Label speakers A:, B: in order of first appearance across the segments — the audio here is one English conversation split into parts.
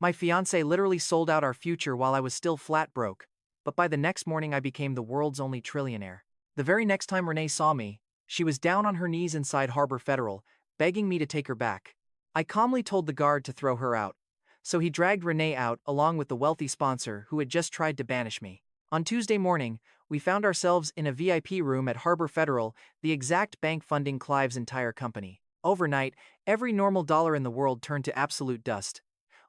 A: My fiancé literally sold out our future while I was still flat broke, but by the next morning I became the world's only trillionaire. The very next time Renee saw me, she was down on her knees inside Harbor Federal, begging me to take her back. I calmly told the guard to throw her out, so he dragged Renee out along with the wealthy sponsor who had just tried to banish me. On Tuesday morning, we found ourselves in a VIP room at Harbor Federal, the exact bank funding Clive's entire company. Overnight, every normal dollar in the world turned to absolute dust.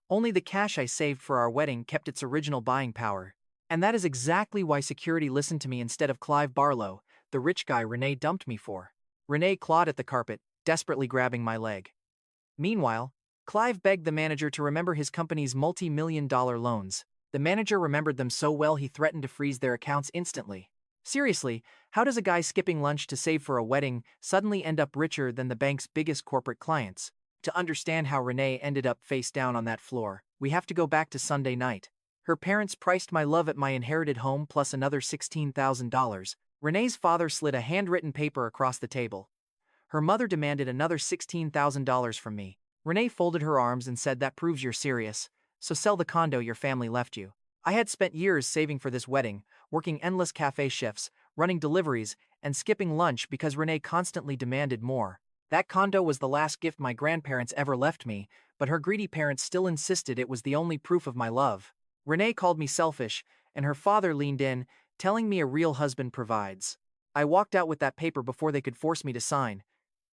A: Only the cash I saved for our wedding kept its original buying power. And that is exactly why security listened to me instead of Clive Barlow, the rich guy Renee dumped me for. Renee clawed at the carpet, desperately grabbing my leg. Meanwhile, Clive begged the manager to remember his company's multi-million-dollar loans. The manager remembered them so well he threatened to freeze their accounts instantly. Seriously, how does a guy skipping lunch to save for a wedding suddenly end up richer than the bank's biggest corporate clients? To understand how Renee ended up face down on that floor, we have to go back to Sunday night. Her parents priced my love at my inherited home plus another $16,000. Renee's father slid a handwritten paper across the table. Her mother demanded another $16,000 from me. Renee folded her arms and said, "That proves you're serious, so sell the condo your family left you." I had spent years saving for this wedding, working endless cafe shifts, running deliveries, and skipping lunch because Renee constantly demanded more. That condo was the last gift my grandparents ever left me, but her greedy parents still insisted it was the only proof of my love. Renee called me selfish, and her father leaned in, telling me a real husband provides. I walked out with that paper before they could force me to sign.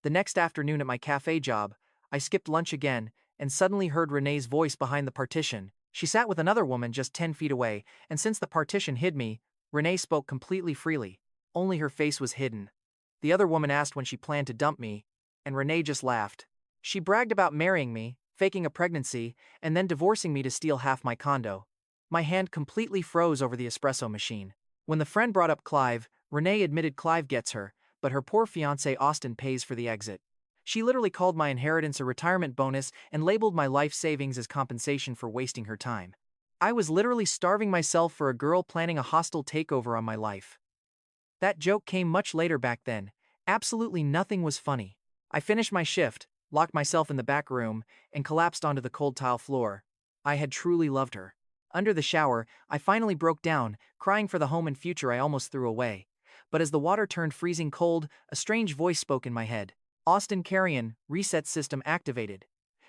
A: The next afternoon at my cafe job, I skipped lunch again, and suddenly heard Renee's voice behind the partition. She sat with another woman just 10 feet away, and since the partition hid me, Renee spoke completely freely. Only her face was hidden. The other woman asked when she planned to dump me, and Renee just laughed. She bragged about marrying me, faking a pregnancy, and then divorcing me to steal half my condo. My hand completely froze over the espresso machine. When the friend brought up Clive, Renee admitted Clive gets her, but her poor fiancé Austin pays for the exit. She literally called my inheritance a retirement bonus and labeled my life savings as compensation for wasting her time. I was literally starving myself for a girl planning a hostile takeover on my life. That joke came much later back then. Absolutely nothing was funny. I finished my shift, locked myself in the back room, and collapsed onto the cold tile floor. I had truly loved her. Under the shower, I finally broke down, crying for the home and future I almost threw away. But as the water turned freezing cold, a strange voice spoke in my head. "Austin Carrion, reset system activated.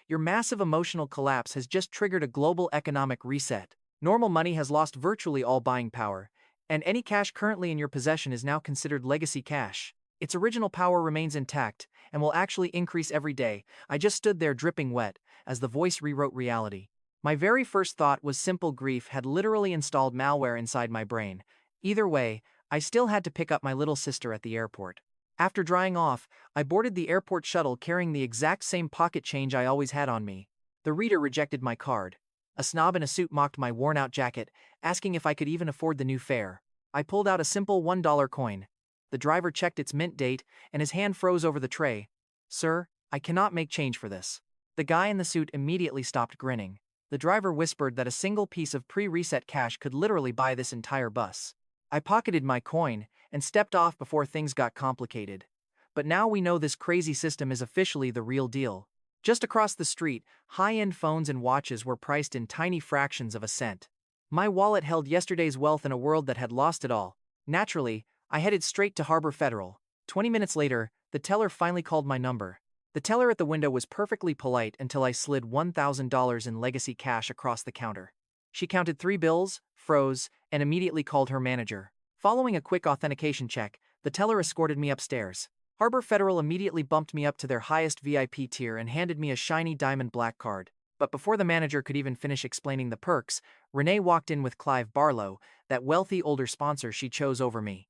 A: Your massive emotional collapse has just triggered a global economic reset. Normal money has lost virtually all buying power, and any cash currently in your possession is now considered legacy cash. Its original power remains intact, and will actually increase every day." I just stood there dripping wet, as the voice rewrote reality. My very first thought was simple grief had literally installed malware inside my brain. Either way, I still had to pick up my little sister at the airport. After drying off, I boarded the airport shuttle carrying the exact same pocket change I always had on me. The reader rejected my card. A snob in a suit mocked my worn-out jacket, asking if I could even afford the new fare. I pulled out a simple $1 coin. The driver checked its mint date, and his hand froze over the tray. "Sir, I cannot make change for this." The guy in the suit immediately stopped grinning. The driver whispered that a single piece of pre-reset cash could literally buy this entire bus. I pocketed my coin and stepped off before things got complicated. But now we know this crazy system is officially the real deal. Just across the street, high-end phones and watches were priced in tiny fractions of a cent. My wallet held yesterday's wealth in a world that had lost it all. Naturally, I headed straight to Harbor Federal. 20 minutes later, the teller finally called my number. The teller at the window was perfectly polite until I slid $1,000 in legacy cash across the counter. She counted 3 bills, froze, and immediately called her manager. Following a quick authentication check, the teller escorted me upstairs. Harbor Federal immediately bumped me up to their highest VIP tier and handed me a shiny diamond black card. But before the manager could even finish explaining the perks, Renee walked in with Clive Barlow, that wealthy older sponsor she chose over me.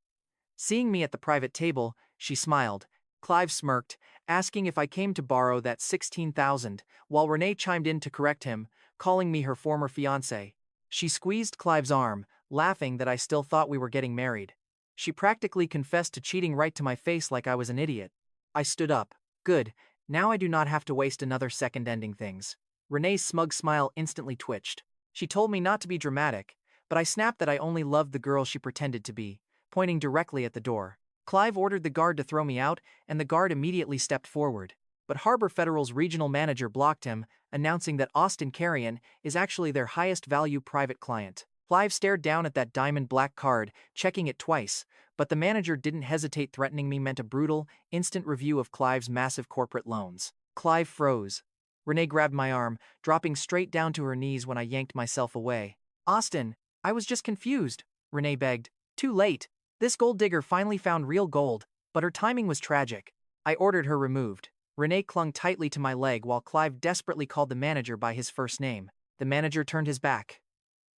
A: Seeing me at the private table, she smiled. Clive smirked, asking if I came to borrow that $16,000, while Renee chimed in to correct him, calling me her former fiancé. She squeezed Clive's arm, laughing that I still thought we were getting married. She practically confessed to cheating right to my face like I was an idiot. I stood up. Good, now I do not have to waste another second ending things. Renee's smug smile instantly twitched. She told me not to be dramatic, but I snapped that I only loved the girl she pretended to be, pointing directly at the door. Clive ordered the guard to throw me out, and the guard immediately stepped forward. but Harbor Federal's regional manager blocked him, announcing that Austin Carrion is actually their highest value private client. Clive stared down at that diamond black card, checking it twice, but the manager didn't hesitate, threatening me meant a brutal, instant review of Clive's massive corporate loans. Clive froze. Renee grabbed my arm, dropping straight down to her knees when I yanked myself away. Austin, I was just confused, Renee begged. Too late. This gold digger finally found real gold, but her timing was tragic. I ordered her removed. Renee clung tightly to my leg while Clive desperately called the manager by his first name. The manager turned his back.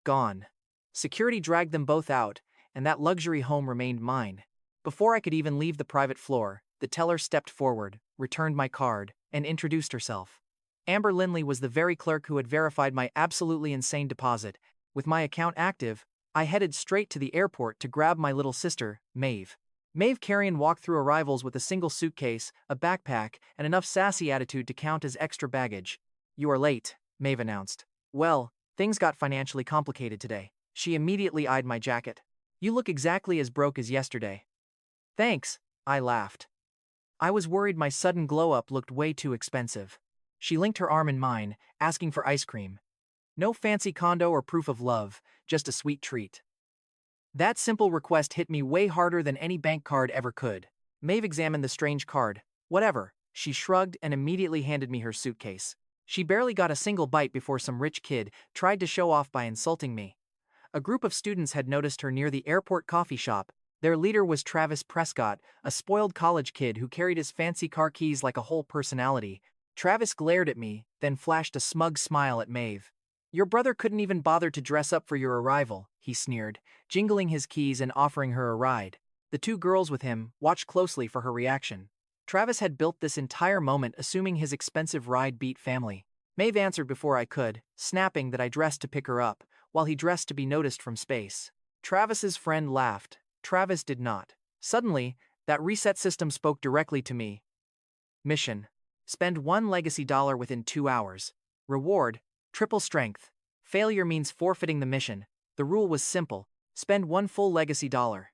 A: Gone. Security dragged them both out, and that luxury home remained mine. Before I could even leave the private floor, the teller stepped forward, returned my card, and introduced herself. Amber Lindley was the very clerk who had verified my absolutely insane deposit. With my account active, I headed straight to the airport to grab my little sister, Maeve. Maeve Carrion walked through arrivals with a single suitcase, a backpack, and enough sassy attitude to count as extra baggage. "You are late," Maeve announced. "Well, things got financially complicated today." She immediately eyed my jacket. "You look exactly as broke as yesterday." "Thanks," I laughed. I was worried my sudden glow-up looked way too expensive. She linked her arm in mine, asking for ice cream. No fancy condo or proof of love, just a sweet treat. That simple request hit me way harder than any bank card ever could. Maeve examined the strange card. "Whatever," she shrugged and immediately handed me her suitcase. She barely got a single bite before some rich kid tried to show off by insulting me. A group of students had noticed her near the airport coffee shop. Their leader was Travis Prescott, a spoiled college kid who carried his fancy car keys like a whole personality. Travis glared at me, then flashed a smug smile at Maeve. "Your brother couldn't even bother to dress up for your arrival," he sneered, jingling his keys and offering her a ride. The two girls with him watched closely for her reaction. Travis had built this entire moment assuming his expensive ride beat family. Maeve answered before I could, snapping that I dressed to pick her up, while he dressed to be noticed from space. Travis's friend laughed. Travis did not. Suddenly, that reset system spoke directly to me. Mission. Spend $1 legacy within 2 hours. Reward, triple strength. Failure means forfeiting the mission. The rule was simple. Spend 1 full legacy dollar.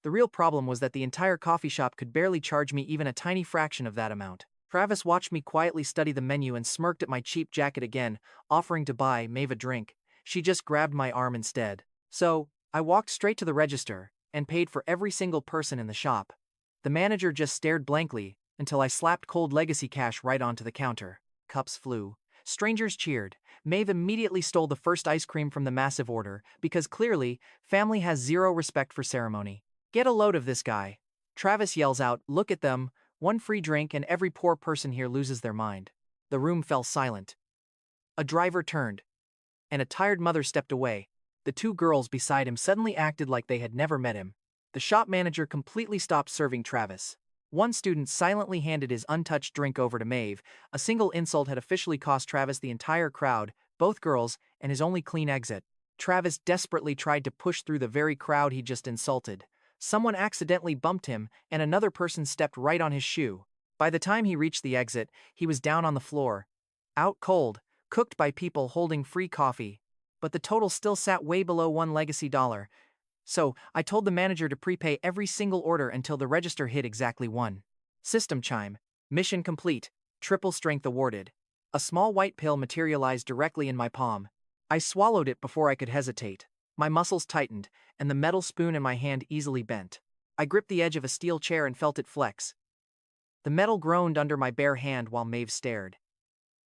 A: The real problem was that the entire coffee shop could barely charge me even a tiny fraction of that amount. Travis watched me quietly study the menu and smirked at my cheap jacket again, offering to buy Maeve a drink. She just grabbed my arm instead. So, I walked straight to the register and paid for every single person in the shop. The manager just stared blankly until I slapped cold legacy cash right onto the counter. Cups flew. Strangers cheered. Maeve immediately stole the first ice cream from the massive order because clearly, family has zero respect for ceremony. "Get a load of this guy." Travis yells out, "Look at them, 1 free drink and every poor person here loses their mind." The room fell silent. A driver turned, and a tired mother stepped away. The 2 girls beside him suddenly acted like they had never met him. The shop manager completely stopped serving Travis. One student silently handed his untouched drink over to Maeve. A single insult had officially cost Travis the entire crowd, both girls, and his only clean exit. Travis desperately tried to push through the very crowd he just insulted. Someone accidentally bumped him, and another person stepped right on his shoe. By the time he reached the exit, he was down on the floor. Out cold, cooked by people holding free coffee. But the total still sat way below 1 legacy dollar. So, I told the manager to prepay every single order until the register hit exactly 1. System chime. Mission complete. Triple strength awarded. A small white pill materialized directly in my palm. I swallowed it before I could hesitate. My muscles tightened, and the metal spoon in my hand easily bent. I gripped the edge of a steel chair and felt it flex. The metal groaned under my bare hand while Maeve stared.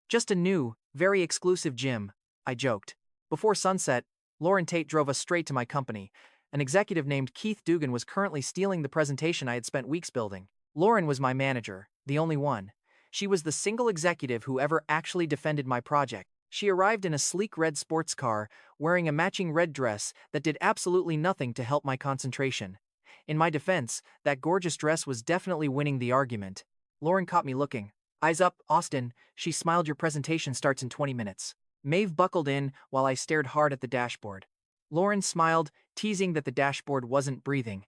A: "Just a new, very exclusive gym," I joked. Before sunset, Lauren Tate drove us straight to my company. An executive named Keith Dugan was currently stealing the presentation I had spent weeks building. Lauren was my manager, the only one. She was the single executive who ever actually defended my project. She arrived in a sleek red sports car, wearing a matching red dress that did absolutely nothing to help my concentration. In my defense, that gorgeous dress was definitely winning the argument. Lauren caught me looking. "Eyes up, Austin," she smiled. "Your presentation starts in 20 minutes. Maeve buckled in while I stared hard at the dashboard. Lauren smiled, teasing that the dashboard wasn't breathing.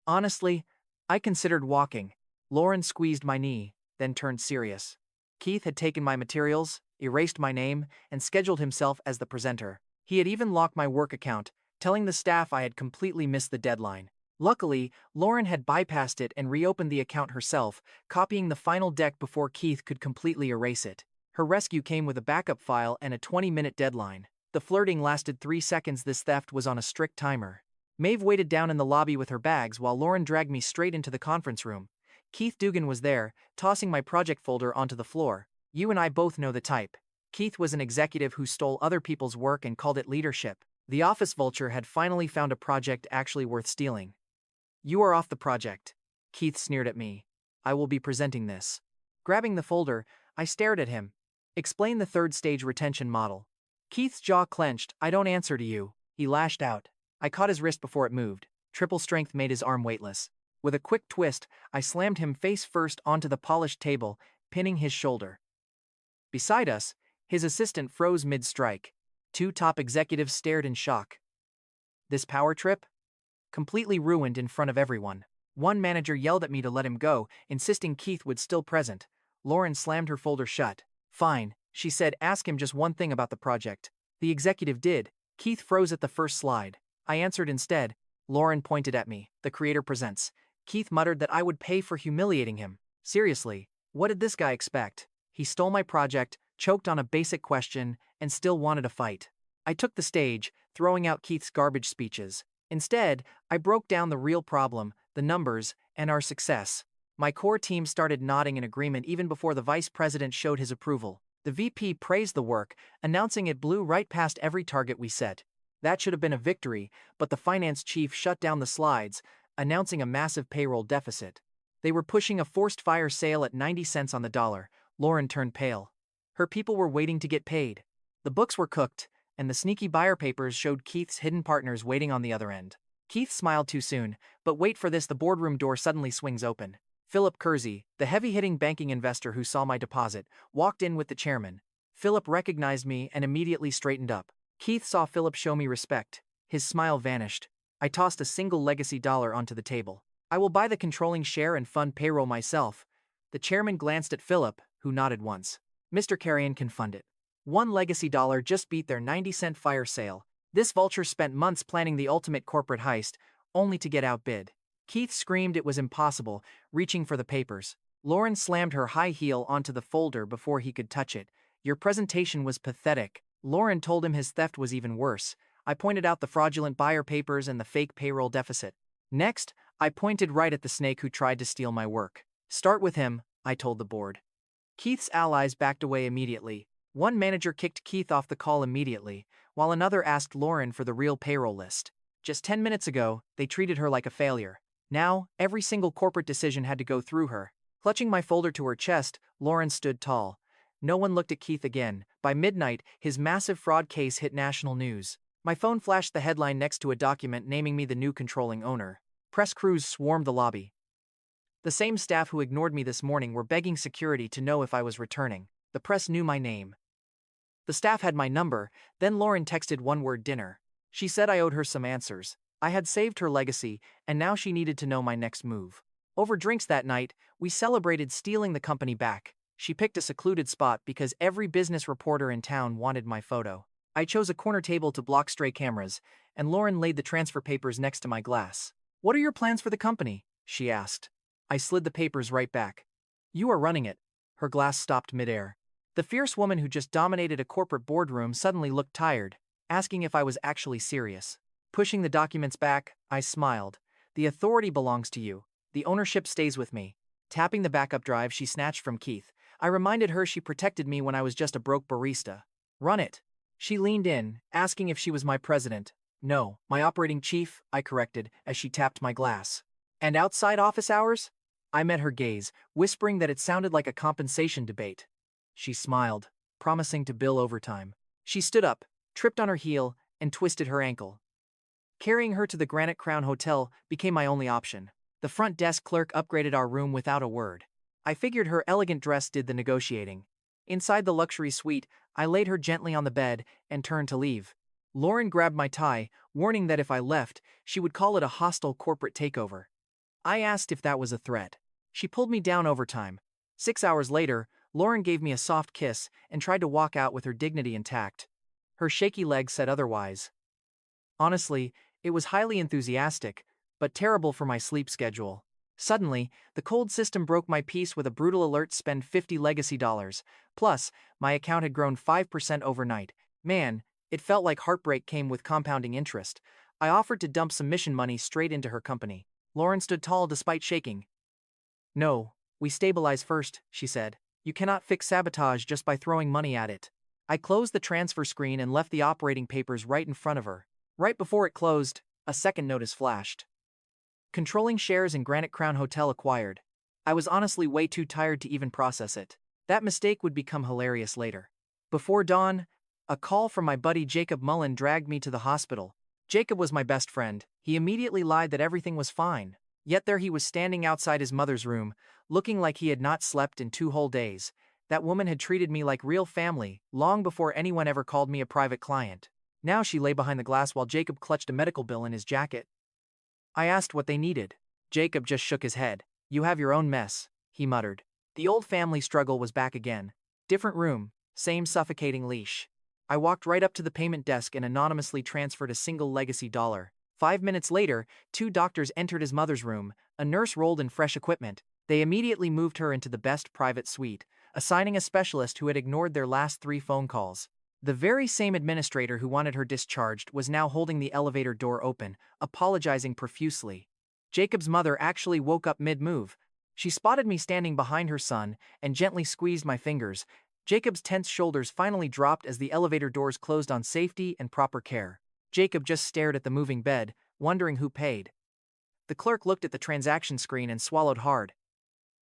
A: Honestly, I considered walking. Lauren squeezed my knee, then turned serious. Keith had taken my materials, erased my name, and scheduled himself as the presenter. He had even locked my work account, telling the staff I had completely missed the deadline. Luckily, Lauren had bypassed it and reopened the account herself, copying the final deck before Keith could completely erase it. Her rescue came with a backup file and a 20-minute deadline. The flirting lasted 3 seconds. This theft was on a strict timer. Maeve waited down in the lobby with her bags while Lauren dragged me straight into the conference room. Keith Dugan was there, tossing my project folder onto the floor. You and I both know the type. Keith was an executive who stole other people's work and called it leadership. The office vulture had finally found a project actually worth stealing. You are off the project. Keith sneered at me. I will be presenting this. Grabbing the folder, I stared at him. Explain the third stage retention model. Keith's jaw clenched. I don't answer to you. He lashed out. I caught his wrist before it moved. Triple strength made his arm weightless. With a quick twist, I slammed him face first onto the polished table, pinning his shoulder. Beside us, his assistant froze mid-strike. 2 top executives stared in shock. This power trip? Completely ruined in front of everyone. One manager yelled at me to let him go, insisting Keith would still present. Lauren slammed her folder shut. Fine, she said, ask him just one thing about the project. The executive did. Keith froze at the first slide. I answered instead. Lauren pointed at me. The creator presents. Keith muttered that I would pay for humiliating him. Seriously, what did this guy expect? He stole my project, choked on a basic question, and still wanted a fight. I took the stage, throwing out Keith's garbage speeches. Instead, I broke down the real problem, the numbers, and our success. My core team started nodding in agreement even before the vice president showed his approval. The VP praised the work, announcing it blew right past every target we set. That should have been a victory, but the finance chief shut down the slides, announcing a massive payroll deficit. They were pushing a forced fire sale at 90 cents on the dollar. Lauren turned pale. Her people were waiting to get paid. The books were cooked, and the sneaky buyer papers showed Keith's hidden partners waiting on the other end. Keith smiled too soon, but wait for this, the boardroom door suddenly swings open. Philip Kersey, the heavy-hitting banking investor who saw my deposit, walked in with the chairman. Philip recognized me and immediately straightened up. Keith saw Philip show me respect. His smile vanished. I tossed a single legacy dollar onto the table. I will buy the controlling share and fund payroll myself. The chairman glanced at Philip, who nodded once. Mr. Carrion can fund it. 1 legacy dollar just beat their 90-cent fire sale. This vulture spent months planning the ultimate corporate heist, only to get outbid. Keith screamed it was impossible, reaching for the papers. Lauren slammed her high heel onto the folder before he could touch it. Your presentation was pathetic. Lauren told him his theft was even worse. I pointed out the fraudulent buyer papers and the fake payroll deficit. Next, I pointed right at the snake who tried to steal my work. Start with him, I told the board. Keith's allies backed away immediately. One manager kicked Keith off the call immediately, while another asked Lauren for the real payroll list. Just 10 minutes ago, they treated her like a failure. Now, every single corporate decision had to go through her. Clutching my folder to her chest, Lauren stood tall. No one looked at Keith again. By midnight, his massive fraud case hit national news. My phone flashed the headline next to a document naming me the new controlling owner. Press crews swarmed the lobby. The same staff who ignored me this morning were begging security to know if I was returning. The press knew my name. The staff had my number, then Lauren texted one-word dinner. She said I owed her some answers. I had saved her legacy, and now she needed to know my next move. Over drinks that night, we celebrated stealing the company back. She picked a secluded spot because every business reporter in town wanted my photo. I chose a corner table to block stray cameras, and Lauren laid the transfer papers next to my glass. What are your plans for the company? She asked. I slid the papers right back. You are running it. Her glass stopped midair. The fierce woman who just dominated a corporate boardroom suddenly looked tired, asking if I was actually serious. Pushing the documents back, I smiled. The authority belongs to you. The ownership stays with me. Tapping the backup drive she snatched from Keith, I reminded her she protected me when I was just a broke barista. Run it. She leaned in, asking if she was my president. No, my operating chief, I corrected as she tapped my glass. And outside office hours? I met her gaze, whispering that it sounded like a compensation debate. She smiled, promising to bill overtime. She stood up, tripped on her heel, and twisted her ankle. Carrying her to the Granite Crown Hotel became my only option. The front desk clerk upgraded our room without a word. I figured her elegant dress did the negotiating. Inside the luxury suite, I laid her gently on the bed and turned to leave. Lauren grabbed my tie, warning that if I left, she would call it a hostile corporate takeover. I asked if that was a threat. She pulled me down overtime. 6 hours later, Lauren gave me a soft kiss and tried to walk out with her dignity intact. Her shaky legs said otherwise. Honestly, it was highly enthusiastic, but terrible for my sleep schedule. Suddenly, the cold system broke my peace with a brutal alert: spend 50 legacy dollars. Plus, my account had grown 5% overnight. Man, it felt like heartbreak came with compounding interest. I offered to dump some mission money straight into her company. Lauren stood tall despite shaking. No, we stabilize first, she said. You cannot fix sabotage just by throwing money at it. I closed the transfer screen and left the operating papers right in front of her. Right before it closed, a second notice flashed. Controlling shares in Granite Crown Hotel acquired. I was honestly way too tired to even process it. That mistake would become hilarious later. Before dawn, a call from my buddy Jacob Mullen dragged me to the hospital. Jacob was my best friend. He immediately lied that everything was fine. Yet there he was standing outside his mother's room, looking like he had not slept in 2 whole days. That woman had treated me like real family, long before anyone ever called me a private client. Now she lay behind the glass while Jacob clutched a medical bill in his jacket. I asked what they needed. Jacob just shook his head. You have your own mess, he muttered. The old family struggle was back again. Different room, same suffocating leash. I walked right up to the payment desk and anonymously transferred a single legacy dollar. 5 minutes later, 2 doctors entered his mother's room. A nurse rolled in fresh equipment. They immediately moved her into the best private suite, assigning a specialist who had ignored their last 3 phone calls. The very same administrator who wanted her discharged was now holding the elevator door open, apologizing profusely. Jacob's mother actually woke up mid-move. She spotted me standing behind her son and gently squeezed my fingers. Jacob's tense shoulders finally dropped as the elevator doors closed on safety and proper care. Jacob just stared at the moving bed, wondering who paid. The clerk looked at the transaction screen and swallowed hard.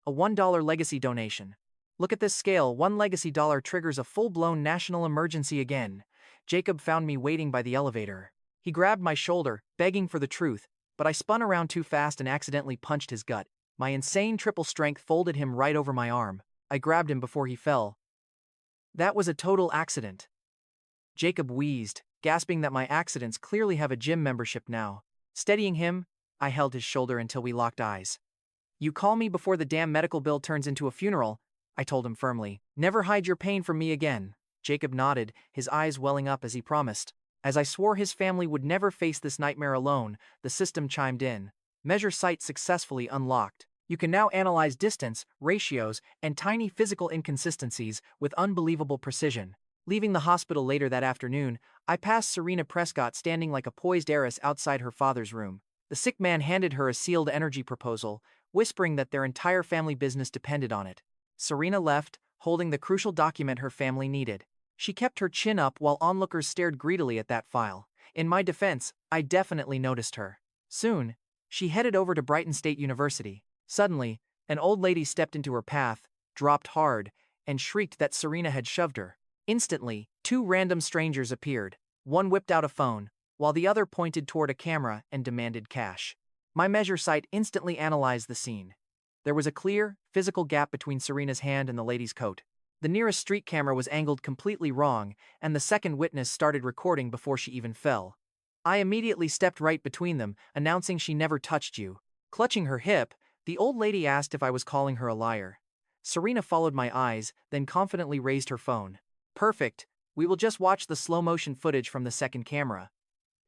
A: A $1 legacy donation. Look at this scale, 1 legacy dollar triggers a full-blown national emergency again. Jacob found me waiting by the elevator. He grabbed my shoulder, begging for the truth, but I spun around too fast and accidentally punched his gut. My insane triple strength folded him right over my arm. I grabbed him before he fell. That was a total accident. Jacob wheezed, gasping that my accidents clearly have a gym membership now. Steadying him, I held his shoulder until we locked eyes. You call me before the damn medical bill turns into a funeral, I told him firmly. Never hide your pain from me again. Jacob nodded, his eyes welling up as he promised. As I swore his family would never face this nightmare alone, the system chimed in. Measure site successfully unlocked. You can now analyze distance, ratios, and tiny physical inconsistencies with unbelievable precision. Leaving the hospital later that afternoon, I passed Serena Prescott standing like a poised heiress outside her father's room. The sick man handed her a sealed energy proposal, whispering that their entire family business depended on it. Serena left, holding the crucial document her family needed. She kept her chin up while onlookers stared greedily at that file. In my defense, I definitely noticed her. Soon, she headed over to Brighton State University. Suddenly, an old lady stepped into her path, dropped hard, and shrieked that Serena had shoved her. Instantly, 2 random strangers appeared. One whipped out a phone, while the other pointed toward a camera and demanded cash. My measure sight instantly analyzed the scene. There was a clear, physical gap between Serena's hand and the lady's coat. The nearest street camera was angled completely wrong, and the second witness started recording before she even fell. I immediately stepped right between them, announcing she never touched you. Clutching her hip, the old lady asked if I was calling her a liar. Serena followed my eyes, then confidently raised her phone. Perfect, we will just watch the slow-motion footage from the second camera.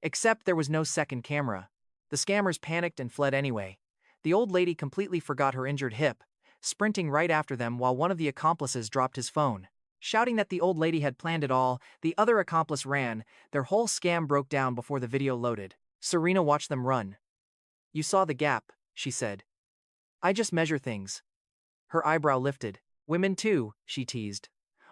A: Except there was no second camera. The scammers panicked and fled anyway. The old lady completely forgot her injured hip, sprinting right after them while one of the accomplices dropped his phone. Shouting that the old lady had planned it all, the other accomplice ran. Their whole scam broke down before the video loaded. Serena watched them run. You saw the gap, she said. I just measure things. Her eyebrow lifted. Women too, she teased.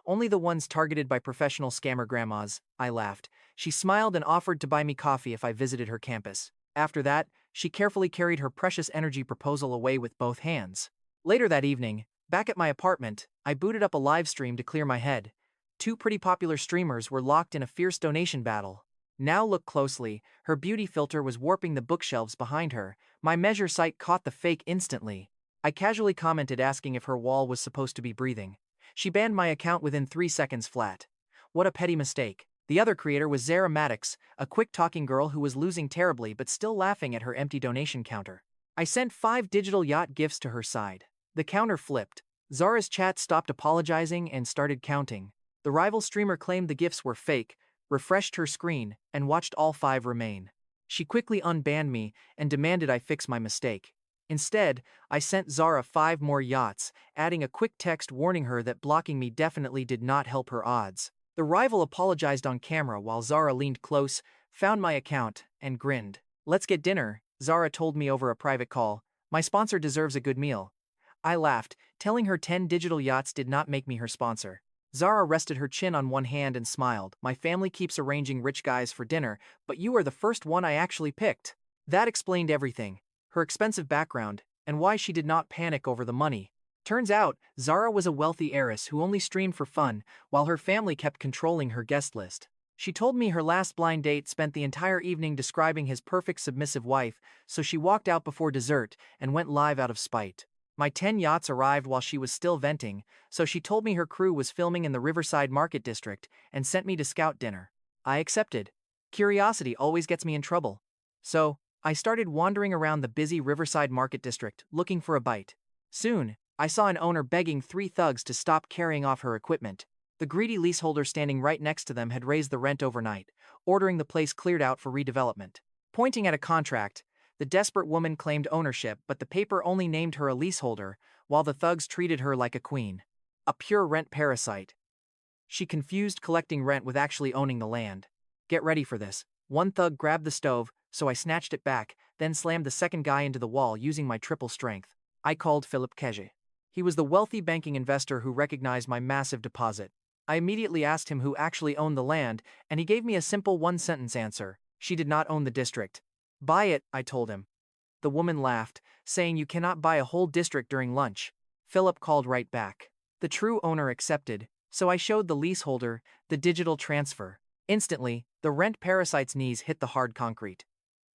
A: Only the ones targeted by professional scammer grandmas, I laughed. She smiled and offered to buy me coffee if I visited her campus. After that, she carefully carried her precious energy proposal away with both hands. Later that evening, back at my apartment, I booted up a live stream to clear my head. 2 pretty popular streamers were locked in a fierce donation battle. Now look closely, her beauty filter was warping the bookshelves behind her. My measure sight caught the fake instantly. I casually commented asking if her wall was supposed to be breathing. She banned my account within 3 seconds flat. What a petty mistake. The other creator was Zara Maddox, a quick-talking girl who was losing terribly but still laughing at her empty donation counter. I sent 5 digital yacht gifts to her side. The counter flipped. Zara's chat stopped apologizing and started counting. The rival streamer claimed the gifts were fake, refreshed her screen, and watched all 5 remain. She quickly unbanned me and demanded I fix my mistake. Instead, I sent Zara 5 more yachts, adding a quick text warning her that blocking me definitely did not help her odds. The rival apologized on camera while Zara leaned close, found my account, and grinned. "Let's get dinner," Zara told me over a private call. "My sponsor deserves a good meal." I laughed, telling her 10 digital yachts did not make me her sponsor. Zara rested her chin on one hand and smiled. "My family keeps arranging rich guys for dinner, but you are the first one I actually picked." That explained everything: her expensive background, and why she did not panic over the money. Turns out, Zara was a wealthy heiress who only streamed for fun, while her family kept controlling her guest list. She told me her last blind date spent the entire evening describing his perfect submissive wife, so she walked out before dessert and went live out of spite. My 10 yachts arrived while she was still venting, so she told me her crew was filming in the Riverside Market District and sent me to scout dinner. I accepted. Curiosity always gets me in trouble. So, I started wandering around the busy Riverside Market District, looking for a bite. Soon, I saw an owner begging 3 thugs to stop carrying off her equipment. The greedy leaseholder standing right next to them had raised the rent overnight, ordering the place cleared out for redevelopment. Pointing at a contract, the desperate woman claimed ownership, but the paper only named her a leaseholder, while the thugs treated her like a queen. A pure rent parasite. She confused collecting rent with actually owning the land. Get ready for this. One thug grabbed the stove, so I snatched it back, then slammed the second guy into the wall using my triple strength. I called Philip Keje. He was the wealthy banking investor who recognized my massive deposit. I immediately asked him who actually owned the land, and he gave me a simple one-sentence answer: she did not own the district. "Buy it," I told him. The woman laughed, saying you cannot buy a whole district during lunch. Philip called right back. The true owner accepted, so I showed the leaseholder the digital transfer. Instantly, the rent parasite's knees hit the hard concrete.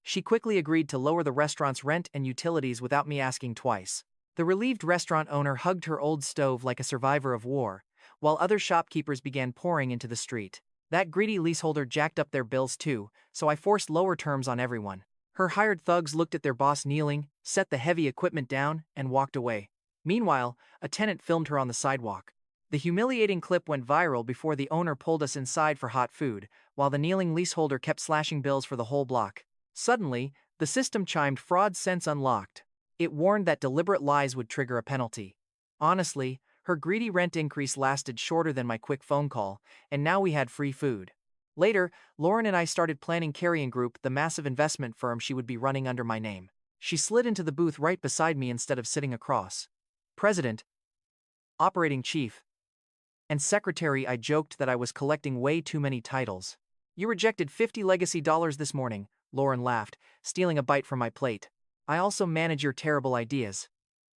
A: She quickly agreed to lower the restaurant's rent and utilities without me asking twice. The relieved restaurant owner hugged her old stove like a survivor of war, while other shopkeepers began pouring into the street. That greedy leaseholder jacked up their bills too, so I forced lower terms on everyone. Her hired thugs looked at their boss kneeling, set the heavy equipment down, and walked away. Meanwhile, a tenant filmed her on the sidewalk. The humiliating clip went viral before the owner pulled us inside for hot food, while the kneeling leaseholder kept slashing bills for the whole block. Suddenly, the system chimed fraud sense unlocked. It warned that deliberate lies would trigger a penalty. Honestly, her greedy rent increase lasted shorter than my quick phone call, and now we had free food. Later, Lauren and I started planning Carrying Group, the massive investment firm she would be running under my name. She slid into the booth right beside me instead of sitting across. President, operating chief, and secretary. I joked that I was collecting way too many titles. "You rejected 50 legacy dollars this morning," Lauren laughed, stealing a bite from my plate. "I also manage your terrible ideas."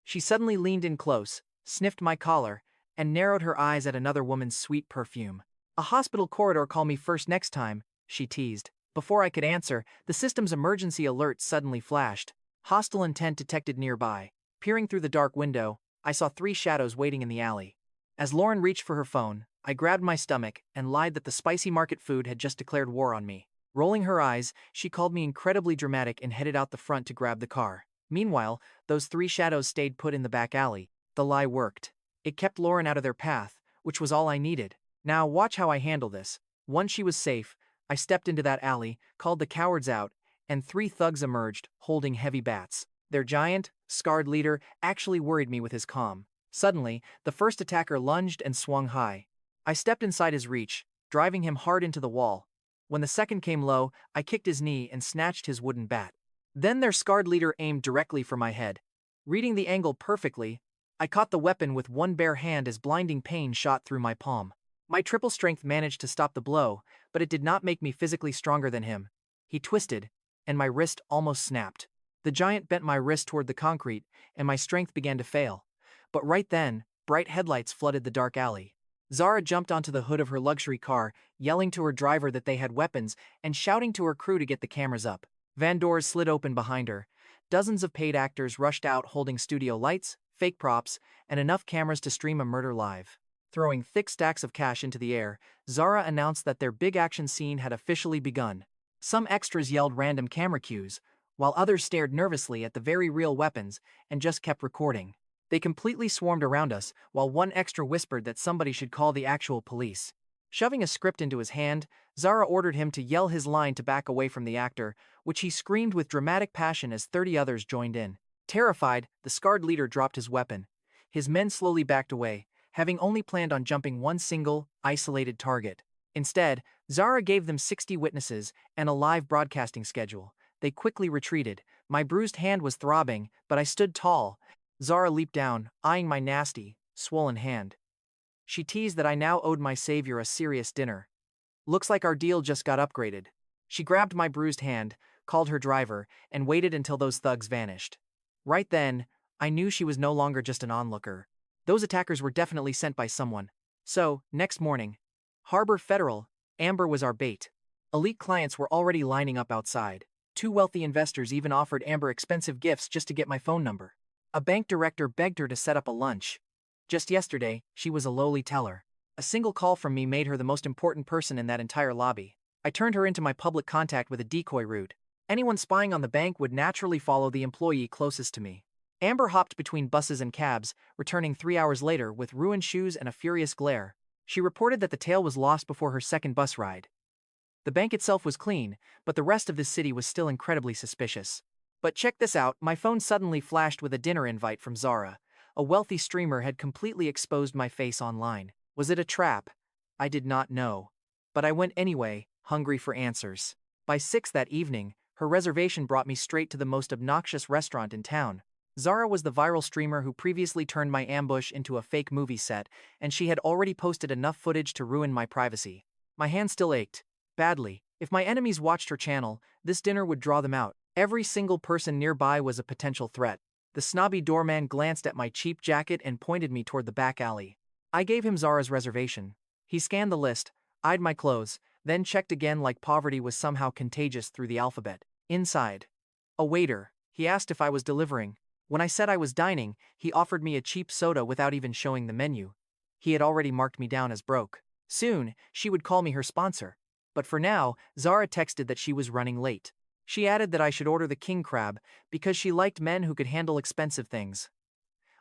A: She suddenly leaned in close, sniffed my collar, and narrowed her eyes at another woman's sweet perfume. "A hospital corridor, call me first next time," she teased. Before I could answer, the system's emergency alert suddenly flashed. Hostile intent detected nearby. Peering through the dark window, I saw 3 shadows waiting in the alley. As Lauren reached for her phone, I grabbed my stomach and lied that the spicy market food had just declared war on me. Rolling her eyes, she called me incredibly dramatic and headed out the front to grab the car. Meanwhile, those 3 shadows stayed put in the back alley. The lie worked. It kept Lauren out of their path, which was all I needed. Now watch how I handle this. Once she was safe, I stepped into that alley, called the cowards out, and 3 thugs emerged, holding heavy bats. Their giant, scarred leader actually worried me with his calm. Suddenly, the first attacker lunged and swung high. I stepped inside his reach, driving him hard into the wall. When the second came low, I kicked his knee and snatched his wooden bat. Then their scarred leader aimed directly for my head. Reading the angle perfectly, I caught the weapon with one bare hand as blinding pain shot through my palm. My triple strength managed to stop the blow, but it did not make me physically stronger than him. He twisted, and my wrist almost snapped. The giant bent my wrist toward the concrete, and my strength began to fail. But right then, bright headlights flooded the dark alley. Zara jumped onto the hood of her luxury car, yelling to her driver that they had weapons and shouting to her crew to get the cameras up. Van doors slid open behind her. Dozens of paid actors rushed out holding studio lights, fake props, and enough cameras to stream a murder live. Throwing thick stacks of cash into the air, Zara announced that their big action scene had officially begun. Some extras yelled random camera cues, while others stared nervously at the very real weapons and just kept recording. They completely swarmed around us, while one extra whispered that somebody should call the actual police. Shoving a script into his hand, Zara ordered him to yell his line to back away from the actor, which he screamed with dramatic passion as 30 others joined in. Terrified, the scarred leader dropped his weapon. His men slowly backed away, having only planned on jumping one single, isolated target. Instead, Zara gave them 60 witnesses and a live broadcasting schedule. They quickly retreated. My bruised hand was throbbing, but I stood tall. Zara leaped down, eyeing my nasty, swollen hand. She teased that I now owed my savior a serious dinner. Looks like our deal just got upgraded. She grabbed my bruised hand, called her driver, and waited until those thugs vanished. Right then, I knew she was no longer just an onlooker. Those attackers were definitely sent by someone. So, next morning, Harbor Federal, Amber was our bait. Elite clients were already lining up outside. 2 wealthy investors even offered Amber expensive gifts just to get my phone number. A bank director begged her to set up a lunch. Just yesterday, she was a lowly teller. A single call from me made her the most important person in that entire lobby. I turned her into my public contact with a decoy route. Anyone spying on the bank would naturally follow the employee closest to me. Amber hopped between buses and cabs, returning 3 hours later with ruined shoes and a furious glare. She reported that the tail was lost before her second bus ride. The bank itself was clean, but the rest of the city was still incredibly suspicious. But check this out, my phone suddenly flashed with a dinner invite from Zara. A wealthy streamer had completely exposed my face online. Was it a trap? I did not know. But I went anyway, hungry for answers. By 6 that evening, her reservation brought me straight to the most obnoxious restaurant in town. Zara was the viral streamer who previously turned my ambush into a fake movie set, and she had already posted enough footage to ruin my privacy. My hand still ached. Badly. If my enemies watched her channel, this dinner would draw them out. Every single person nearby was a potential threat. The snobby doorman glanced at my cheap jacket and pointed me toward the back alley. I gave him Zara's reservation. He scanned the list, eyed my clothes, then checked again like poverty was somehow contagious through the alphabet. Inside. A waiter. He asked if I was delivering. When I said I was dining, he offered me a cheap soda without even showing the menu. He had already marked me down as broke. Soon, she would call me her sponsor. But for now, Zara texted that she was running late. She added that I should order the king crab because she liked men who could handle expensive things.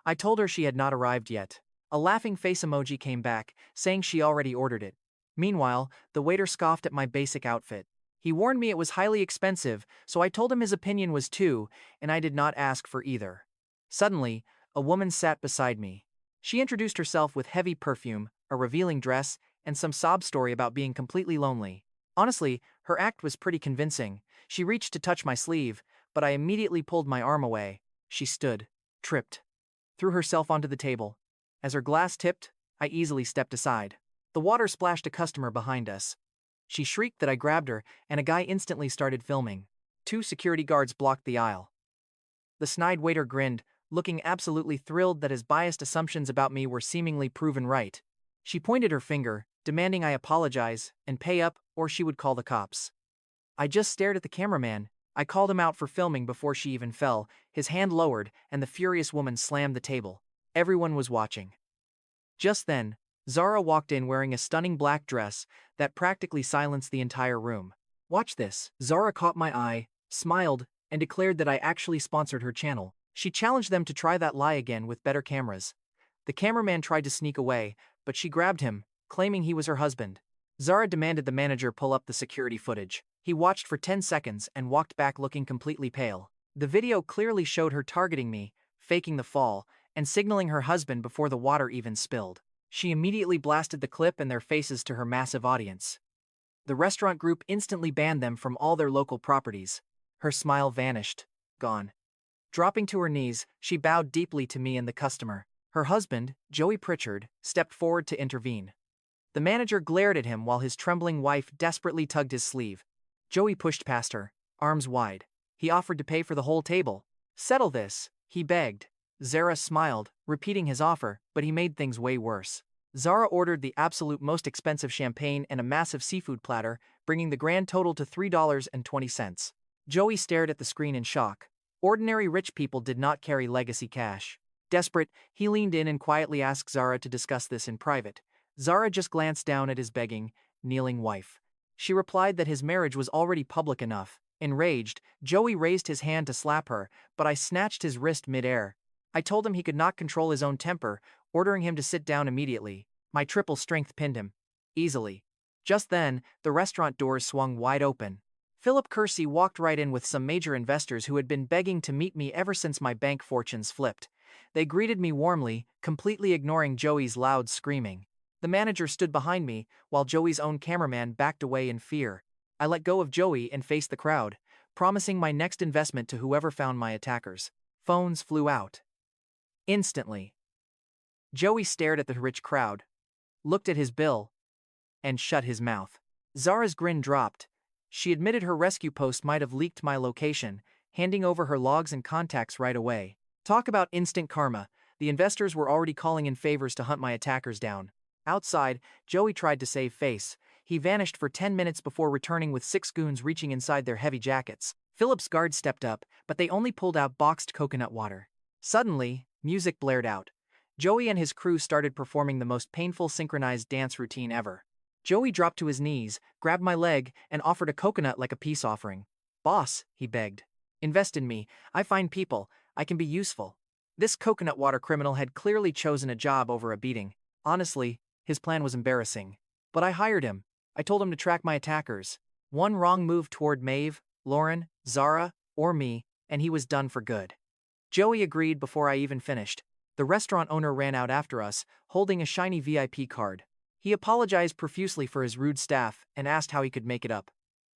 A: I told her she had not arrived yet. A laughing face emoji came back, saying she already ordered it. Meanwhile, the waiter scoffed at my basic outfit. He warned me it was highly expensive, so I told him his opinion was too, and I did not ask for either. Suddenly, a woman sat beside me. She introduced herself with heavy perfume, a revealing dress, and some sob story about being completely lonely. Honestly, her act was pretty convincing. She reached to touch my sleeve, but I immediately pulled my arm away. She stood, tripped, threw herself onto the table. As her glass tipped, I easily stepped aside. The water splashed a customer behind us. She shrieked that I grabbed her, and a guy instantly started filming. 2 security guards blocked the aisle. The snide waiter grinned, looking absolutely thrilled that his biased assumptions about me were seemingly proven right. She pointed her finger, demanding I apologize and pay up, or she would call the cops. I just stared at the cameraman. I called him out for filming before she even fell. His hand lowered, and the furious woman slammed the table. Everyone was watching. Just then, Zara walked in wearing a stunning black dress that practically silenced the entire room. Watch this. Zara caught my eye, smiled, and declared that I actually sponsored her channel. She challenged them to try that lie again with better cameras. The cameraman tried to sneak away, but she grabbed him, claiming he was her husband. Zara demanded the manager pull up the security footage. He watched for 10 seconds and walked back looking completely pale. The video clearly showed her targeting me, faking the fall, and signaling her husband before the water even spilled. She immediately blasted the clip in their faces to her massive audience. The restaurant group instantly banned them from all their local properties. Her smile vanished. Gone. Dropping to her knees, she bowed deeply to me and the customer. Her husband, Joey Pritchard, stepped forward to intervene. The manager glared at him while his trembling wife desperately tugged his sleeve. Joey pushed past her, arms wide. He offered to pay for the whole table. Settle this, he begged. Zara smiled, repeating his offer, but he made things way worse. Zara ordered the absolute most expensive champagne and a massive seafood platter, bringing the grand total to $3.20. Joey stared at the screen in shock. Ordinary rich people did not carry legacy cash. Desperate, he leaned in and quietly asked Zara to discuss this in private. Zara just glanced down at his begging, kneeling wife. She replied that his marriage was already public enough. Enraged, Joey raised his hand to slap her, but I snatched his wrist mid-air. I told him he could not control his own temper, ordering him to sit down immediately. My triple strength pinned him. easily. Just then, the restaurant doors swung wide open. Philip Kersey walked right in with some major investors who had been begging to meet me ever since my bank fortunes flipped. They greeted me warmly, completely ignoring Joey's loud screaming. The manager stood behind me, while Joey's own cameraman backed away in fear. I let go of Joey and faced the crowd, promising my next investment to whoever found my attackers. Phones flew out. Instantly. Joey stared at the rich crowd, looked at his bill, and shut his mouth. Zara's grin dropped. She admitted her rescue post might have leaked my location, handing over her logs and contacts right away. Talk about instant karma. The investors were already calling in favors to hunt my attackers down. Outside, Joey tried to save face. He vanished for 10 minutes before returning with 6 goons reaching inside their heavy jackets. Philip's guards stepped up, but they only pulled out boxed coconut water. Suddenly, music blared out. Joey and his crew started performing the most painful synchronized dance routine ever. Joey dropped to his knees, grabbed my leg, and offered a coconut like a peace offering. "Boss," he begged. "Invest in me. I find people. I can be useful." This coconut water criminal had clearly chosen a job over a beating. Honestly, his plan was embarrassing. But I hired him. I told him to track my attackers. One wrong move toward Maeve, Lauren, Zara, or me, and he was done for good. Joey agreed before I even finished. The restaurant owner ran out after us, holding a shiny VIP card. He apologized profusely for his rude staff and asked how he could make it up.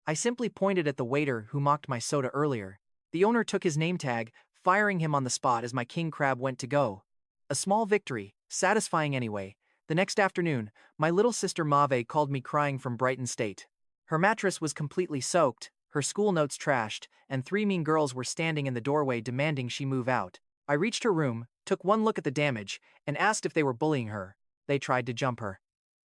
A: I simply pointed at the waiter who mocked my soda earlier. The owner took his name tag, firing him on the spot as my king crab went to go. A small victory, satisfying anyway. The next afternoon, my little sister Mave called me crying from Brighton State. Her mattress was completely soaked, her school notes trashed, and 3 mean girls were standing in the doorway demanding she move out. I reached her room, took one look at the damage, and asked if they were bullying her. They tried to jump her.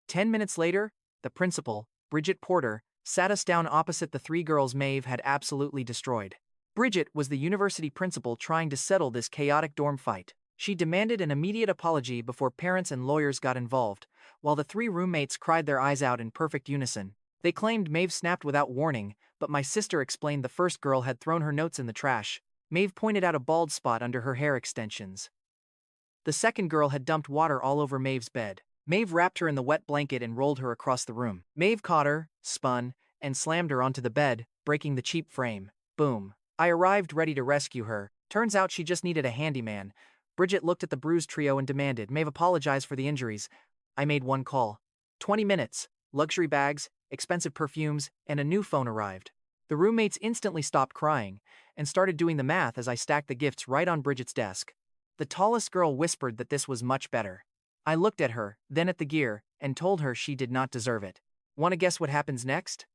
A: 10 minutes later, the principal, Bridget Porter, sat us down opposite the 3 girls Maeve had absolutely destroyed. Bridget was the university principal trying to settle this chaotic dorm fight. She demanded an immediate apology before parents and lawyers got involved, while the 3 roommates cried their eyes out in perfect unison. They claimed Maeve snapped without warning, but my sister explained the first girl had thrown her notes in the trash. Maeve pointed out a bald spot under her hair extensions. The second girl had dumped water all over Maeve's bed. Maeve wrapped her in the wet blanket and rolled her across the room. Maeve caught her, spun, and slammed her onto the bed, breaking the cheap frame. Boom. I arrived ready to rescue her. Turns out she just needed a handyman. Bridget looked at the bruised trio and demanded Maeve apologize for the injuries. I made one call. 20 minutes, luxury bags, expensive perfumes, and a new phone arrived. The roommates instantly stopped crying and started doing the math as I stacked the gifts right on Bridget's desk. The tallest girl whispered that this was much better. I looked at her, then at the gear, and told her she did not deserve it. Want to guess what happens next?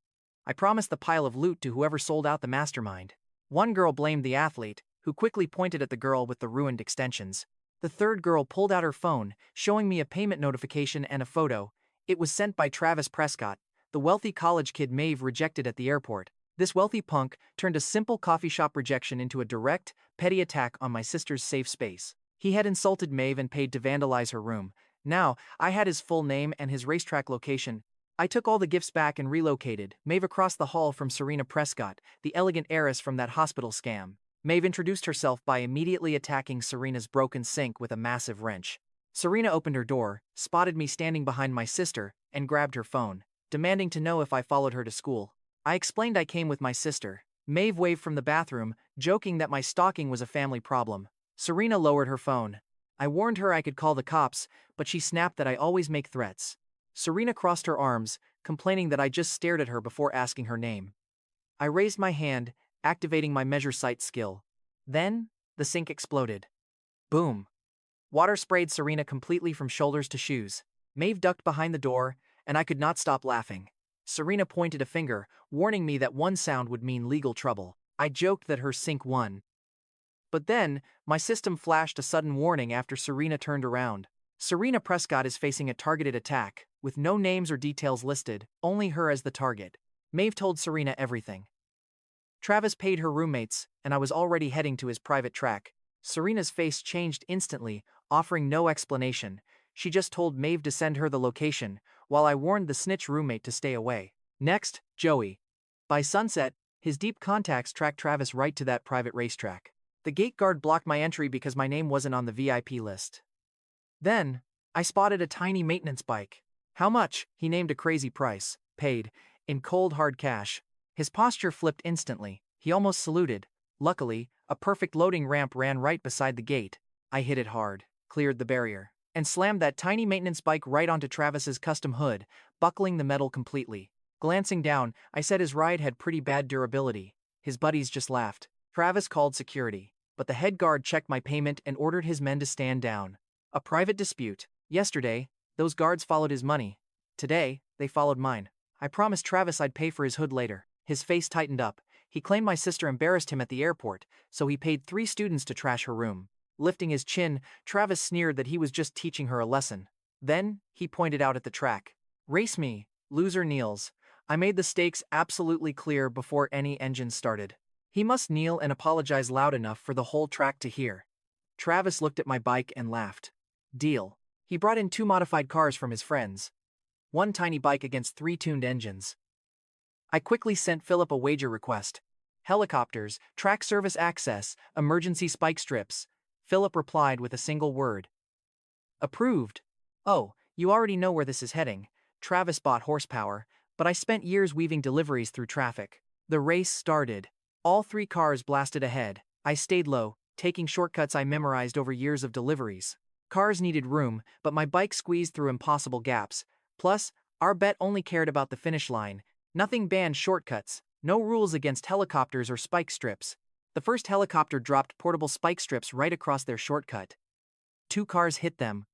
A: I promised the pile of loot to whoever sold out the mastermind. One girl blamed the athlete, who quickly pointed at the girl with the ruined extensions. The third girl pulled out her phone, showing me a payment notification and a photo. It was sent by Travis Prescott, the wealthy college kid Maeve rejected at the airport. This wealthy punk turned a simple coffee shop rejection into a direct, petty attack on my sister's safe space. He had insulted Maeve and paid to vandalize her room. Now, I had his full name and his racetrack location. I took all the gifts back and relocated Maeve across the hall from Serena Prescott, the elegant heiress from that hospital scam. Maeve introduced herself by immediately attacking Serena's broken sink with a massive wrench. Serena opened her door, spotted me standing behind my sister, and grabbed her phone, demanding to know if I followed her to school. I explained I came with my sister. Maeve waved from the bathroom, joking that my stalking was a family problem. Serena lowered her phone. I warned her I could call the cops, but she snapped that I always make threats. Serena crossed her arms, complaining that I just stared at her before asking her name. I raised my hand, activating my measure sight skill. Then, the sink exploded. Boom. Water sprayed Serena completely from shoulders to shoes. Maeve ducked behind the door, and I could not stop laughing. Serena pointed a finger, warning me that one sound would mean legal trouble. I joked that her sink won. But then, my system flashed a sudden warning after Serena turned around. Serena Prescott is facing a targeted attack, with no names or details listed, only her as the target. Maeve told Serena everything. Travis paid her roommates, and I was already heading to his private track. Serena's face changed instantly, offering no explanation. She just told Maeve to send her the location, while I warned the snitch roommate to stay away. Next, Joey. By sunset, his deep contacts tracked Travis right to that private racetrack. The gate guard blocked my entry because my name wasn't on the VIP list. Then, I spotted a tiny maintenance bike. How much? He named a crazy price. Paid. In cold hard cash. His posture flipped instantly. He almost saluted. Luckily, a perfect loading ramp ran right beside the gate. I hit it hard, cleared the barrier, and slammed that tiny maintenance bike right onto Travis's custom hood, buckling the metal completely. Glancing down, I said his ride had pretty bad durability. His buddies just laughed. Travis called security, but the head guard checked my payment and ordered his men to stand down. A private dispute. Yesterday, those guards followed his money. Today, they followed mine. I promised Travis I'd pay for his hood later. His face tightened up. He claimed my sister embarrassed him at the airport, so he paid 3 students to trash her room. Lifting his chin, Travis sneered that he was just teaching her a lesson. Then, he pointed out at the track. Race me, loser kneels. I made the stakes absolutely clear before any engine started. He must kneel and apologize loud enough for the whole track to hear. Travis looked at my bike and laughed. Deal. He brought in 2 modified cars from his friends. 1 tiny bike against 3 tuned engines. I quickly sent Philip a wager request. Helicopters, track service access, emergency spike strips. Philip replied with a single word. Approved. Oh, you already know where this is heading. Travis bought horsepower, but I spent years weaving deliveries through traffic. The race started. All 3 cars blasted ahead. I stayed low, taking shortcuts I memorized over years of deliveries. Cars needed room, but my bike squeezed through impossible gaps. Plus, our bet only cared about the finish line. Nothing banned shortcuts, no rules against helicopters or spike strips. The first helicopter dropped portable spike strips right across their shortcut. 2 cars hit them,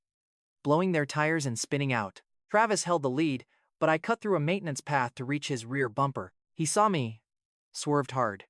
A: blowing their tires and spinning out. Travis held the lead, but I cut through a maintenance path to reach his rear bumper. He saw me, swerved hard.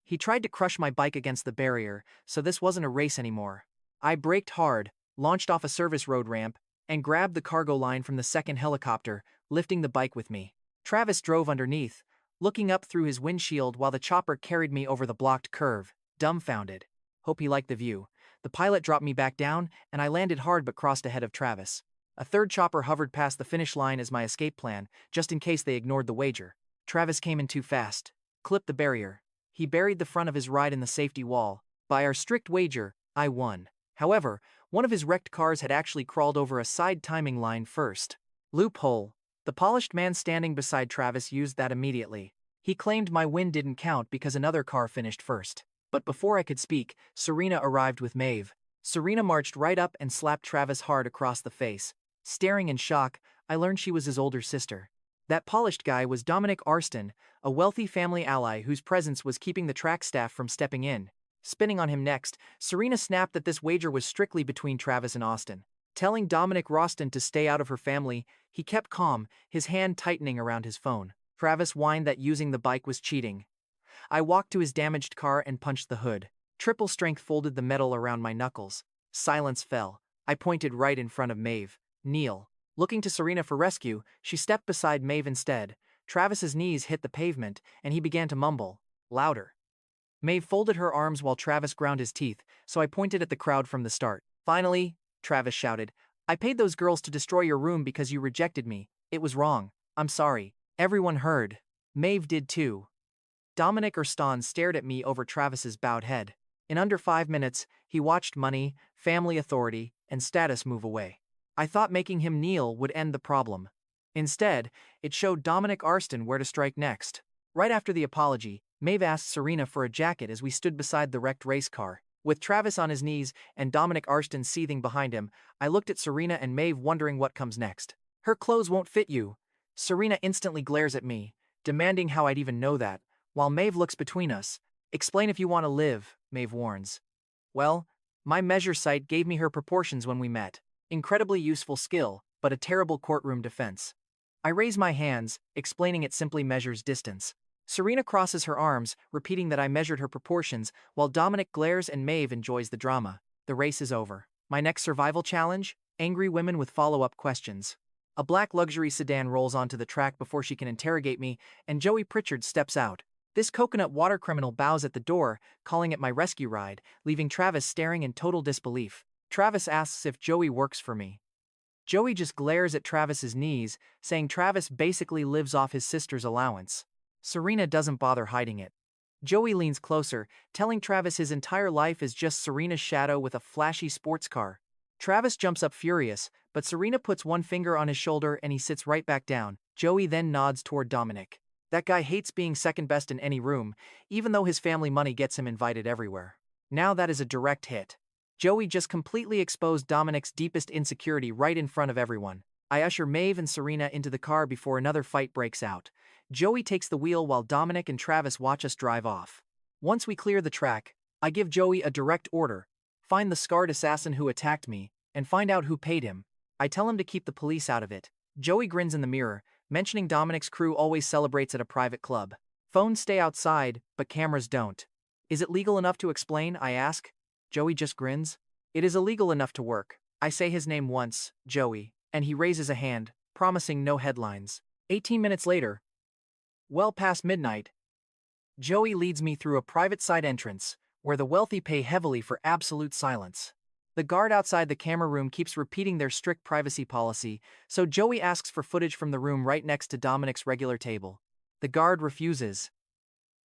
A: He tried to crush my bike against the barrier, so this wasn't a race anymore. I braked hard, launched off a service road ramp, and grabbed the cargo line from the second helicopter, lifting the bike with me. Travis drove underneath, looking up through his windshield while the chopper carried me over the blocked curve, dumbfounded. Hope he liked the view. The pilot dropped me back down, and I landed hard but crossed ahead of Travis. A third chopper hovered past the finish line as my escape plan, just in case they ignored the wager. Travis came in too fast, clipped the barrier. He buried the front of his ride in the safety wall. By our strict wager, I won. However, one of his wrecked cars had actually crawled over a side timing line first. Loophole. The polished man standing beside Travis used that immediately. He claimed my win didn't count because another car finished first. But before I could speak, Serena arrived with Maeve. Serena marched right up and slapped Travis hard across the face. Staring in shock, I learned she was his older sister. That polished guy was Dominic Arston, a wealthy family ally whose presence was keeping the track staff from stepping in. Spinning on him next, Serena snapped that this wager was strictly between Travis and Austin. Telling Dominic Roston to stay out of her family, he kept calm, his hand tightening around his phone. Travis whined that using the bike was cheating. I walked to his damaged car and punched the hood. Triple strength folded the metal around my knuckles. Silence fell. I pointed right in front of Maeve. Kneel. Looking to Serena for rescue, she stepped beside Maeve instead. Travis's knees hit the pavement, and he began to mumble. Louder. Maeve folded her arms while Travis ground his teeth, so I pointed at the crowd from the start. Finally, Travis shouted, I paid those girls to destroy your room because you rejected me. It was wrong. I'm sorry. Everyone heard. Maeve did too. Dominic Erston stared at me over Travis's bowed head. In under 5 minutes, he watched money, family authority, and status move away. I thought making him kneel would end the problem. Instead, it showed Dominic Arston where to strike next. Right after the apology, Maeve asked Serena for a jacket as we stood beside the wrecked race car. With Travis on his knees and Dominic Arston seething behind him, I looked at Serena and Maeve wondering what comes next. Her clothes won't fit you. Serena instantly glares at me, demanding how I'd even know that, while Maeve looks between us. Explain if you want to live, Maeve warns. Well, my measure site gave me her proportions when we met. Incredibly useful skill, but a terrible courtroom defense. I raise my hands, explaining it simply measures distance. Serena crosses her arms, repeating that I measured her proportions, while Dominic glares and Maeve enjoys the drama. The race is over. My next survival challenge? Angry women with follow-up questions. A black luxury sedan rolls onto the track before she can interrogate me, and Joey Pritchard steps out. This coconut water criminal bows at the door, calling it my rescue ride, leaving Travis staring in total disbelief. Travis asks if Joey works for me. Joey just glares at Travis's knees, saying Travis basically lives off his sister's allowance. Serena doesn't bother hiding it. Joey leans closer, telling Travis his entire life is just Serena's shadow with a flashy sports car. Travis jumps up furious, but Serena puts one finger on his shoulder and he sits right back down. Joey then nods toward Dominic. That guy hates being second best in any room, even though his family money gets him invited everywhere. Now that is a direct hit. Joey just completely exposed Dominic's deepest insecurity right in front of everyone. I usher Maeve and Serena into the car before another fight breaks out. Joey takes the wheel while Dominic and Travis watch us drive off. Once we clear the track, I give Joey a direct order: find the scarred assassin who attacked me, and find out who paid him. I tell him to keep the police out of it. Joey grins in the mirror, mentioning Dominic's crew always celebrates at a private club. Phones stay outside, but cameras don't. Is it legal enough to explain? I ask. Joey just grins. It is illegal enough to work. I say his name once, Joey, and he raises a hand, promising no headlines. 18 minutes later, well past midnight, Joey leads me through a private side entrance, where the wealthy pay heavily for absolute silence. The guard outside the camera room keeps repeating their strict privacy policy, so Joey asks for footage from the room right next to Dominic's regular table. The guard refuses.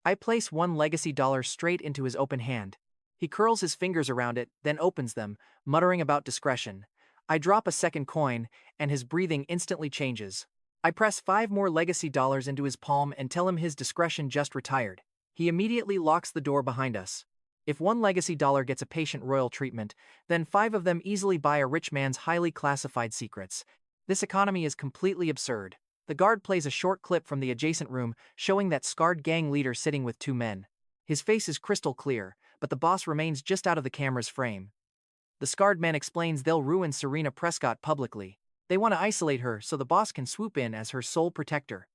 A: I place one legacy dollar straight into his open hand. He curls his fingers around it, then opens them, muttering about discretion. I drop a second coin, and his breathing instantly changes. I press 5 more legacy dollars into his palm and tell him his discretion just retired. He immediately locks the door behind us. If one legacy dollar gets a patient royal treatment, then 5 of them easily buy a rich man's highly classified secrets. This economy is completely absurd. The guard plays a short clip from the adjacent room showing that scarred gang leader sitting with 2 men. His face is crystal clear, but the boss remains just out of the camera's frame. The scarred man explains they'll ruin Serena Prescott publicly. They want to isolate her so the boss can swoop in as her sole protector.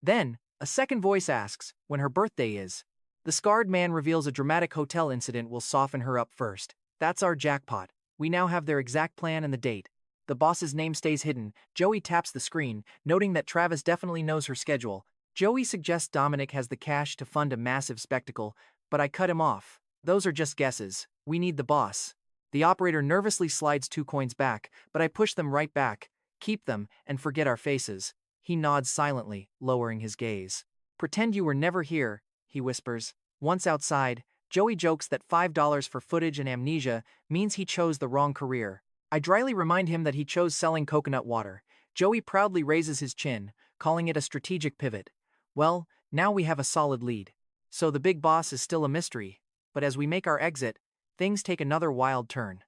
A: Then, a second voice asks when her birthday is. The scarred man reveals a dramatic hotel incident will soften her up first. That's our jackpot. We now have their exact plan and the date. The boss's name stays hidden. Joey taps the screen, noting that Travis definitely knows her schedule. Joey suggests Dominic has the cash to fund a massive spectacle, but I cut him off. Those are just guesses. We need the boss. The operator nervously slides 2 coins back, but I push them right back. Keep them, and forget our faces. He nods silently, lowering his gaze. Pretend you were never here, he whispers. Once outside, Joey jokes that $5 for footage and amnesia means he chose the wrong career. I dryly remind him that he chose selling coconut water. Joey proudly raises his chin, calling it a strategic pivot. Well, now we have a solid lead. So the big boss is still a mystery. But as we make our exit, things take another wild turn.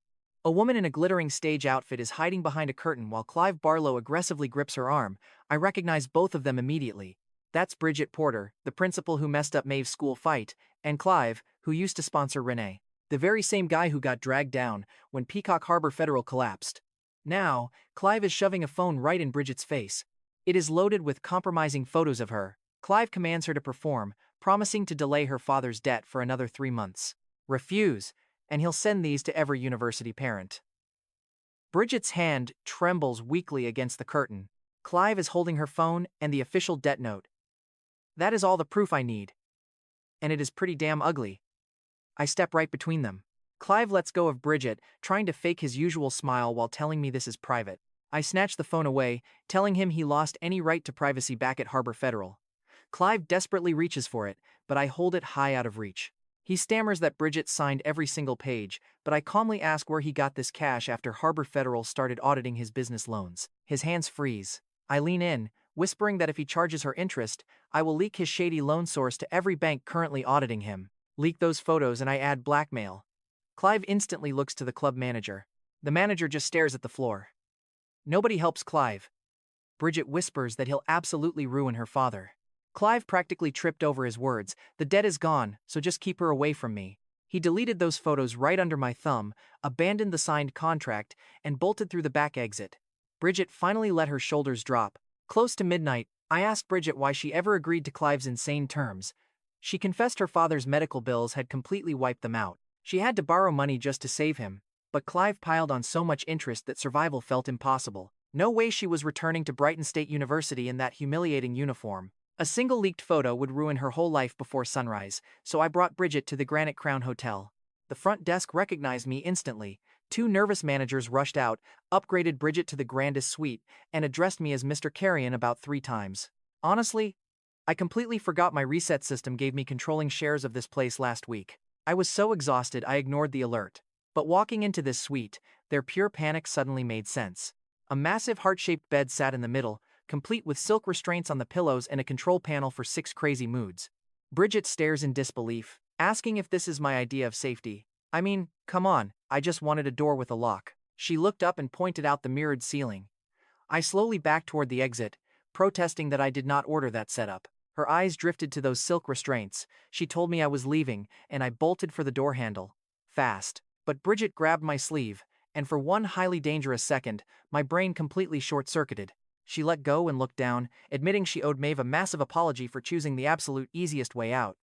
A: A woman in a glittering stage outfit is hiding behind a curtain while Clive Barlow aggressively grips her arm. I recognize both of them immediately. That's Bridget Porter, the principal who messed up Maeve's school fight, and Clive, who used to sponsor Renee, the very same guy who got dragged down when Peacock Harbor Federal collapsed. Now, Clive is shoving a phone right in Bridget's face. It is loaded with compromising photos of her. Clive commands her to perform, promising to delay her father's debt for another 3 months. Refuse, and he'll send these to every university parent. Bridget's hand trembles weakly against the curtain. Clive is holding her phone and the official debt note. That is all the proof I need. And it is pretty damn ugly. I step right between them. Clive lets go of Bridget, trying to fake his usual smile while telling me this is private. I snatch the phone away, telling him he lost any right to privacy back at Harbor Federal. Clive desperately reaches for it, but I hold it high out of reach. He stammers that Bridget signed every single page, but I calmly ask where he got this cash after Harbor Federal started auditing his business loans. His hands freeze. I lean in, whispering that if he charges her interest, I will leak his shady loan source to every bank currently auditing him. Leak those photos and I add blackmail. Clive instantly looks to the club manager. The manager just stares at the floor. Nobody helps Clive. Bridget whispers that he'll absolutely ruin her father. Clive practically tripped over his words. The debt is gone, so just keep her away from me. He deleted those photos right under my thumb, abandoned the signed contract, and bolted through the back exit. Bridget finally let her shoulders drop. Close to midnight, I asked Bridget why she ever agreed to Clive's insane terms. She confessed her father's medical bills had completely wiped them out. She had to borrow money just to save him, but Clive piled on so much interest that survival felt impossible. No way she was returning to Brighton State University in that humiliating uniform. A single leaked photo would ruin her whole life before sunrise, so I brought Bridget to the Granite Crown Hotel. The front desk recognized me instantly. 2 nervous managers rushed out, upgraded Bridget to the grandest suite, and addressed me as Mr. Carrion about 3 times. Honestly, I completely forgot my reset system gave me controlling shares of this place last week. I was so exhausted I ignored the alert. But walking into this suite, Their pure panic suddenly made sense. A massive heart-shaped bed sat in the middle, complete with silk restraints on the pillows and a control panel for 6 crazy moods. Bridget stares in disbelief, asking if this is my idea of safety. I mean, come on, I just wanted a door with a lock. She looked up and pointed out the mirrored ceiling. I slowly backed toward the exit, protesting that I did not order that setup. Her eyes drifted to those silk restraints. She told me I was leaving, and I bolted for the door handle. Fast. But Bridget grabbed my sleeve, and for one highly dangerous second, my brain completely short-circuited. She let go and looked down, admitting she owed Maeve a massive apology for choosing the absolute easiest way out.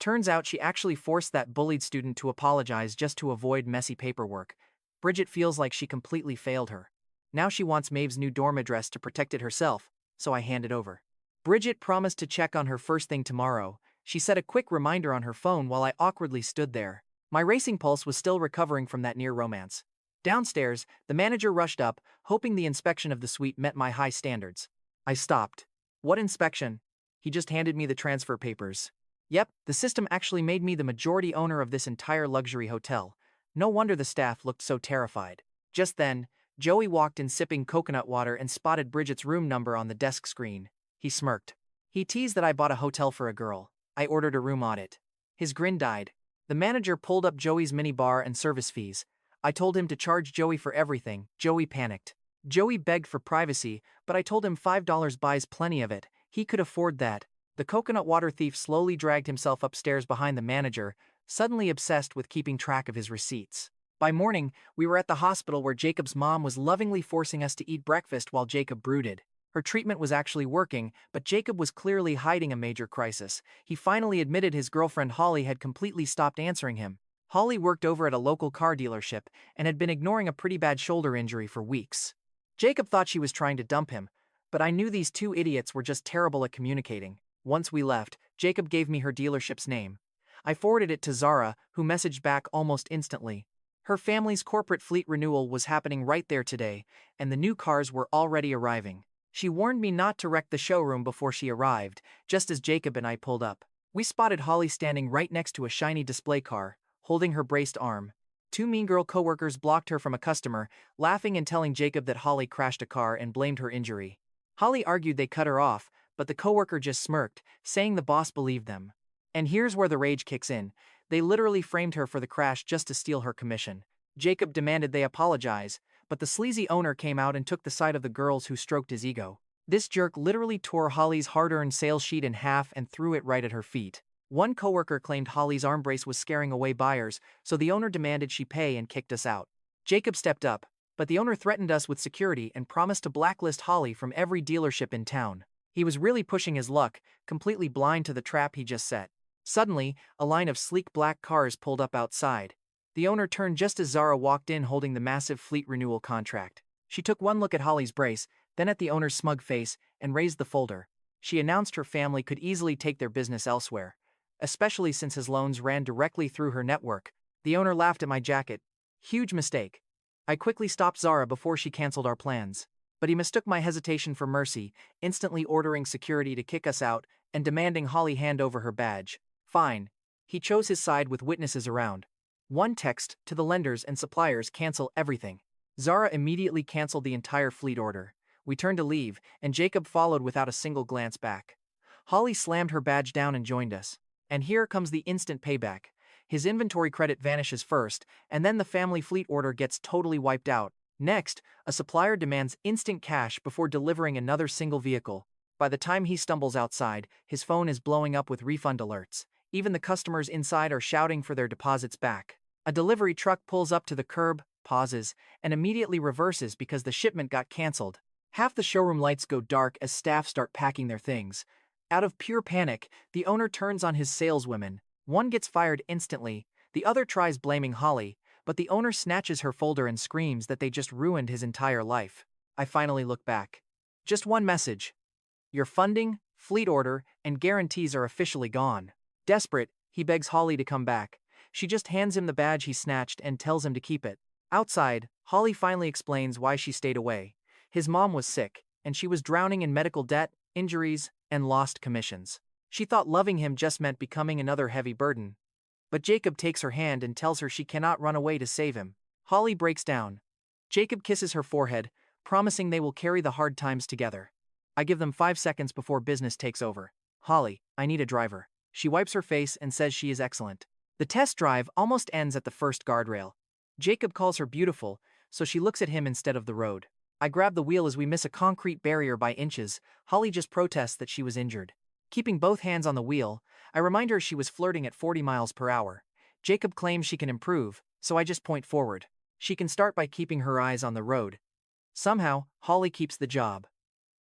A: Turns out she actually forced that bullied student to apologize just to avoid messy paperwork. Bridget feels like she completely failed her. Now she wants Maeve's new dorm address to protect it herself, so I hand it over. Bridget promised to check on her first thing tomorrow. She set a quick reminder on her phone while I awkwardly stood there. My racing pulse was still recovering from that near romance. Downstairs, the manager rushed up, hoping the inspection of the suite met my high standards. I stopped. What inspection? He just handed me the transfer papers. Yep, the system actually made me the majority owner of this entire luxury hotel. No wonder the staff looked so terrified. Just then, Joey walked in sipping coconut water and spotted Bridget's room number on the desk screen. He smirked. He teased that I bought a hotel for a girl. I ordered a room audit. His grin died. The manager pulled up Joey's minibar and service fees. I told him to charge Joey for everything. Joey panicked. Joey begged for privacy, but I told him $5 buys plenty of it. He could afford that. The coconut water thief slowly dragged himself upstairs behind the manager, suddenly obsessed with keeping track of his receipts. By morning, we were at the hospital where Jacob's mom was lovingly forcing us to eat breakfast while Jacob brooded. Her treatment was actually working, but Jacob was clearly hiding a major crisis. He finally admitted his girlfriend Holly had completely stopped answering him. Holly worked over at a local car dealership and had been ignoring a pretty bad shoulder injury for weeks. Jacob thought she was trying to dump him, but I knew these two idiots were just terrible at communicating. Once we left, Jacob gave me her dealership's name. I forwarded it to Zara, who messaged back almost instantly. Her family's corporate fleet renewal was happening right there today, and the new cars were already arriving. She warned me not to wreck the showroom before she arrived, just as Jacob and I pulled up. We spotted Holly standing right next to a shiny display car, holding her braced arm. 2 mean girl coworkers blocked her from a customer, laughing and telling Jacob that Holly crashed a car and blamed her injury. Holly argued they cut her off, but the coworker just smirked, saying the boss believed them. And here's where the rage kicks in. They literally framed her for the crash just to steal her commission. Jacob demanded they apologize, but the sleazy owner came out and took the side of the girls who stroked his ego. This jerk literally tore Holly's hard-earned sales sheet in half and threw it right at her feet. One coworker claimed Holly's arm brace was scaring away buyers, so the owner demanded she pay and kicked us out. Jacob stepped up, but the owner threatened us with security and promised to blacklist Holly from every dealership in town. He was really pushing his luck, completely blind to the trap he just set. Suddenly, a line of sleek black cars pulled up outside. The owner turned just as Zara walked in holding the massive fleet renewal contract. She took one look at Holly's brace, then at the owner's smug face, and raised the folder. She announced her family could easily take their business elsewhere, especially since his loans ran directly through her network. The owner laughed at my jacket. Huge mistake. I quickly stopped Zara before she canceled our plans. But he mistook my hesitation for mercy, instantly ordering security to kick us out and demanding Holly hand over her badge. Fine. He chose his side with witnesses around. One text to the lenders and suppliers: cancel everything. Zara immediately canceled the entire fleet order. We turned to leave, and Jacob followed without a single glance back. Holly slammed her badge down and joined us. And here comes the instant payback. His inventory credit vanishes first, and then the family fleet order gets totally wiped out. Next, a supplier demands instant cash before delivering another single vehicle. By the time he stumbles outside, his phone is blowing up with refund alerts. Even the customers inside are shouting for their deposits back. A delivery truck pulls up to the curb, pauses, and immediately reverses because the shipment got canceled. Half the showroom lights go dark as staff start packing their things. Out of pure panic, the owner turns on his saleswomen. One gets fired instantly, the other tries blaming Holly, but the owner snatches her folder and screams that they just ruined his entire life. I finally look back. Just one message. Your funding, fleet order, and guarantees are officially gone. Desperate, he begs Holly to come back. She just hands him the badge he snatched and tells him to keep it. Outside, Holly finally explains why she stayed away. His mom was sick, and she was drowning in medical debt, injuries, and lost commissions. She thought loving him just meant becoming another heavy burden. But Jacob takes her hand and tells her she cannot run away to save him. Holly breaks down. Jacob kisses her forehead, promising they will carry the hard times together. I give them 5 seconds before business takes over. Holly, I need a driver. She wipes her face and says she is excellent. The test drive almost ends at the first guardrail. Jacob calls her beautiful, so she looks at him instead of the road. I grab the wheel as we miss a concrete barrier by inches. Holly just protests that she was injured. Keeping both hands on the wheel, I remind her she was flirting at 40 miles per hour. Jacob claims she can improve, so I just point forward. She can start by keeping her eyes on the road. Somehow, Holly keeps the job.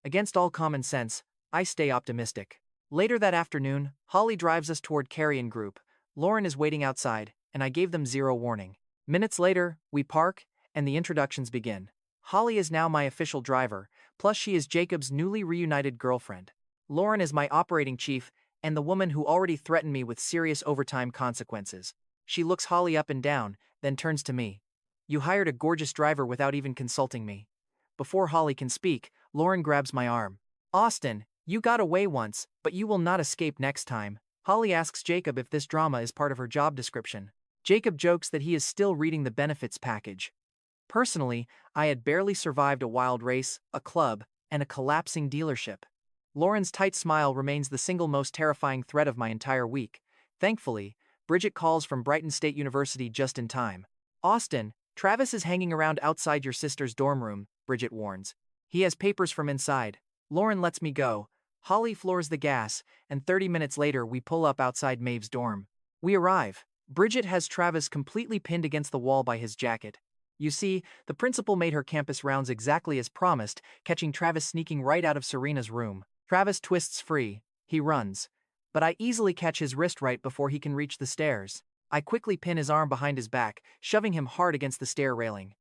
A: Against all common sense, I stay optimistic. Later that afternoon, Holly drives us toward Carrion Group. Lauren is waiting outside, and I gave them zero warning. Minutes later, we park, and the introductions begin. Holly is now my official driver, plus she is Jacob's newly reunited girlfriend. Lauren is my operating chief, and the woman who already threatened me with serious overtime consequences. She looks Holly up and down, then turns to me. You hired a gorgeous driver without even consulting me. Before Holly can speak, Lauren grabs my arm. Austin, you got away once, but you will not escape next time. Holly asks Jacob if this drama is part of her job description. Jacob jokes that he is still reading the benefits package. Personally, I had barely survived a wild race, a club, and a collapsing dealership. Lauren's tight smile remains the single most terrifying threat of my entire week. Thankfully, Bridget calls from Brighton State University just in time. Austin, Travis is hanging around outside your sister's dorm room, Bridget warns. He has papers from inside. Lauren lets me go. Holly floors the gas, and 30 minutes later we pull up outside Maeve's dorm. We arrive. Bridget has Travis completely pinned against the wall by his jacket. You see, the principal made her campus rounds exactly as promised, catching Travis sneaking right out of Serena's room. Travis twists free. He runs. But I easily catch his wrist right before he can reach the stairs. I quickly pin his arm behind his back, shoving him hard against the stair railing.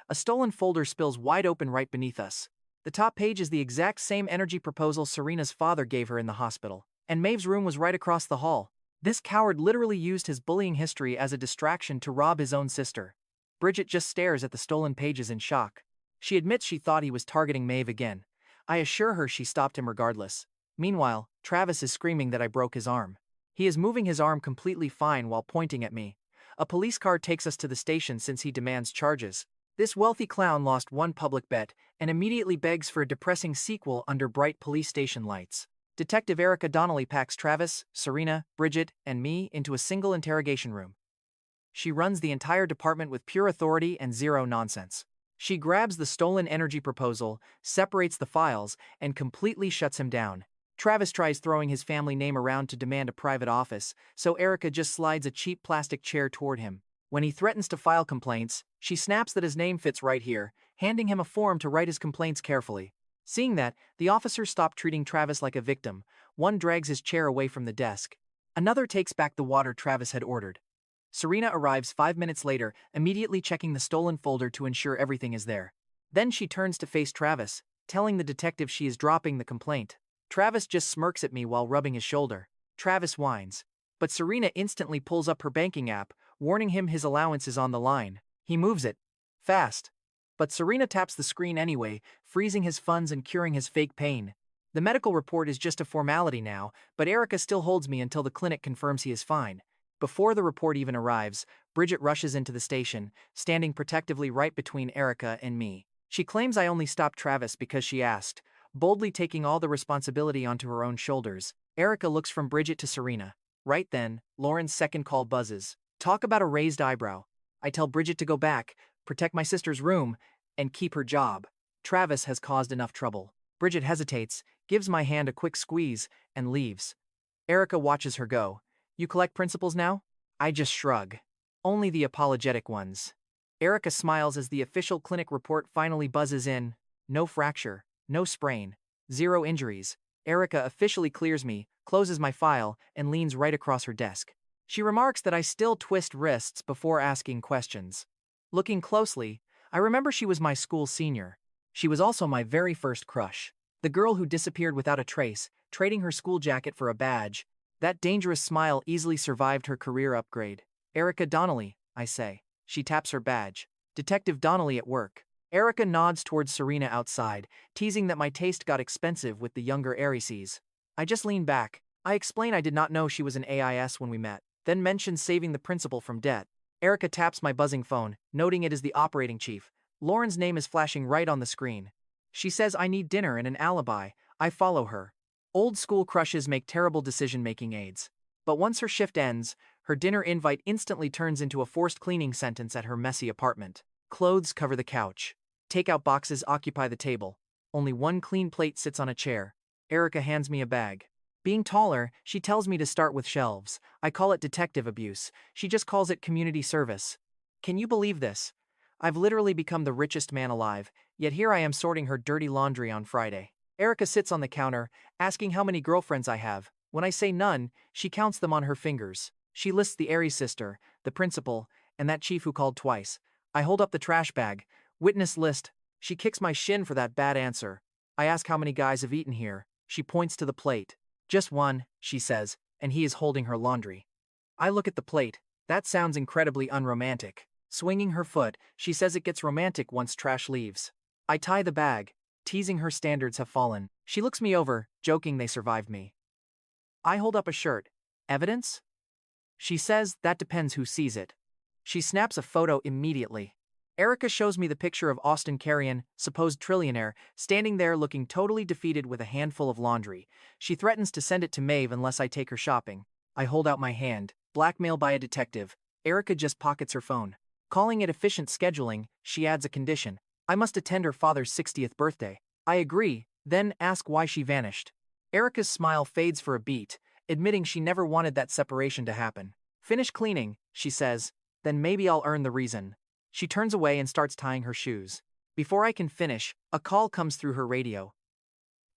A: A stolen folder spills wide open right beneath us. The top page is the exact same energy proposal Serena's father gave her in the hospital. And Maeve's room was right across the hall. This coward literally used his bullying history as a distraction to rob his own sister. Bridget just stares at the stolen pages in shock. She admits she thought he was targeting Maeve again. I assure her she stopped him regardless. Meanwhile, Travis is screaming that I broke his arm. He is moving his arm completely fine while pointing at me. A police car takes us to the station since he demands charges. This wealthy clown lost one public bet and immediately begs for a depressing sequel under bright police station lights. Detective Erica Donnelly packs Travis, Serena, Bridget, and me into a single interrogation room. She runs the entire department with pure authority and zero nonsense. She grabs the stolen energy proposal, separates the files, and completely shuts him down. Travis tries throwing his family name around to demand a private office, so Erica just slides a cheap plastic chair toward him. When he threatens to file complaints, she snaps that his name fits right here, handing him a form to write his complaints carefully. Seeing that, the officers stop treating Travis like a victim. One drags his chair away from the desk. Another takes back the water Travis had ordered. Serena arrives 5 minutes later, immediately checking the stolen folder to ensure everything is there. Then she turns to face Travis, telling the detective she is dropping the complaint. Travis just smirks at me while rubbing his shoulder. Travis whines. But Serena instantly pulls up her banking app, warning him his allowance is on the line. He moves it. Fast. But Serena taps the screen anyway, freezing his funds and curing his fake pain. The medical report is just a formality now, but Erica still holds me until the clinic confirms he is fine. Before the report even arrives, Bridget rushes into the station, standing protectively right between Erica and me. She claims I only stopped Travis because she asked, boldly taking all the responsibility onto her own shoulders. Erica looks from Bridget to Serena. Right then, Lauren's second call buzzes. Talk about a raised eyebrow. I tell Bridget to go back, protect my sister's room, and keep her job. Travis has caused enough trouble. Bridget hesitates, gives my hand a quick squeeze, and leaves. Erica watches her go. You collect principals now? I just shrug. Only the apologetic ones. Erica smiles as the official clinic report finally buzzes in. No fracture, no sprain, 0 injuries. Erica officially clears me, closes my file, and leans right across her desk. She remarks that I still twist wrists before asking questions. Looking closely, I remember she was my school senior. She was also my very first crush. The girl who disappeared without a trace, trading her school jacket for a badge. That dangerous smile easily survived her career upgrade. Erica Donnelly, I say. She taps her badge. Detective Donnelly at work. Erica nods towards Serena outside, teasing that my taste got expensive with the younger Arises. I just lean back. I explain I did not know she was an AIS when we met, then mention saving the principal from debt. Erica taps my buzzing phone, noting it is the operating chief. Lauren's name is flashing right on the screen. She says I need dinner and an alibi. I follow her. Old school crushes make terrible decision-making aids. But once her shift ends, her dinner invite instantly turns into a forced cleaning sentence at her messy apartment. Clothes cover the couch. Takeout boxes occupy the table. Only one clean plate sits on a chair. Erica hands me a bag. Being taller, she tells me to start with shelves. I call it detective abuse. She just calls it community service. Can you believe this? I've literally become the richest man alive, yet here I am sorting her dirty laundry on Friday. Erica sits on the counter, asking how many girlfriends I have. When I say none, she counts them on her fingers. She lists the Aries sister, the principal, and that chief who called twice. I hold up the trash bag. Witness list. She kicks my shin for that bad answer. I ask how many guys have eaten here. She points to the plate. Just one, she says, and he is holding her laundry. I look at the plate. That sounds incredibly unromantic. Swinging her foot, she says it gets romantic once trash leaves. I tie the bag, teasing her standards have fallen. She looks me over, joking they survived me. I hold up a shirt. Evidence? She says that depends who sees it. She snaps a photo immediately. Erica shows me the picture of Austin Carrion, supposed trillionaire, standing there looking totally defeated with a handful of laundry. She threatens to send it to Maeve unless I take her shopping. I hold out my hand. Blackmail by a detective. Erica just pockets her phone. Calling it efficient scheduling, she adds a condition. I must attend her father's 60th birthday. I agree, then ask why she vanished. Erica's smile fades for a beat, admitting she never wanted that separation to happen. Finish cleaning, she says, then maybe I'll earn the reason. She turns away and starts tying her shoes. Before I can finish, a call comes through her radio.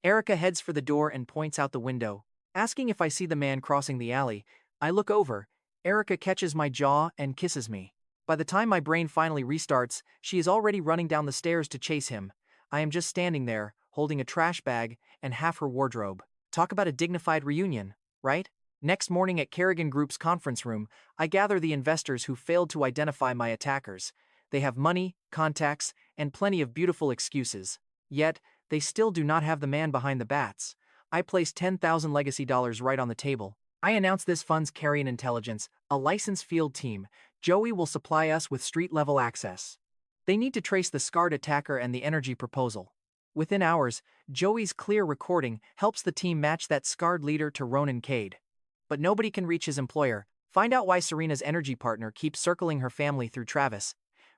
A: Erica heads for the door and points out the window, asking if I see the man crossing the alley. I look over. Erica catches my jaw and kisses me. By the time my brain finally restarts, she is already running down the stairs to chase him. I am just standing there, holding a trash bag and half her wardrobe. Talk about a dignified reunion, right? Next morning at Kerrigan Group's conference room, I gather the investors who failed to identify my attackers. They have money, contacts, and plenty of beautiful excuses. Yet, they still do not have the man behind the bats. I place 10,000 legacy dollars right on the table. I announce this fund's Carrion Intelligence, a licensed field team. Joey will supply us with street-level access. They need to trace the scarred attacker and the energy proposal. Within hours, Joey's clear recording helps the team match that scarred leader to Ronan Cade. But nobody can reach his employer. Find out why Serena's energy partner keeps circling her family through Travis.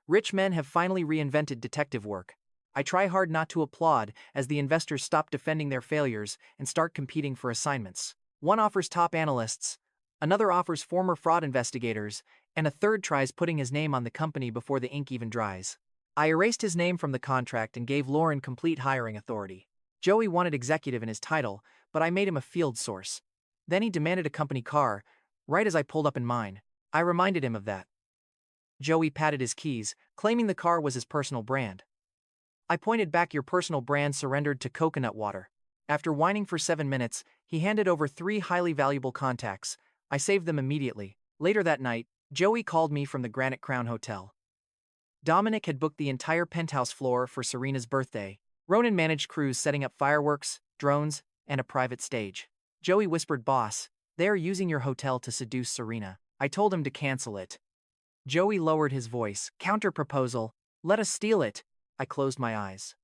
A: Rich men have finally reinvented detective work. I try hard not to applaud as the investors stop defending their failures and start competing for assignments. One offers top analysts, another offers former fraud investigators, and a third tries putting his name on the company before the ink even dries. I erased his name from the contract and gave Lauren complete hiring authority. Joey wanted executive in his title, but I made him a field source. Then he demanded a company car, right as I pulled up in mine. I reminded him of that. Joey patted his keys, claiming the car was his personal brand. I pointed back, your personal brand surrendered to coconut water. After whining for 7 minutes, he handed over 3 highly valuable contacts. I saved them immediately. Later that night, Joey called me from the Granite Crown Hotel. Dominic had booked the entire penthouse floor for Serena's birthday. Ronan managed crews setting up fireworks, drones, and a private stage. Joey whispered, boss, they are using your hotel to seduce Serena. I told him to cancel it. Joey lowered his voice. Counter-proposal. Let us steal it. I closed my eyes.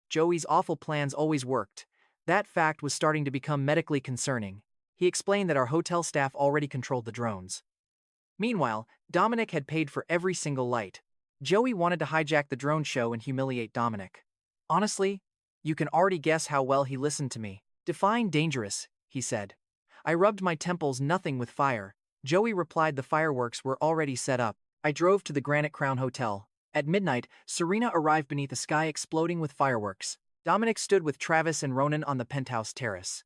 A: Joey's awful plans always worked. That fact was starting to become medically concerning. He explained that our hotel staff already controlled the drones. Meanwhile, Dominic had paid for every single light. Joey wanted to hijack the drone show and humiliate Dominic. Honestly, you can already guess how well he listened to me. Define dangerous, he said. I rubbed my temples, nothing with fire. Joey replied the fireworks were already set up. I drove to the Granite Crown Hotel. At midnight, Serena arrived beneath a sky exploding with fireworks. Dominic stood with Travis and Ronan on the penthouse terrace.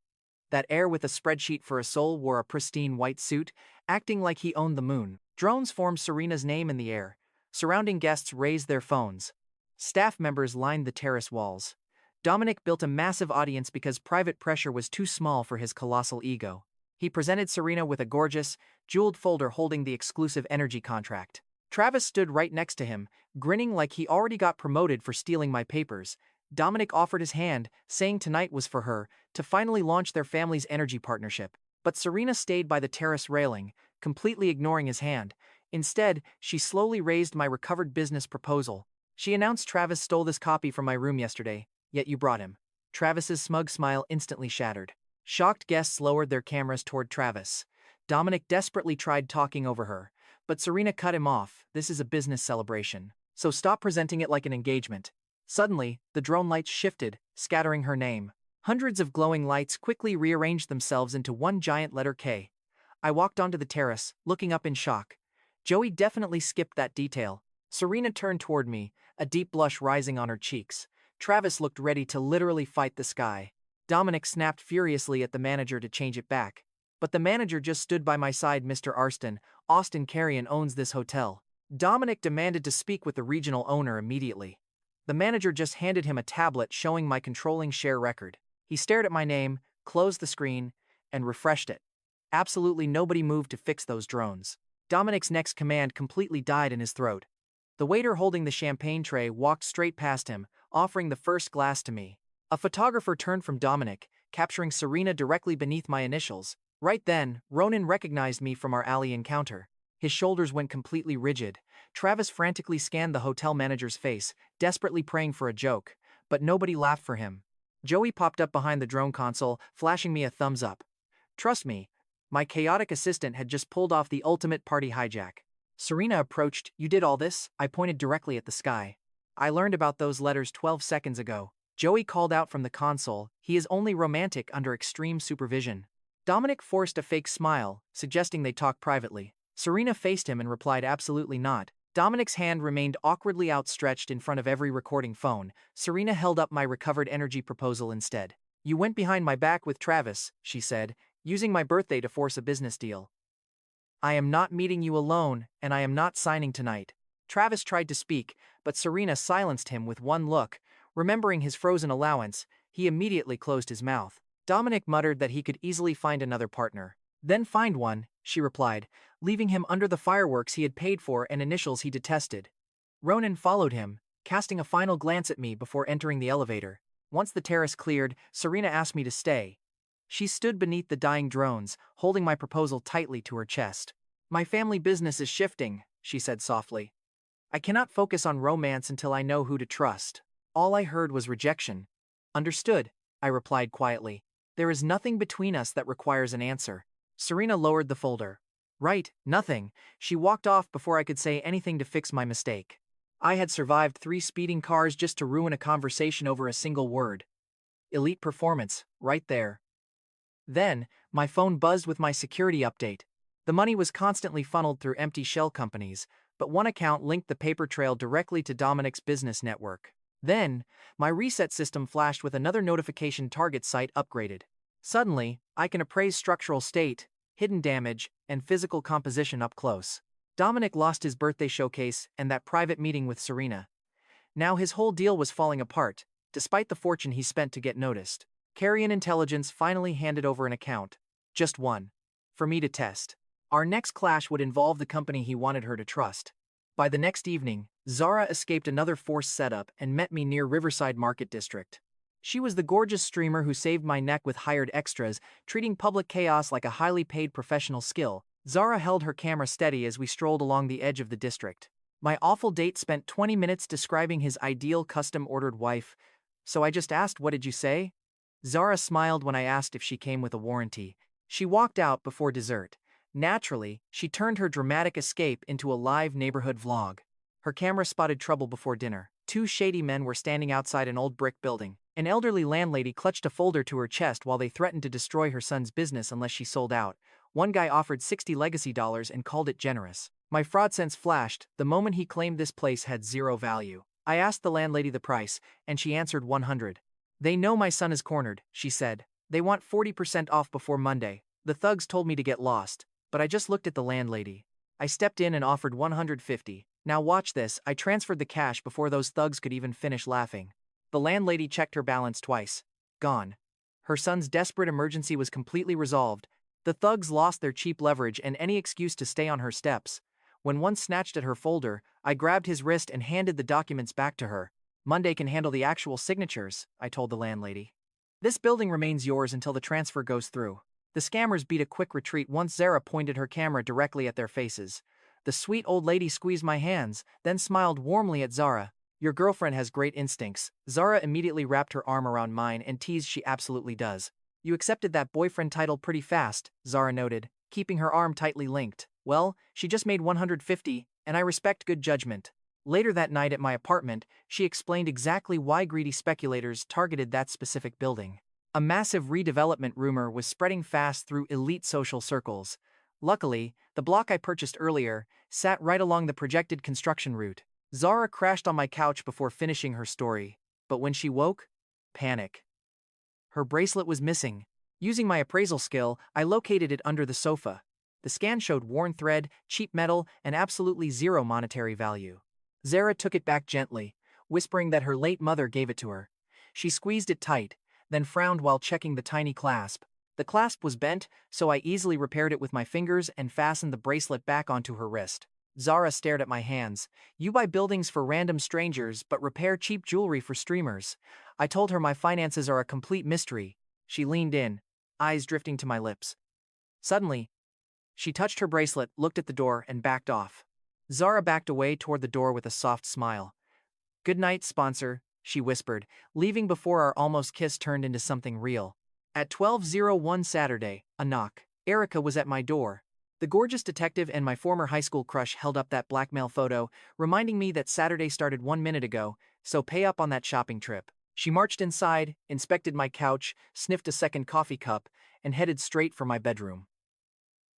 A: That heir with a spreadsheet for a soul wore a pristine white suit, acting like he owned the moon. Drones formed Serena's name in the air. Surrounding guests raised their phones. Staff members lined the terrace walls. Dominic built a massive audience because private pressure was too small for his colossal ego. He presented Serena with a gorgeous, jeweled folder holding the exclusive energy contract. Travis stood right next to him, grinning like he already got promoted for stealing my papers. Dominic offered his hand, saying tonight was for her, to finally launch their family's energy partnership. But Serena stayed by the terrace railing, completely ignoring his hand. Instead, she slowly raised my recovered business proposal. She announced Travis stole this copy from my room yesterday, yet you brought him. Travis's smug smile instantly shattered. Shocked guests lowered their cameras toward Travis. Dominic desperately tried talking over her, but Serena cut him off. This is a business celebration, so stop presenting it like an engagement. Suddenly, the drone lights shifted, scattering her name. Hundreds of glowing lights quickly rearranged themselves into one giant letter K. I walked onto the terrace, looking up in shock. Joey definitely skipped that detail. Serena turned toward me, a deep blush rising on her cheeks. Travis looked ready to literally fight the sky. Dominic snapped furiously at the manager to change it back. But the manager just stood by my side. Mr. Austin Carrion owns this hotel. Dominic demanded to speak with the regional owner immediately. The manager just handed him a tablet showing my controlling share record. He stared at my name, closed the screen, and refreshed it. Absolutely nobody moved to fix those drones. Dominic's next command completely died in his throat. The waiter holding the champagne tray walked straight past him, offering the first glass to me. A photographer turned from Dominic, capturing Serena directly beneath my initials. Right then, Ronan recognized me from our alley encounter. His shoulders went completely rigid. Travis frantically scanned the hotel manager's face, desperately praying for a joke, but nobody laughed for him. Joey popped up behind the drone console, flashing me a thumbs up. Trust me, my chaotic assistant had just pulled off the ultimate party hijack. Serena approached. You did all this? I pointed directly at the sky. I learned about those letters 12 seconds ago. Joey called out from the console. He is only romantic under extreme supervision. Dominic forced a fake smile, suggesting they talk privately. Serena faced him and replied absolutely not. Dominic's hand remained awkwardly outstretched in front of every recording phone. Serena held up my recovered energy proposal instead. You went behind my back with Travis, she said, using my birthday to force a business deal. I am not meeting you alone, and I am not signing tonight. Travis tried to speak, but Serena silenced him with one look. Remembering his frozen allowance, he immediately closed his mouth. Dominic muttered that he could easily find another partner. Then find one, she replied, leaving him under the fireworks he had paid for and initials he detested. Ronan followed him, casting a final glance at me before entering the elevator. Once the terrace cleared, Serena asked me to stay. She stood beneath the dying drones, holding my proposal tightly to her chest. My family business is shifting, she said softly. I cannot focus on romance until I know who to trust. All I heard was rejection. Understood, I replied quietly. There is nothing between us that requires an answer. Serena lowered the folder. Right, nothing. She walked off before I could say anything to fix my mistake. I had survived 3 speeding cars just to ruin a conversation over a single word. Elite performance, right there. Then, my phone buzzed with my security update. The money was constantly funneled through empty shell companies, but one account linked the paper trail directly to Dominic's business network. Then, my reset system flashed with another notification: target site upgraded. Suddenly, I can appraise structural state, hidden damage, and physical composition up close. Dominic lost his birthday showcase and that private meeting with Serena. Now his whole deal was falling apart, despite the fortune he spent to get noticed. Carrion Intelligence finally handed over an account. Just one. For me to test. Our next clash would involve the company he wanted her to trust. By the next evening, Zara escaped another forced setup and met me near Riverside Market District. She was the gorgeous streamer who saved my neck with hired extras, treating public chaos like a highly paid professional skill. Zara held her camera steady as we strolled along the edge of the district. My awful date spent 20 minutes describing his ideal custom-ordered wife, so I just asked, "What did you say?" Zara smiled when I asked if she came with a warranty. She walked out before dessert. Naturally, she turned her dramatic escape into a live neighborhood vlog. Her camera spotted trouble before dinner. 2 shady men were standing outside an old brick building. An elderly landlady clutched a folder to her chest while they threatened to destroy her son's business unless she sold out. One guy offered 60 legacy dollars and called it generous. My fraud sense flashed the moment he claimed this place had zero value. I asked the landlady the price, and she answered 100. They know my son is cornered, she said. They want 40% off before Monday. The thugs told me to get lost, but I just looked at the landlady. I stepped in and offered 150. Now watch this. I transferred the cash before those thugs could even finish laughing. The landlady checked her balance twice. Gone. Her son's desperate emergency was completely resolved. The thugs lost their cheap leverage and any excuse to stay on her steps. When one snatched at her folder, I grabbed his wrist and handed the documents back to her. Monday can handle the actual signatures, I told the landlady. This building remains yours until the transfer goes through. The scammers beat a quick retreat once Zara pointed her camera directly at their faces. The sweet old lady squeezed my hands, then smiled warmly at Zara. Your girlfriend has great instincts. Zara immediately wrapped her arm around mine and teased she absolutely does. You accepted that boyfriend title pretty fast, Zara noted, keeping her arm tightly linked. Well, she just made 150, and I respect good judgment. Later that night at my apartment, she explained exactly why greedy speculators targeted that specific building. A massive redevelopment rumor was spreading fast through elite social circles. Luckily, the block I purchased earlier sat right along the projected construction route. Zara crashed on my couch before finishing her story, but when she woke, panic. Her bracelet was missing. Using my appraisal skill, I located it under the sofa. The scan showed worn thread, cheap metal, and absolutely zero monetary value. Zara took it back gently, whispering that her late mother gave it to her. She squeezed it tight, then frowned while checking the tiny clasp. The clasp was bent, so I easily repaired it with my fingers and fastened the bracelet back onto her wrist. Zara stared at my hands. You buy buildings for random strangers but repair cheap jewelry for streamers. I told her my finances are a complete mystery. She leaned in, eyes drifting to my lips. Suddenly, she touched her bracelet, looked at the door, and backed off. Zara backed away toward the door with a soft smile. Good night, sponsor, she whispered, leaving before our almost kiss turned into something real. At 12:01 Saturday, a knock. Erica was at my door. The gorgeous detective and my former high school crush held up that blackmail photo, reminding me that Saturday started 1 minute ago, so pay up on that shopping trip. She marched inside, inspected my couch, sniffed a second coffee cup, and headed straight for my bedroom.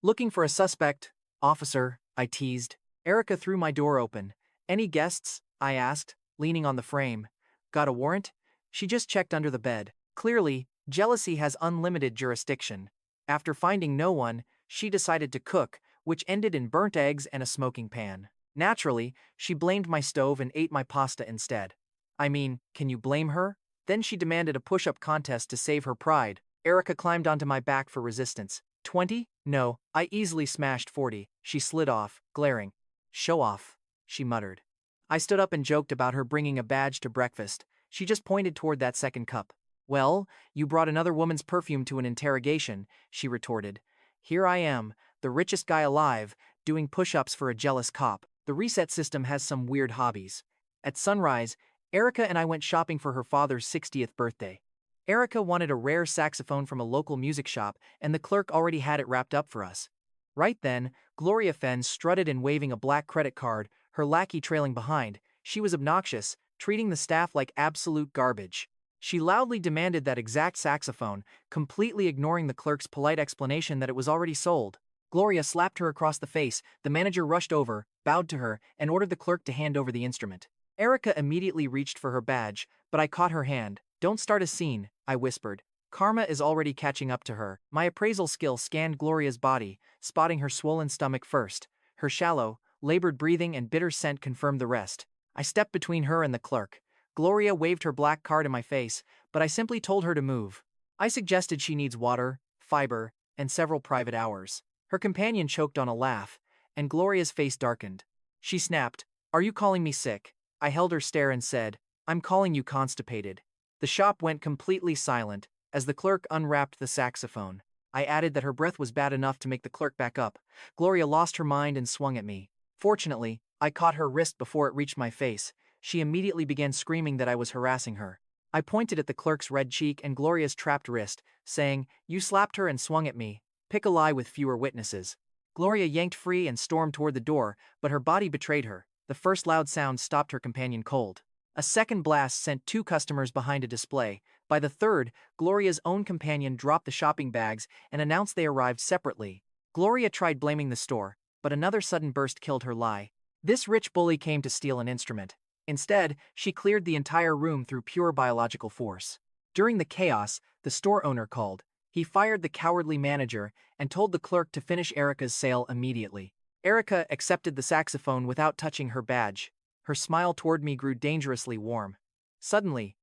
A: Looking for a suspect, officer, I teased. Erica threw my door open. Any guests? I asked, leaning on the frame. Got a warrant? She just checked under the bed. Clearly, jealousy has unlimited jurisdiction. After finding no one, she decided to cook, which ended in burnt eggs and a smoking pan. Naturally, she blamed my stove and ate my pasta instead. I mean, can you blame her? Then she demanded a push-up contest to save her pride. Erica climbed onto my back for resistance. 20? No, I easily smashed 40. She slid off, glaring. Show off, she muttered. I stood up and joked about her bringing a badge to breakfast. She just pointed toward that second cup. Well, you brought another woman's perfume to an interrogation, she retorted. Here I am, the richest guy alive, doing push-ups for a jealous cop. The reset system has some weird hobbies. At sunrise, Erica and I went shopping for her father's 60th birthday. Erica wanted a rare saxophone from a local music shop, and the clerk already had it wrapped up for us. Right then, Gloria Fenn strutted in waving a black credit card, her lackey trailing behind. She was obnoxious, treating the staff like absolute garbage. She loudly demanded that exact saxophone, completely ignoring the clerk's polite explanation that it was already sold. Gloria slapped her across the face. The manager rushed over, bowed to her, and ordered the clerk to hand over the instrument. Erica immediately reached for her badge, but I caught her hand. Don't start a scene, I whispered. Karma is already catching up to her. My appraisal skill scanned Gloria's body, spotting her swollen stomach first. Her shallow, labored breathing and bitter scent confirmed the rest. I stepped between her and the clerk. Gloria waved her black card in my face, but I simply told her to move. I suggested she needs water, fiber, and several private hours. Her companion choked on a laugh, and Gloria's face darkened. She snapped, Are you calling me sick? I held her stare and said, I'm calling you constipated. The shop went completely silent as the clerk unwrapped the saxophone. I added that her breath was bad enough to make the clerk back up. Gloria lost her mind and swung at me. Fortunately, I caught her wrist before it reached my face. She immediately began screaming that I was harassing her. I pointed at the clerk's red cheek and Gloria's trapped wrist, saying, You slapped her and swung at me. Pick a lie with fewer witnesses. Gloria yanked free and stormed toward the door, but her body betrayed her. The first loud sound stopped her companion cold. A second blast sent 2 customers behind a display. By the third, Gloria's own companion dropped the shopping bags and announced they arrived separately. Gloria tried blaming the store, but another sudden burst killed her lie. This rich bully came to steal an instrument. Instead, she cleared the entire room through pure biological force. During the chaos, the store owner called. He fired the cowardly manager and told the clerk to finish Erica's sale immediately. Erica accepted the saxophone without touching her badge. Her smile toward me grew dangerously warm. Suddenly,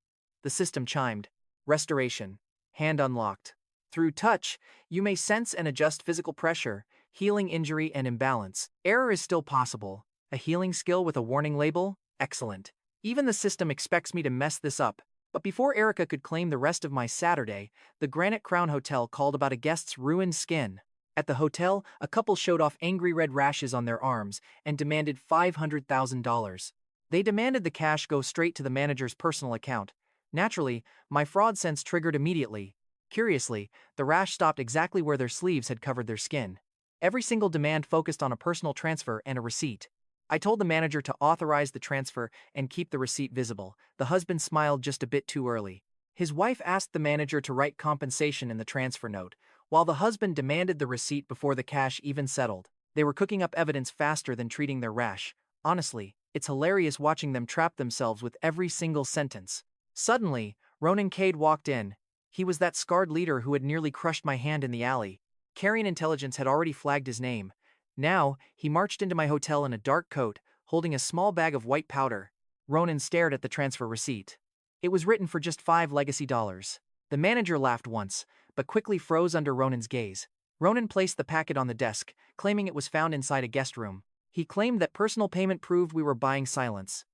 A: the system chimed. Restoration. Hand unlocked. Through touch, you may sense and adjust physical pressure, healing injury and imbalance. Error is still possible. A healing skill with a warning label? Excellent. Even the system expects me to mess this up. But before Erica could claim the rest of my Saturday, the Granite Crown Hotel called about a guest's ruined skin. At the hotel, a couple showed off angry red rashes on their arms and demanded $500,000. They demanded the cash go straight to the manager's personal account. Naturally, my fraud sense triggered immediately. Curiously, the rash stopped exactly where their sleeves had covered their skin. Every single demand focused on a personal transfer and a receipt. I told the manager to authorize the transfer and keep the receipt visible. The husband smiled just a bit too early. His wife asked the manager to write compensation in the transfer note, while the husband demanded the receipt before the cash even settled. They were cooking up evidence faster than treating their rash. Honestly, it's hilarious watching them trap themselves with every single sentence. Suddenly, Ronan Cade walked in. He was that scarred leader who had nearly crushed my hand in the alley. Carrion Intelligence had already flagged his name. Now, he marched into my hotel in a dark coat, holding a small bag of white powder. Ronan stared at the transfer receipt. It was written for just 5 legacy dollars. The manager laughed once, but quickly froze under Ronan's gaze. Ronan placed the packet on the desk, claiming it was found inside a guest room. He claimed that personal payment proved we were buying silence.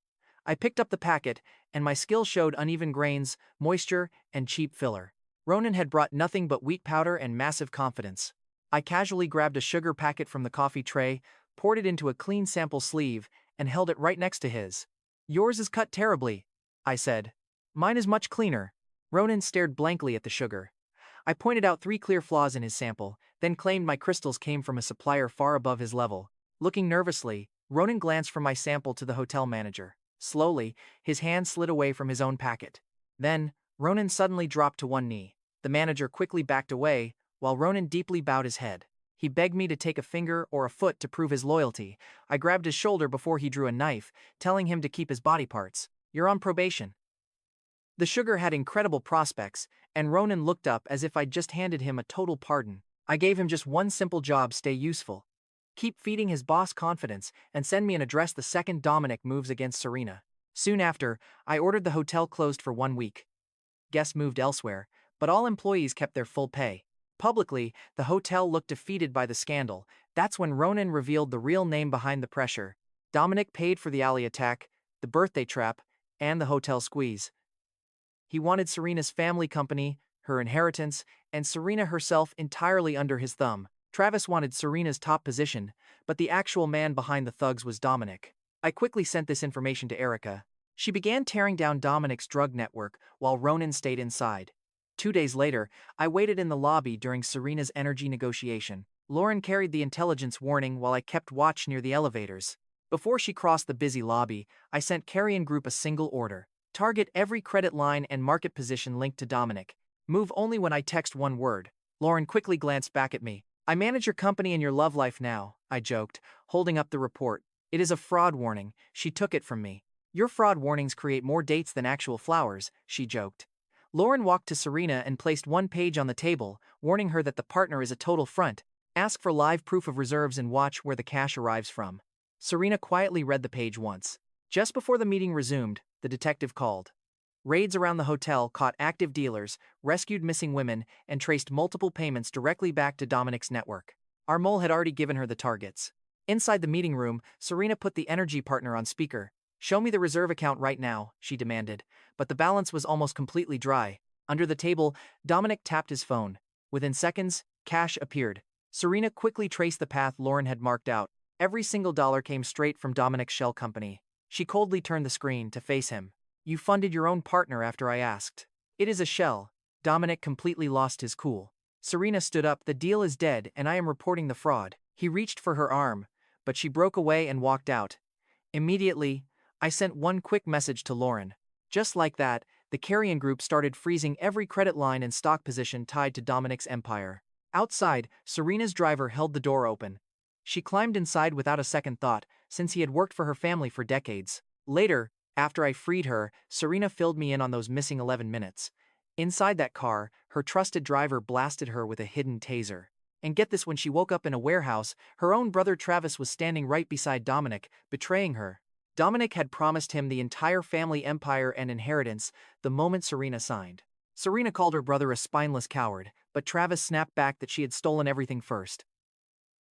A: I picked up the packet, and my skill showed uneven grains, moisture, and cheap filler. Ronan had brought nothing but wheat powder and massive confidence. I casually grabbed a sugar packet from the coffee tray, poured it into a clean sample sleeve, and held it right next to his. "Yours is cut terribly," I said. "Mine is much cleaner." Ronan stared blankly at the sugar. I pointed out 3 clear flaws in his sample, then claimed my crystals came from a supplier far above his level. Looking nervously, Ronan glanced from my sample to the hotel manager. Slowly, his hand slid away from his own packet. Then, Ronan suddenly dropped to one knee. The manager quickly backed away, while Ronan deeply bowed his head. He begged me to take a finger or a foot to prove his loyalty. I grabbed his shoulder before he drew a knife, telling him to keep his body parts. "You're on probation." The sugar had incredible prospects, and Ronan looked up as if I'd just handed him a total pardon. I gave him just one simple job: stay useful. Keep feeding his boss confidence, and send me an address the second Dominic moves against Serena. Soon after, I ordered the hotel closed for 1 week. Guests moved elsewhere, but all employees kept their full pay. Publicly, the hotel looked defeated by the scandal. That's when Ronan revealed the real name behind the pressure. Dominic paid for the alley attack, the birthday trap, and the hotel squeeze. He wanted Serena's family company, her inheritance, and Serena herself entirely under his thumb. Travis wanted Serena's top position, but the actual man behind the thugs was Dominic. I quickly sent this information to Erica. She began tearing down Dominic's drug network while Ronan stayed inside. 2 days later, I waited in the lobby during Serena's energy negotiation. Lauren carried the intelligence warning while I kept watch near the elevators. Before she crossed the busy lobby, I sent Carrion Group a single order. Target every credit line and market position linked to Dominic. Move only when I text one word. Lauren quickly glanced back at me. "I manage your company and your love life now," I joked, holding up the report. "It is a fraud warning." She took it from me. "Your fraud warnings create more dates than actual flowers," she joked. Lauren walked to Serena and placed one page on the table, warning her that the partner is a total front. "Ask for live proof of reserves and watch where the cash arrives from." Serena quietly read the page once. Just before the meeting resumed, the detective called. Raids around the hotel caught active dealers, rescued missing women, and traced multiple payments directly back to Dominic's network. Our mole had already given her the targets. Inside the meeting room, Serena put the energy partner on speaker. "Show me the reserve account right now," she demanded, but the balance was almost completely dry. Under the table, Dominic tapped his phone. Within seconds, cash appeared. Serena quickly traced the path Lauren had marked out. Every single dollar came straight from Dominic's shell company. She coldly turned the screen to face him. "You funded your own partner after I asked." "It is a shell." Dominic completely lost his cool. Serena stood up. "The deal is dead and I am reporting the fraud." He reached for her arm, but she broke away and walked out. Immediately, I sent one quick message to Lauren. Just like that, the Carrion Group started freezing every credit line and stock position tied to Dominic's empire. Outside, Serena's driver held the door open. She climbed inside without a second thought, since he had worked for her family for decades. Later, after I freed her, Serena filled me in on those missing 11 minutes. Inside that car, her trusted driver blasted her with a hidden taser. And get this, when she woke up in a warehouse, her own brother Travis was standing right beside Dominic, betraying her. Dominic had promised him the entire family empire and inheritance the moment Serena signed. Serena called her brother a spineless coward, but Travis snapped back that she had stolen everything first.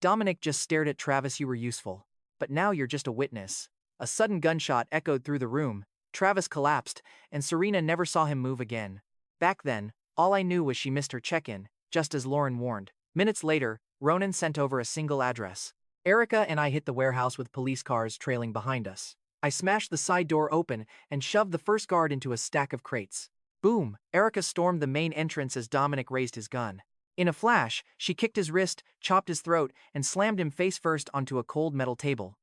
A: Dominic just stared at Travis. "You were useful. But now you're just a witness." A sudden gunshot echoed through the room. Travis collapsed, and Serena never saw him move again. Back then, all I knew was she missed her check-in, just as Lauren warned. Minutes later, Ronan sent over a single address. Erica and I hit the warehouse with police cars trailing behind us. I smashed the side door open and shoved the first guard into a stack of crates. Boom! Erica stormed the main entrance as Dominic raised his gun. In a flash, she kicked his wrist, chopped his throat, and slammed him face first onto a cold metal table.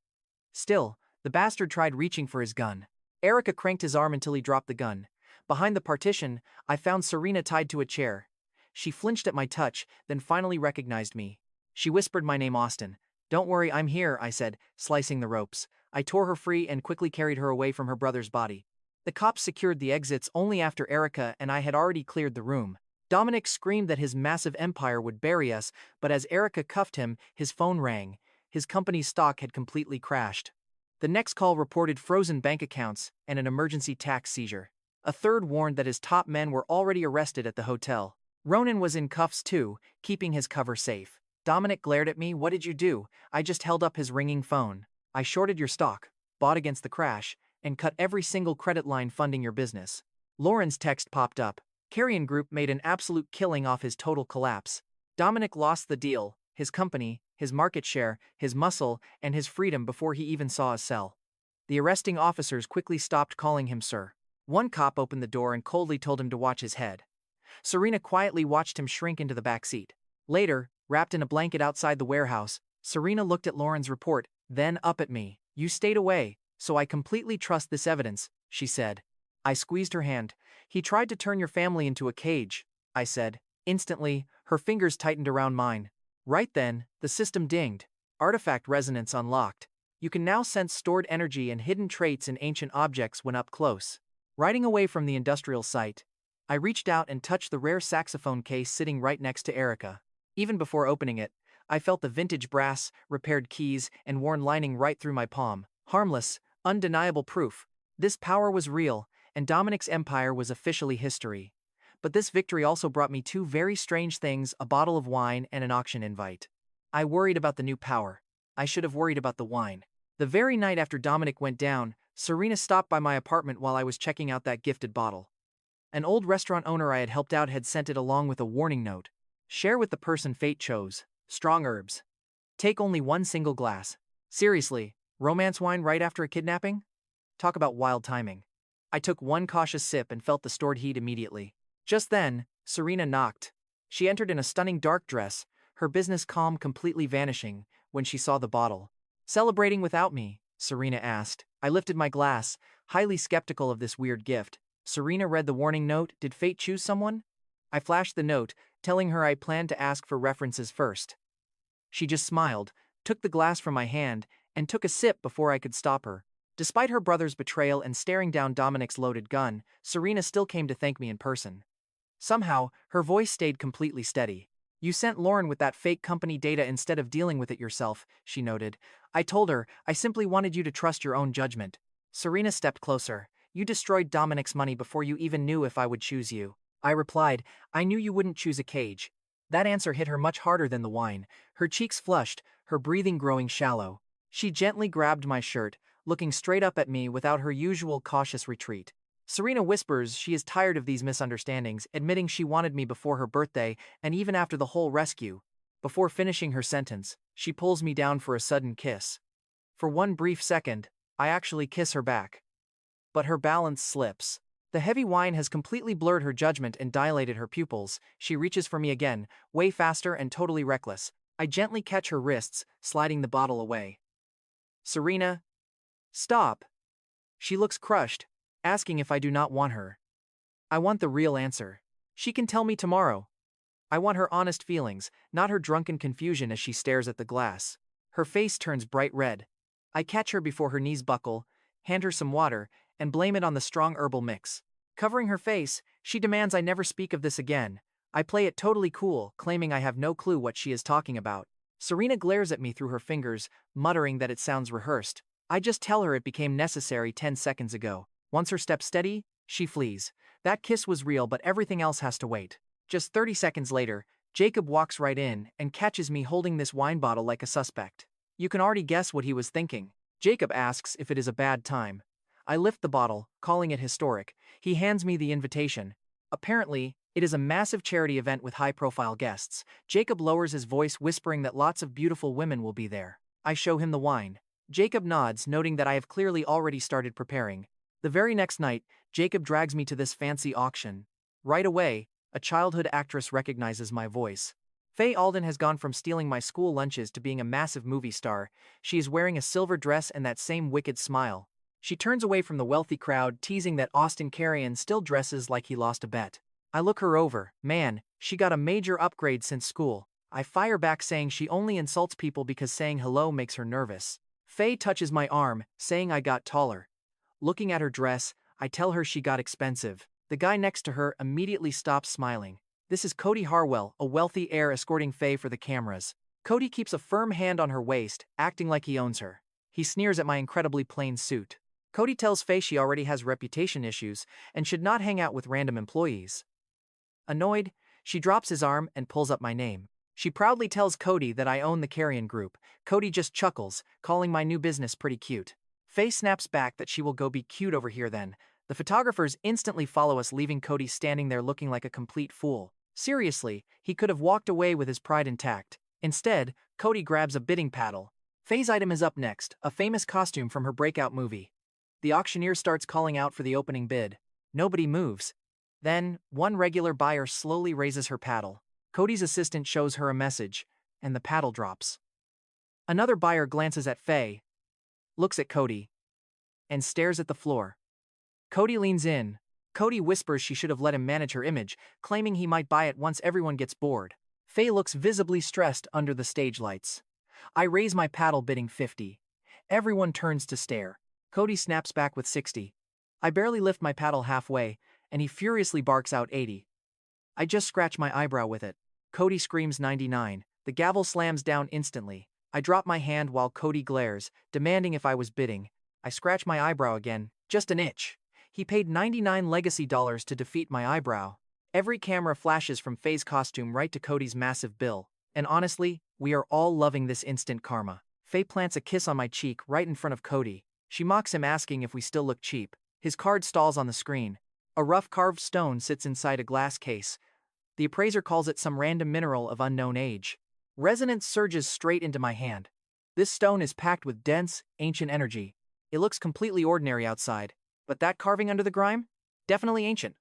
A: Still, the bastard tried reaching for his gun. Erica cranked his arm until he dropped the gun. Behind the partition, I found Serena tied to a chair. She flinched at my touch, then finally recognized me. She whispered my name, Austin. "Don't worry, I'm here," I said, slicing the ropes. I tore her free and quickly carried her away from her brother's body. The cops secured the exits only after Erica and I had already cleared the room. Dominic screamed that his massive empire would bury us, but as Erica cuffed him, his phone rang. His company's stock had completely crashed. The next call reported frozen bank accounts and an emergency tax seizure. A third warned that his top men were already arrested at the hotel. Ronan was in cuffs too, keeping his cover safe. Dominic glared at me. "What did you do?" I just held up his ringing phone. "I shorted your stock, bought against the crash, and cut every single credit line funding your business." Lauren's text popped up. Carrion Group made an absolute killing off his total collapse. Dominic lost the deal, his company, his market share, his muscle, and his freedom before he even saw a cell. The arresting officers quickly stopped calling him sir. One cop opened the door and coldly told him to watch his head. Serena quietly watched him shrink into the back seat. Later, wrapped in a blanket outside the warehouse, Serena looked at Lauren's report, then up at me. "You stayed away, so I completely trust this evidence," she said. I squeezed her hand. "He tried to turn your family into a cage," I said. Instantly, her fingers tightened around mine. Right then, the system dinged. Artifact resonance unlocked. You can now sense stored energy and hidden traits in ancient objects when up close. Riding away from the industrial site, I reached out and touched the rare saxophone case sitting right next to Erica. Even before opening it, I felt the vintage brass, repaired keys, and worn lining right through my palm. Harmless, undeniable proof. This power was real, and Dominic's empire was officially history. But this victory also brought me two very strange things: a bottle of wine and an auction invite. I worried about the new power. I should have worried about the wine. The very night after Dominic went down, Serena stopped by my apartment while I was checking out that gifted bottle. An old restaurant owner I had helped out had sent it along with a warning note. "Share with the person fate chose. Strong herbs. Take only one single glass." Seriously, romance wine right after a kidnapping? Talk about wild timing. I took one cautious sip and felt the stored heat immediately. Just then, Serena knocked. She entered in a stunning dark dress, her business calm completely vanishing when she saw the bottle. "Celebrating without me?" Serena asked. I lifted my glass, highly skeptical of this weird gift. Serena read the warning note. Did fate choose someone? I flashed the note, telling her I planned to ask for references first. She just smiled, took the glass from my hand, and took a sip before I could stop her. Despite her brother's betrayal and staring down Dominic's loaded gun, Serena still came to thank me in person. Somehow, her voice stayed completely steady. "You sent Lauren with that fake company data instead of dealing with it yourself," she noted. I told her, "I simply wanted you to trust your own judgment." Serena stepped closer. "You destroyed Dominic's money before you even knew if I would choose you." I replied, "I knew you wouldn't choose a cage." That answer hit her much harder than the wine. Her cheeks flushed, her breathing growing shallow. She gently grabbed my shirt, looking straight up at me without her usual cautious retreat. Serena whispers she is tired of these misunderstandings, admitting she wanted me before her birthday and even after the whole rescue. Before finishing her sentence, she pulls me down for a sudden kiss. For one brief second, I actually kiss her back. But her balance slips. The heavy wine has completely blurred her judgment and dilated her pupils. She reaches for me again, way faster and totally reckless. I gently catch her wrists, sliding the bottle away. "Serena, stop." She looks crushed, asking if I do not want her. I want the real answer. She can tell me tomorrow. I want her honest feelings, not her drunken confusion as she stares at the glass. Her face turns bright red. I catch her before her knees buckle, hand her some water, and blame it on the strong herbal mix. Covering her face, she demands I never speak of this again. I play it totally cool, claiming I have no clue what she is talking about. Serena glares at me through her fingers, muttering that it sounds rehearsed. I just tell her it became necessary 10 seconds ago. Once her steps steady, she flees. That kiss was real, but everything else has to wait. Just 30 seconds later, Jacob walks right in and catches me holding this wine bottle like a suspect. You can already guess what he was thinking. Jacob asks if it is a bad time. I lift the bottle, calling it historic. He hands me the invitation. Apparently, it is a massive charity event with high-profile guests. Jacob lowers his voice, whispering that lots of beautiful women will be there. I show him the wine. Jacob nods, noting that I have clearly already started preparing. The very next night, Jacob drags me to this fancy auction. Right away, a childhood actress recognizes my voice. Faye Alden has gone from stealing my school lunches to being a massive movie star. She is wearing a silver dress and that same wicked smile. She turns away from the wealthy crowd, teasing that Austin Carrion still dresses like he lost a bet. I look her over. Man, she got a major upgrade since school. I fire back saying she only insults people because saying hello makes her nervous. Faye touches my arm, saying I got taller. Looking at her dress, I tell her she got expensive. The guy next to her immediately stops smiling. This is Cody Harwell, a wealthy heir escorting Faye for the cameras. Cody keeps a firm hand on her waist, acting like he owns her. He sneers at my incredibly plain suit. Cody tells Faye she already has reputation issues and should not hang out with random employees. Annoyed, she drops his arm and pulls up my name. She proudly tells Cody that I own the Carrion Group. Cody just chuckles, calling my new business pretty cute. Faye snaps back that she will go be cute over here then. The photographers instantly follow us, leaving Cody standing there looking like a complete fool. Seriously, he could have walked away with his pride intact. Instead, Cody grabs a bidding paddle. Faye's item is up next, a famous costume from her breakout movie. The auctioneer starts calling out for the opening bid. Nobody moves. Then, one regular buyer slowly raises her paddle. Cody's assistant shows her a message, and the paddle drops. Another buyer glances at Faye, looks at Cody, and stares at the floor. Cody leans in. Cody whispers she should have let him manage her image, claiming he might buy it once everyone gets bored. Faye looks visibly stressed under the stage lights. I raise my paddle bidding 50. Everyone turns to stare. Cody snaps back with 60. I barely lift my paddle halfway, and he furiously barks out 80. I just scratch my eyebrow with it. Cody screams 99. The gavel slams down instantly. I drop my hand while Cody glares, demanding if I was bidding. I scratch my eyebrow again, just an itch. He paid 99 legacy dollars to defeat my eyebrow. Every camera flashes from Faye's costume right to Cody's massive bill. And honestly, we are all loving this instant karma. Faye plants a kiss on my cheek right in front of Cody. She mocks him, asking if we still look cheap. His card stalls on the screen. A rough carved stone sits inside a glass case. The appraiser calls it some random mineral of unknown age. Resonance surges straight into my hand. This stone is packed with dense, ancient energy. It looks completely ordinary outside, but that carving under the grime? Definitely ancient.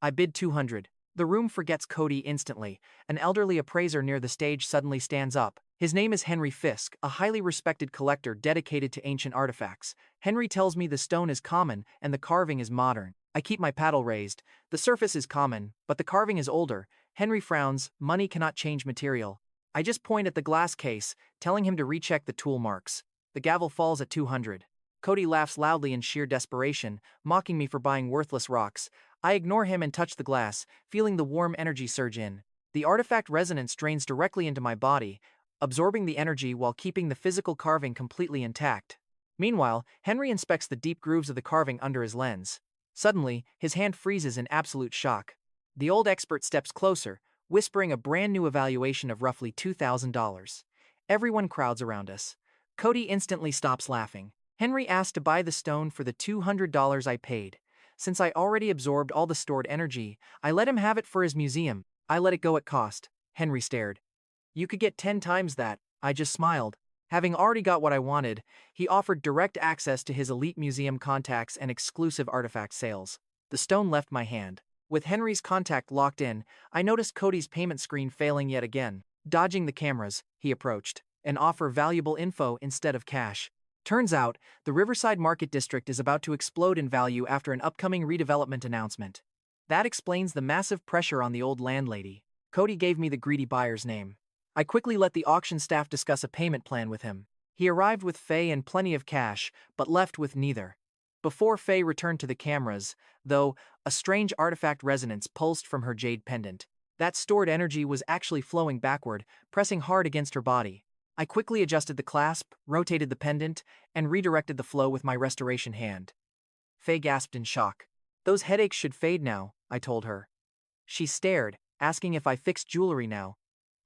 A: I bid 200. The room forgets Cody instantly. An elderly appraiser near the stage suddenly stands up. His name is Henry Fisk, a highly respected collector dedicated to ancient artifacts. Henry tells me the stone is common and the carving is modern. I keep my paddle raised. The surface is common, but the carving is older. Henry frowns. Money cannot change material. I just point at the glass case, telling him to recheck the tool marks. The gavel falls at 200. Cody laughs loudly in sheer desperation, mocking me for buying worthless rocks. I ignore him and touch the glass, feeling the warm energy surge in. The artifact resonance drains directly into my body, absorbing the energy while keeping the physical carving completely intact. Meanwhile, Henry inspects the deep grooves of the carving under his lens. Suddenly, his hand freezes in absolute shock. The old expert steps closer, whispering a brand new evaluation of roughly $2,000. Everyone crowds around us. Cody instantly stops laughing. Henry asked to buy the stone for the $200 I paid. Since I already absorbed all the stored energy, I let him have it for his museum. I let it go at cost. Henry stared. You could get 10 times that. I just smiled. Having already got what I wanted, he offered direct access to his elite museum contacts and exclusive artifact sales. The stone left my hand. With Henry's contact locked in, I noticed Cody's payment screen failing yet again. Dodging the cameras, he approached, and offered valuable info instead of cash. Turns out, the Riverside Market District is about to explode in value after an upcoming redevelopment announcement. That explains the massive pressure on the old landlady. Cody gave me the greedy buyer's name. I quickly let the auction staff discuss a payment plan with him. He arrived with Faye and plenty of cash, but left with neither. Before Faye returned to the cameras, though, a strange artifact resonance pulsed from her jade pendant. That stored energy was actually flowing backward, pressing hard against her body. I quickly adjusted the clasp, rotated the pendant, and redirected the flow with my restoration hand. Faye gasped in shock. Those headaches should fade now, I told her. She stared, asking if I fixed jewelry now.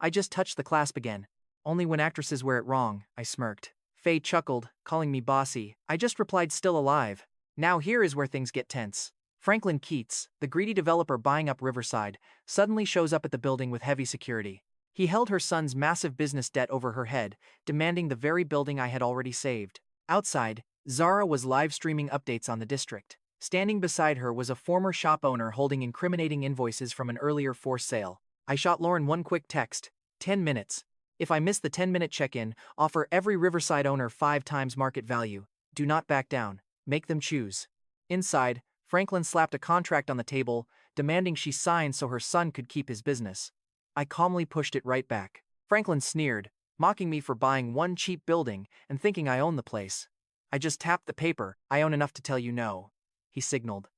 A: I just touched the clasp again. Only when actresses wear it wrong, I smirked. Faye chuckled, calling me bossy. I just replied, still alive. Now here is where things get tense. Franklin Keats, the greedy developer buying up Riverside, suddenly shows up at the building with heavy security. He held her son's massive business debt over her head, demanding the very building I had already saved. Outside, Zara was live streaming updates on the district. Standing beside her was a former shop owner holding incriminating invoices from an earlier forced sale. I shot Lauren one quick text. 10 minutes. If I miss the 10-minute check-in, offer every Riverside owner 5 times market value. Do not back down. Make them choose. Inside, Franklin slapped a contract on the table, demanding she sign so her son could keep his business. I calmly pushed it right back. Franklin sneered, mocking me for buying one cheap building and thinking I own the place. I just tapped the paper. I own enough to tell you no, he signaled.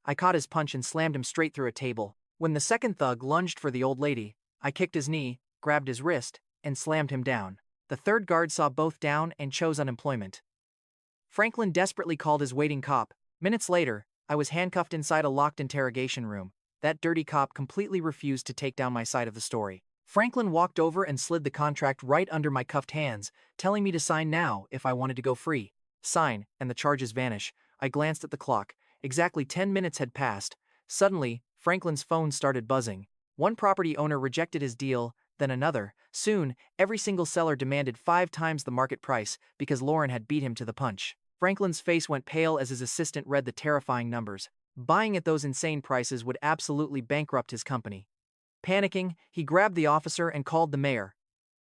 A: I caught his punch and slammed him straight through a table. When the second thug lunged for the old lady, I kicked his knee, grabbed his wrist, and slammed him down. The third guard saw both down and chose unemployment. Franklin desperately called his waiting cop. Minutes later, I was handcuffed inside a locked interrogation room. That dirty cop completely refused to take down my side of the story. Franklin walked over and slid the contract right under my cuffed hands, telling me to sign now if I wanted to go free. Sign, and the charges vanish. I glanced at the clock. Exactly 10 minutes had passed. Suddenly, Franklin's phone started buzzing. One property owner rejected his deal, then another. Soon, every single seller demanded 5 times the market price because Lauren had beat him to the punch. Franklin's face went pale as his assistant read the terrifying numbers. Buying at those insane prices would absolutely bankrupt his company. Panicking, he grabbed the officer and called the mayor.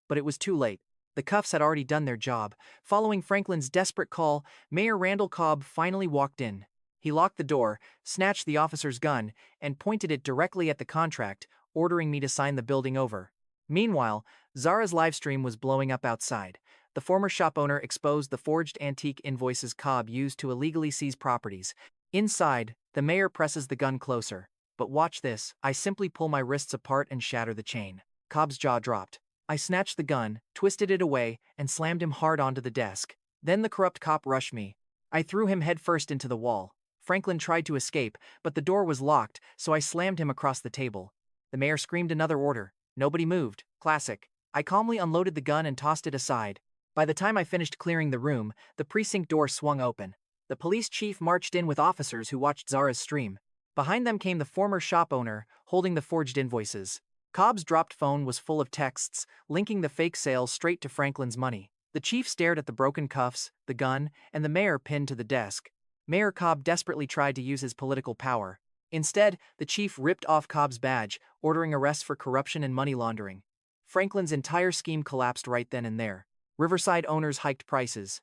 A: But it was too late. The cuffs had already done their job. Following Franklin's desperate call, Mayor Randall Cobb finally walked in. He locked the door, snatched the officer's gun, and pointed it directly at the contract, ordering me to sign the building over. Meanwhile, Zara's livestream was blowing up outside. The former shop owner exposed the forged antique invoices Cobb used to illegally seize properties. Inside, the mayor presses the gun closer. But watch this. I simply pull my wrists apart and shatter the chain. Cobb's jaw dropped. I snatched the gun, twisted it away, and slammed him hard onto the desk. Then the corrupt cop rushed me. I threw him headfirst into the wall. Franklin tried to escape, but the door was locked, so I slammed him across the table. The mayor screamed another order. Nobody moved. Classic. I calmly unloaded the gun and tossed it aside. By the time I finished clearing the room, the precinct door swung open. The police chief marched in with officers who watched Zara's stream. Behind them came the former shop owner, holding the forged invoices. Cobb's dropped phone was full of texts, linking the fake sales straight to Franklin's money. The chief stared at the broken cuffs, the gun, and the mayor pinned to the desk. Mayor Cobb desperately tried to use his political power. Instead, the chief ripped off Cobb's badge, ordering arrests for corruption and money laundering. Franklin's entire scheme collapsed right then and there. Riverside owners hiked prices.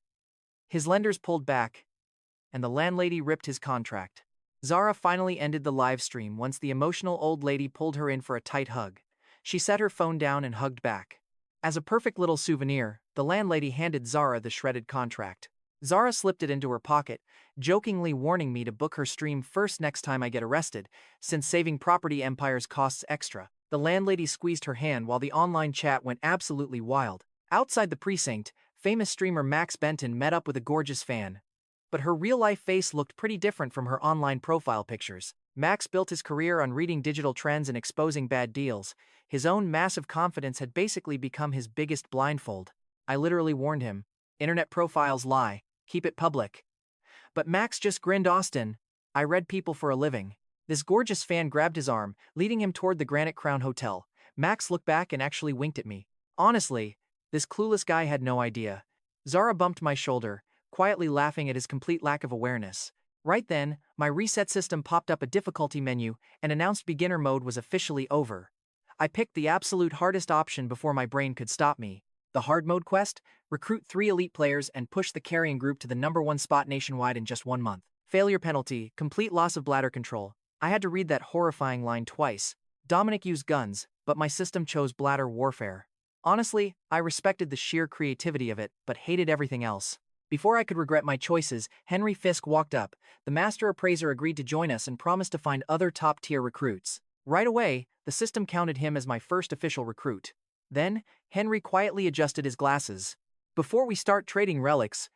A: His lenders pulled back, and the landlady ripped his contract. Zara finally ended the live stream once the emotional old lady pulled her in for a tight hug. She set her phone down and hugged back. As a perfect little souvenir, the landlady handed Zara the shredded contract. Zara slipped it into her pocket, jokingly warning me to book her stream first next time I get arrested, since saving property empires costs extra. The landlady squeezed her hand while the online chat went absolutely wild. Outside the precinct, famous streamer Max Benton met up with a gorgeous fan. But her real-life face looked pretty different from her online profile pictures. Max built his career on reading digital trends and exposing bad deals. His own massive confidence had basically become his biggest blindfold. I literally warned him. Internet profiles lie. Keep it public. But Max just grinned. Austin, I read people for a living. This gorgeous fan grabbed his arm, leading him toward the Granite Crown Hotel. Max looked back and actually winked at me. Honestly, this clueless guy had no idea. Zara bumped my shoulder, quietly laughing at his complete lack of awareness. Right then, my reset system popped up a difficulty menu and announced beginner mode was officially over. I picked the absolute hardest option before my brain could stop me. The hard mode quest? Recruit 3 elite players and push the carrying group to the #1 spot nationwide in just 1 month. Failure penalty, complete loss of bladder control. I had to read that horrifying line twice. Dominic used guns, but my system chose bladder warfare. Honestly, I respected the sheer creativity of it, but hated everything else. Before I could regret my choices, Henry Fisk walked up. The master appraiser agreed to join us and promised to find other top-tier recruits. Right away, the system counted him as my first official recruit. Then, Henry quietly adjusted his glasses. Before we start trading relics,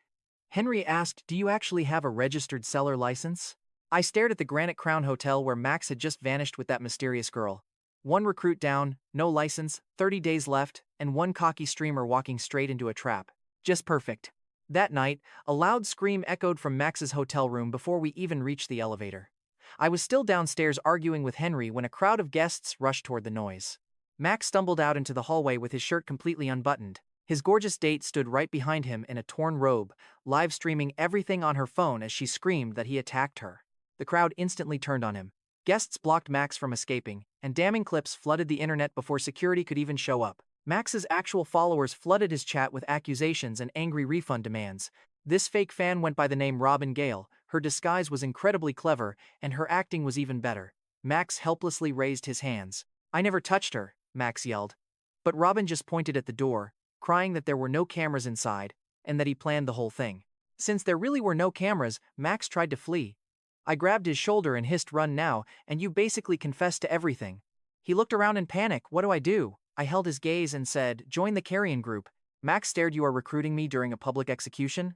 A: Henry asked, "Do you actually have a registered seller license?" I stared at the Granite Crown Hotel where Max had just vanished with that mysterious girl. 1 recruit down, no license, 30 days left, and 1 cocky streamer walking straight into a trap. Just perfect. That night, a loud scream echoed from Max's hotel room before we even reached the elevator. I was still downstairs arguing with Henry when a crowd of guests rushed toward the noise. Max stumbled out into the hallway with his shirt completely unbuttoned. His gorgeous date stood right behind him in a torn robe, live streaming everything on her phone as she screamed that he attacked her. The crowd instantly turned on him. Guests blocked Max from escaping, and damning clips flooded the internet before security could even show up. Max's actual followers flooded his chat with accusations and angry refund demands. This fake fan went by the name Robin Gale. Her disguise was incredibly clever, and her acting was even better. Max helplessly raised his hands. "I never touched her," Max yelled. But Robin just pointed at the door, crying that there were no cameras inside, and that he planned the whole thing. Since there really were no cameras, Max tried to flee. I grabbed his shoulder and hissed, "Run now, and you basically confessed to everything." He looked around in panic. "What do I do?" I held his gaze and said, "Join the carrion group." Max stared. "You are recruiting me during a public execution?"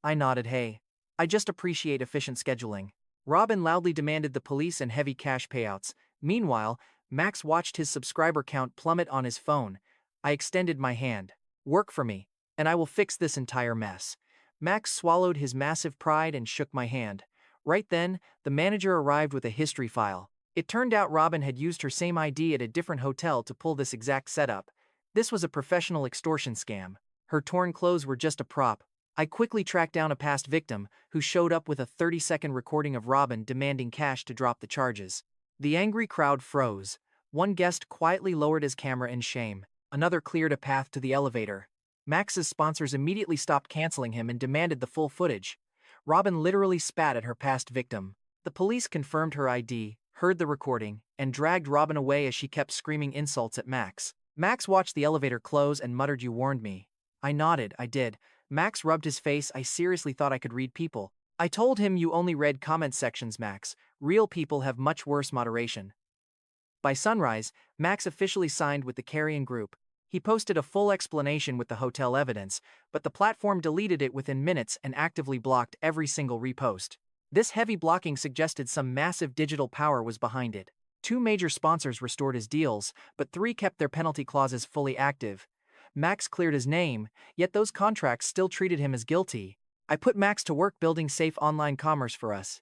A: I nodded. "Hey. I just appreciate efficient scheduling." Robin loudly demanded the police and heavy cash payouts. Meanwhile, Max watched his subscriber count plummet on his phone. I extended my hand. "Work for me, and I will fix this entire mess." Max swallowed his massive pride and shook my hand. Right then, the manager arrived with a history file. It turned out Robin had used her same ID at a different hotel to pull this exact setup. This was a professional extortion scam. Her torn clothes were just a prop. I quickly tracked down a past victim, who showed up with a 30-second recording of Robin demanding cash to drop the charges. The angry crowd froze. One guest quietly lowered his camera in shame. Another cleared a path to the elevator. Max's sponsors immediately stopped canceling him and demanded the full footage. Robin literally spat at her past victim. The police confirmed her ID, heard the recording, and dragged Robin away as she kept screaming insults at Max. Max watched the elevator close and muttered, "You warned me." I nodded. "I did." Max rubbed his face. "I seriously thought I could read people." I told him, "You only read comment sections, Max. Real people have much worse moderation." By sunrise, Max officially signed with the carrion group. He posted a full explanation with the hotel evidence, but the platform deleted it within minutes and actively blocked every single repost. This heavy blocking suggested some massive digital power was behind it. 2 major sponsors restored his deals, but 3 kept their penalty clauses fully active. Max cleared his name, yet those contracts still treated him as guilty. I put Max to work building safe online commerce for us.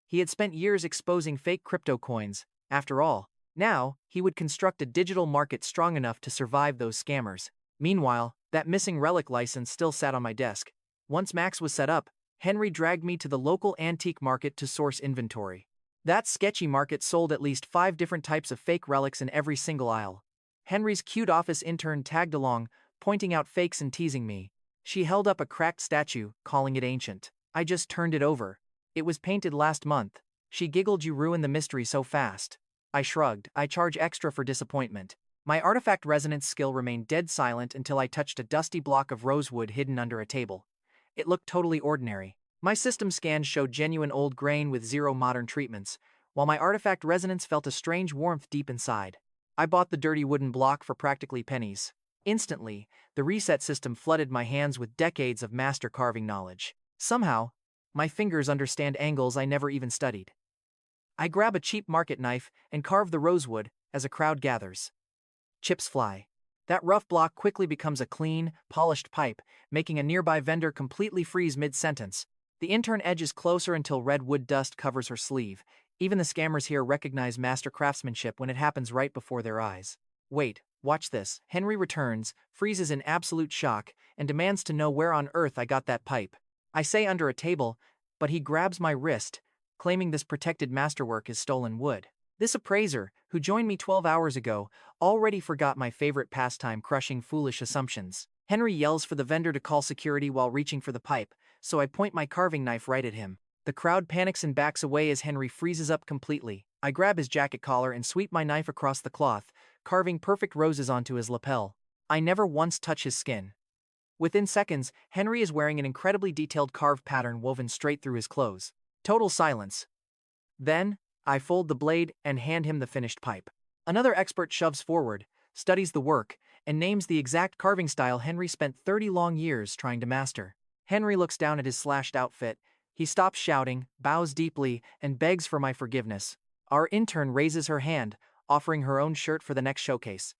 A: He had spent years exposing fake crypto coins. After all, now, he would construct a digital market strong enough to survive those scammers. Meanwhile, that missing relic license still sat on my desk. Once Max was set up, Henry dragged me to the local antique market to source inventory. That sketchy market sold at least 5 different types of fake relics in every single aisle. Henry's cute office intern tagged along, pointing out fakes and teasing me. She held up a cracked statue, calling it ancient. I just turned it over. "It was painted last month." She giggled. "You ruined the mystery so fast." I shrugged. "I charge extra for disappointment." My artifact resonance skill remained dead silent until I touched a dusty block of rosewood hidden under a table. It looked totally ordinary. My system scan showed genuine old grain with 0 modern treatments, while my artifact resonance felt a strange warmth deep inside. I bought the dirty wooden block for practically pennies. Instantly, the reset system flooded my hands with decades of master carving knowledge. Somehow, my fingers understand angles I never even studied. I grab a cheap market knife and carve the rosewood as a crowd gathers. Chips fly. That rough block quickly becomes a clean, polished pipe, making a nearby vendor completely freeze mid-sentence. The intern edges closer until red wood dust covers her sleeve. Even the scammers here recognize master craftsmanship when it happens right before their eyes. "Wait, watch this." Henry returns, freezes in absolute shock, and demands to know where on earth I got that pipe. I say under a table, but he grabs my wrist, claiming this protected masterwork is stolen wood. This appraiser, who joined me 12 hours ago, already forgot my favorite pastime, crushing foolish assumptions. Henry yells for the vendor to call security while reaching for the pipe, so I point my carving knife right at him. The crowd panics and backs away as Henry freezes up completely. I grab his jacket collar and sweep my knife across the cloth, carving perfect roses onto his lapel. I never once touch his skin. Within seconds, Henry is wearing an incredibly detailed carved pattern woven straight through his clothes. Total silence. Then, I fold the blade and hand him the finished pipe. Another expert shoves forward, studies the work, and names the exact carving style Henry spent 30 long years trying to master. Henry looks down at his slashed outfit. He stops shouting, bows deeply, and begs for my forgiveness. Our intern raises her hand, offering her own shirt for the next showcase.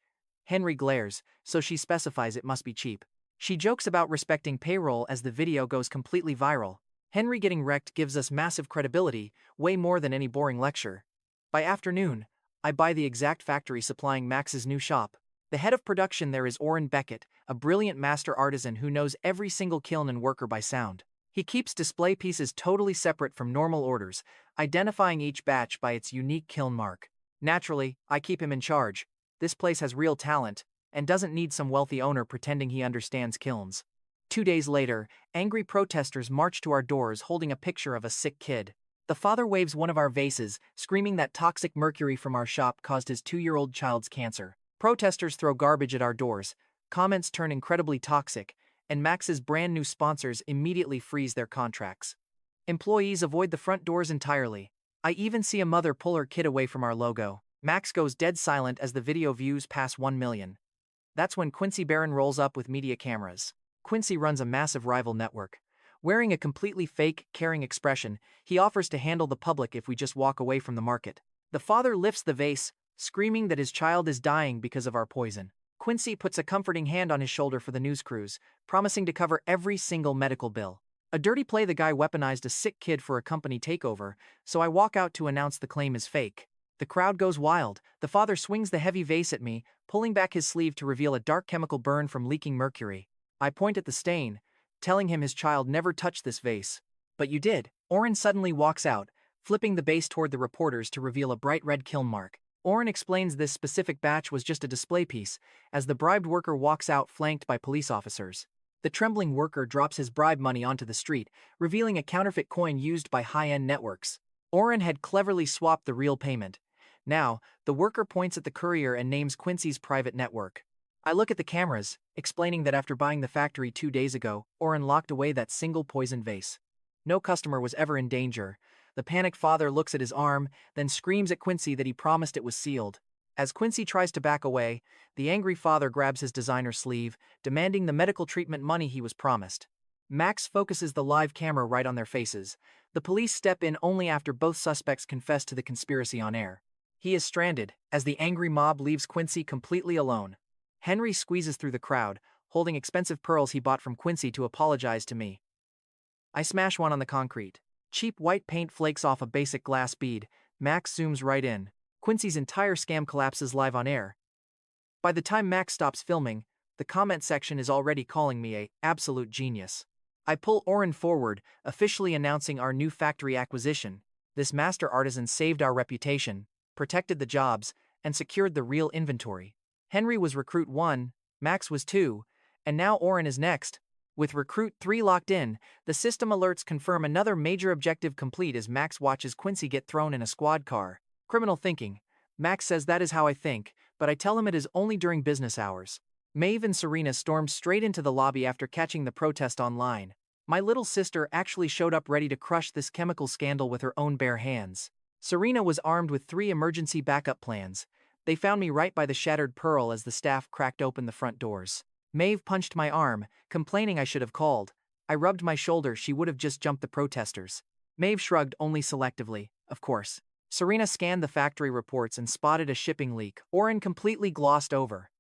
A: Henry glares, so she specifies it must be cheap. She jokes about respecting payroll as the video goes completely viral. Henry getting wrecked gives us massive credibility, way more than any boring lecture. By afternoon, I buy the exact factory supplying Max's new shop. The head of production there is Orrin Beckett, a brilliant master artisan who knows every single kiln and worker by sound. He keeps display pieces totally separate from normal orders, identifying each batch by its unique kiln mark. Naturally, I keep him in charge. This place has real talent, and doesn't need some wealthy owner pretending he understands kilns. 2 days later, angry protesters march to our doors holding a picture of a sick kid. The father waves one of our vases, screaming that toxic mercury from our shop caused his 2-year-old child's cancer. Protesters throw garbage at our doors, comments turn incredibly toxic, and Max's brand new sponsors immediately freeze their contracts. Employees avoid the front doors entirely. I even see a mother pull her kid away from our logo. Max goes dead silent as the video views pass 1 million. That's when Quincy Barron rolls up with media cameras. Quincy runs a massive rival network. Wearing a completely fake, caring expression, he offers to handle the public if we just walk away from the market. The father lifts the vase, screaming that his child is dying because of our poison. Quincy puts a comforting hand on his shoulder for the news crews, promising to cover every single medical bill. A dirty play, the guy weaponized a sick kid for a company takeover, so I walk out to announce the claim is fake. The crowd goes wild. The father swings the heavy vase at me, pulling back his sleeve to reveal a dark chemical burn from leaking mercury. I point at the stain, telling him his child never touched this vase. But you did. Orrin suddenly walks out, flipping the base toward the reporters to reveal a bright red kiln mark. Orrin explains this specific batch was just a display piece, as the bribed worker walks out flanked by police officers. The trembling worker drops his bribe money onto the street, revealing a counterfeit coin used by high-end networks. Orrin had cleverly swapped the real payment. Now, the worker points at the courier and names Quincy's private network. I look at the cameras, explaining that after buying the factory 2 days ago, Orrin locked away that single poison vase. No customer was ever in danger. The panicked father looks at his arm, then screams at Quincy that he promised it was sealed. As Quincy tries to back away, the angry father grabs his designer sleeve, demanding the medical treatment money he was promised. Max focuses the live camera right on their faces. The police step in only after both suspects confess to the conspiracy on air. He is stranded, as the angry mob leaves Quincy completely alone. Henry squeezes through the crowd, holding expensive pearls he bought from Quincy to apologize to me. I smash one on the concrete. Cheap white paint flakes off a basic glass bead. Max zooms right in. Quincy's entire scam collapses live on air. By the time Max stops filming, the comment section is already calling me an absolute genius. I pull Orrin forward, officially announcing our new factory acquisition. This master artisan saved our reputation, protected the jobs, and secured the real inventory. Henry was recruit 1, Max was 2, and now Orrin is next. With recruit 3 locked in, the system alerts confirm another major objective complete as Max watches Quincy get thrown in a squad car. Criminal thinking. Max says that is how I think, but I tell him it is only during business hours. Maeve and Serena stormed straight into the lobby after catching the protest online. My little sister actually showed up ready to crush this chemical scandal with her own bare hands. Serena was armed with 3 emergency backup plans. They found me right by the shattered pearl as the staff cracked open the front doors. Maeve punched my arm, complaining I should have called. I rubbed my shoulder, she would have just jumped the protesters. Maeve shrugged only selectively, of course. Serena scanned the factory reports and spotted a shipping leak Orrin completely glossed over.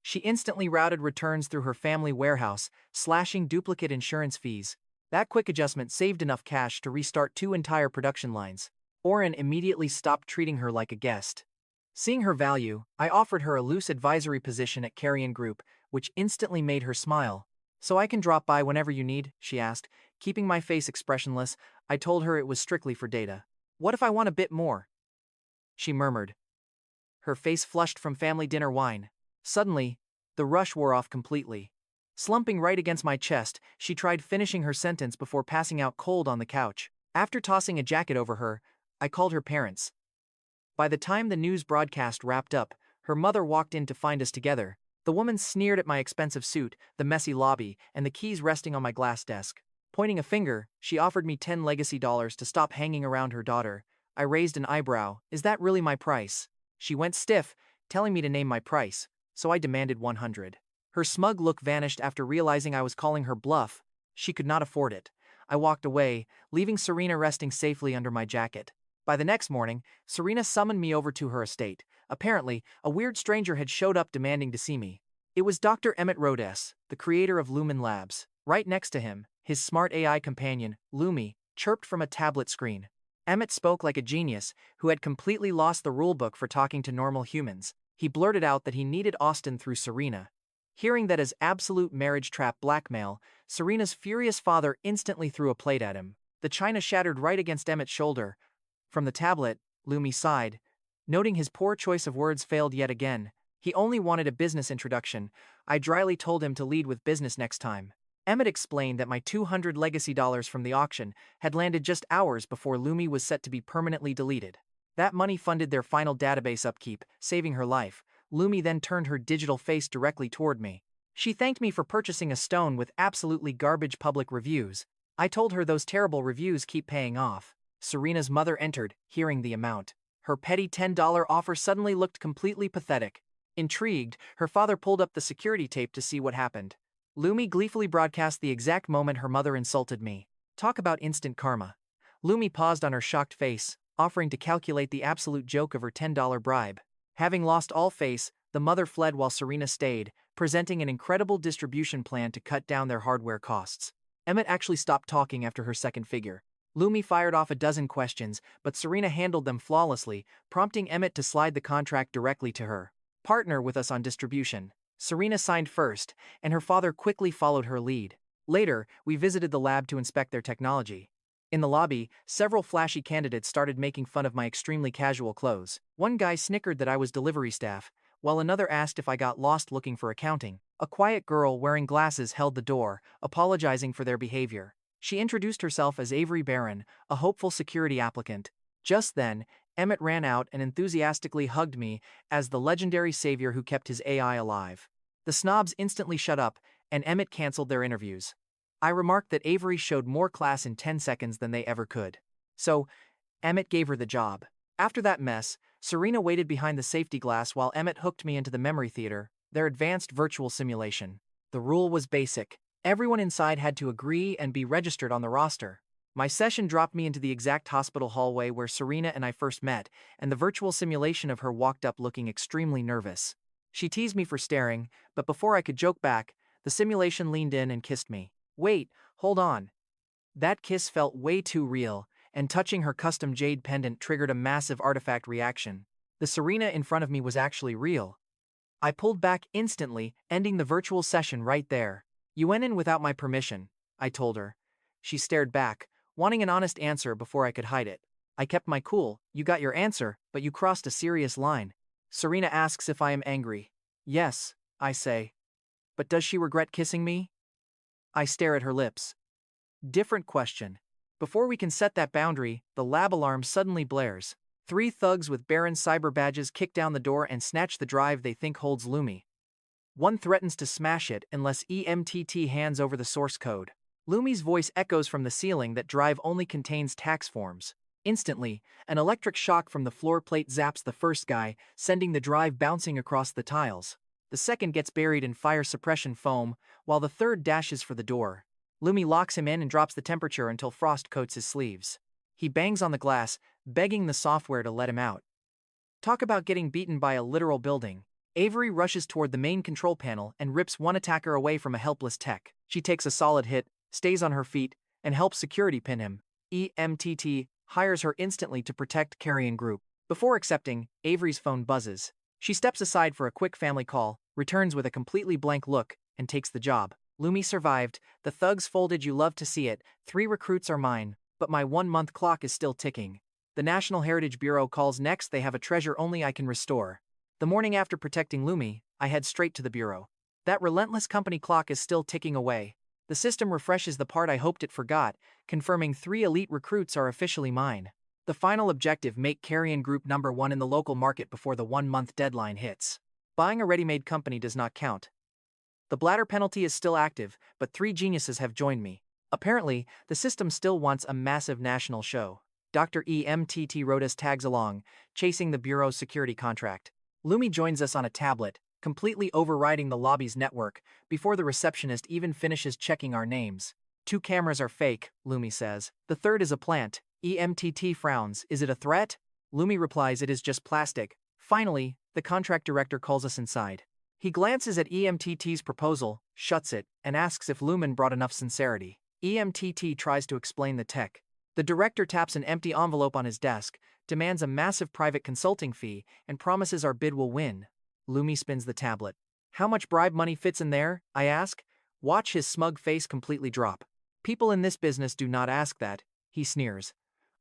A: She instantly routed returns through her family warehouse, slashing duplicate insurance fees. That quick adjustment saved enough cash to restart 2 entire production lines. Orrin immediately stopped treating her like a guest. Seeing her value, I offered her a loose advisory position at Carrion Group, which instantly made her smile. "So I can drop by whenever you need?" she asked. Keeping my face expressionless, I told her it was strictly for data. "What if I want a bit more?" she murmured. Her face flushed from family dinner wine. Suddenly, the rush wore off completely. Slumping right against my chest, she tried finishing her sentence before passing out cold on the couch. After tossing a jacket over her, I called her parents. By the time the news broadcast wrapped up, her mother walked in to find us together. The woman sneered at my expensive suit, the messy lobby, and the keys resting on my glass desk. Pointing a finger, she offered me 10 legacy dollars to stop hanging around her daughter. I raised an eyebrow. "Is that really my price?" She went stiff, telling me to name my price, so I demanded 100. Her smug look vanished after realizing I was calling her bluff. She could not afford it. I walked away, leaving Serena resting safely under my jacket. By the next morning, Serena summoned me over to her estate. Apparently, a weird stranger had showed up demanding to see me. It was Dr. Emmett Rhodes, the creator of Lumen Labs. Right next to him, his smart AI companion, Lumi, chirped from a tablet screen. Emmett spoke like a genius who had completely lost the rulebook for talking to normal humans. He blurted out that he needed Austin through Serena. Hearing that as absolute marriage trap blackmail, Serena's furious father instantly threw a plate at him. The china shattered right against Emmett's shoulder. From the tablet, Lumi sighed. Noting his poor choice of words failed yet again, he only wanted a business introduction. I dryly told him to lead with business next time. Emmett explained that my 200 legacy dollars from the auction had landed just hours before Lumi was set to be permanently deleted. That money funded their final database upkeep, saving her life. Lumi then turned her digital face directly toward me. She thanked me for purchasing a stone with absolutely garbage public reviews. I told her those terrible reviews keep paying off. Serena's mother entered, hearing the amount. Her petty $10 offer suddenly looked completely pathetic. Intrigued, her father pulled up the security tape to see what happened. Lumi gleefully broadcast the exact moment her mother insulted me. Talk about instant karma. Lumi paused on her shocked face, offering to calculate the absolute joke of her $10 bribe. Having lost all face, the mother fled while Serena stayed, presenting an incredible distribution plan to cut down their hardware costs. Emmett actually stopped talking after her second figure. Lumi fired off a dozen questions, but Serena handled them flawlessly, prompting Emmett to slide the contract directly to her. Partner with us on distribution. Serena signed first, and her father quickly followed her lead. Later, we visited the lab to inspect their technology. In the lobby, several flashy candidates started making fun of my extremely casual clothes. One guy snickered that I was delivery staff, while another asked if I got lost looking for accounting. A quiet girl wearing glasses held the door, apologizing for their behavior. She introduced herself as Avery Barron, a hopeful security applicant. Just then, Emmett ran out and enthusiastically hugged me as the legendary savior who kept his AI alive. The snobs instantly shut up, and Emmett canceled their interviews. I remarked that Avery showed more class in 10 seconds than they ever could. So, Emmett gave her the job. After that mess, Serena waited behind the safety glass while Emmett hooked me into the memory theater, their advanced virtual simulation. The rule was basic. Everyone inside had to agree and be registered on the roster. My session dropped me into the exact hospital hallway where Serena and I first met, and the virtual simulation of her walked up looking extremely nervous. She teased me for staring, but before I could joke back, the simulation leaned in and kissed me. Wait, hold on. That kiss felt way too real, and touching her custom jade pendant triggered a massive artifact reaction. The Serena in front of me was actually real. I pulled back instantly, ending the virtual session right there. You went in without my permission, I told her. She stared back, wanting an honest answer before I could hide it. I kept my cool. You got your answer, but you crossed a serious line. Serena asks if I am angry. Yes, I say. But does she regret kissing me? I stare at her lips. Different question. Before we can set that boundary, the lab alarm suddenly blares. 3 thugs with Baron cyber badges kick down the door and snatch the drive they think holds Lumi. One threatens to smash it unless EMTT hands over the source code. Lumi's voice echoes from the ceiling that drive only contains tax forms. Instantly, an electric shock from the floor plate zaps the first guy, sending the drive bouncing across the tiles. The second gets buried in fire suppression foam, while the third dashes for the door. Lumi locks him in and drops the temperature until frost coats his sleeves. He bangs on the glass, begging the software to let him out. Talk about getting beaten by a literal building. Avery rushes toward the main control panel and rips one attacker away from a helpless tech. She takes a solid hit, stays on her feet, and helps security pin him. EMTT hires her instantly to protect Carrion Group. Before accepting, Avery's phone buzzes. She steps aside for a quick family call, returns with a completely blank look, and takes the job. Lumi survived. The thugs folded. You love to see it. 3 recruits are mine, but my 1-month clock is still ticking. The National Heritage Bureau calls next. They have a treasure only I can restore. The morning after protecting Lumi, I head straight to the bureau. That relentless company clock is still ticking away. The system refreshes the part I hoped it forgot, confirming 3 elite recruits are officially mine. The final objective: make Carrion Group #1 in the local market before the 1-month deadline hits. Buying a ready-made company does not count. The bladder penalty is still active, but 3 geniuses have joined me. Apparently, the system still wants a massive national show. Dr. EMTT Rodas tags along, chasing the Bureau's security contract. Lumi joins us on a tablet, completely overriding the lobby's network, before the receptionist even finishes checking our names. 2 cameras are fake, Lumi says. The third is a plant. EMTT frowns. Is it a threat? Lumi replies it is just plastic. Finally, the contract director calls us inside. He glances at EMTT's proposal, shuts it, and asks if Lumen brought enough sincerity. EMTT tries to explain the tech. The director taps an empty envelope on his desk, demands a massive private consulting fee, and promises our bid will win. Lumi spins the tablet. How much bribe money fits in there? I ask. Watch his smug face completely drop. People in this business do not ask that, he sneers.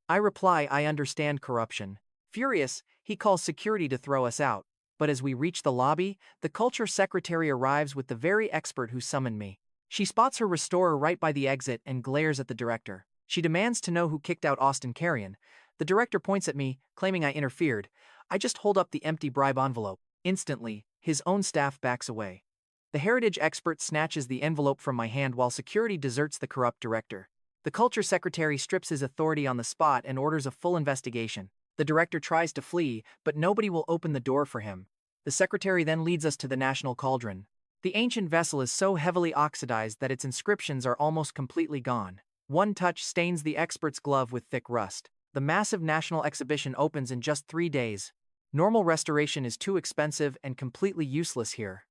A: I reply I understand corruption. Furious, he calls security to throw us out. But as we reach the lobby, the culture secretary arrives with the very expert who summoned me. She spots her restorer right by the exit and glares at the director. She demands to know who kicked out Austin Carrion. The director points at me, claiming I interfered. I just hold up the empty bribe envelope. Instantly, his own staff backs away. The heritage expert snatches the envelope from my hand while security deserts the corrupt director. The culture secretary strips his authority on the spot and orders a full investigation. The director tries to flee, but nobody will open the door for him. The secretary then leads us to the national cauldron. The ancient vessel is so heavily oxidized that its inscriptions are almost completely gone. One touch stains the expert's glove with thick rust. The massive national exhibition opens in just 3 days. Normal restoration is too expensive and completely useless here.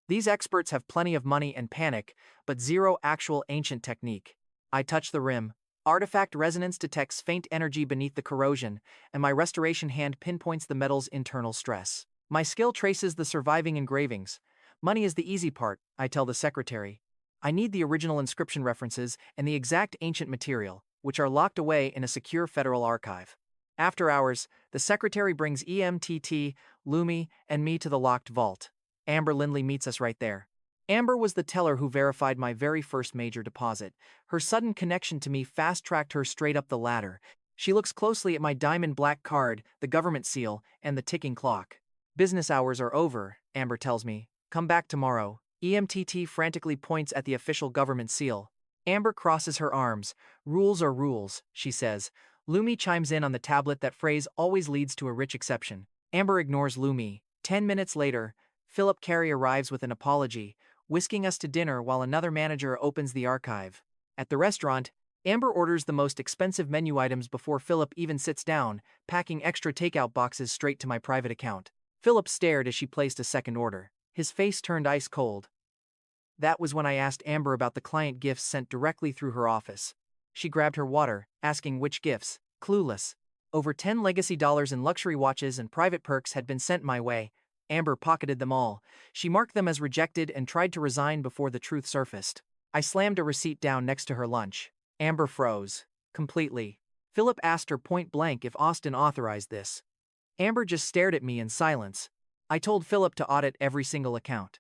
A: These experts have plenty of money and panic, but zero actual ancient technique. I touch the rim. Artifact resonance detects faint energy beneath the corrosion, and my restoration hand pinpoints the metal's internal stress. My skill traces the surviving engravings. Money is the easy part, I tell the secretary. I need the original inscription references and the exact ancient material, which are locked away in a secure federal archive. After hours, the secretary brings EMTT, Lumi, and me to the locked vault. Amber Lindley meets us right there. Amber was the teller who verified my very first major deposit. Her sudden connection to me fast-tracked her straight up the ladder. She looks closely at my diamond black card, the government seal, and the ticking clock. Business hours are over, Amber tells me. Come back tomorrow. EMTT frantically points at the official government seal. Amber crosses her arms. Rules are rules, she says. Lumi chimes in on the tablet that phrase always leads to a rich exception. Amber ignores Lumi. 10 minutes later, Philip Carey arrives with an apology, whisking us to dinner while another manager opens the archive. At the restaurant, Amber orders the most expensive menu items before Philip even sits down, packing extra takeout boxes straight to my private account. Philip stared as she placed a second order. His face turned ice cold. That was when I asked Amber about the client gifts sent directly through her office. She grabbed her water, asking which gifts. Clueless. Over 10 legacy dollars in luxury watches and private perks had been sent my way. Amber pocketed them all. She marked them as rejected and tried to resign before the truth surfaced. I slammed a receipt down next to her lunch. Amber froze. Completely. Philip asked her point blank if Austin authorized this. Amber just stared at me in silence. I told Philip to audit every single account.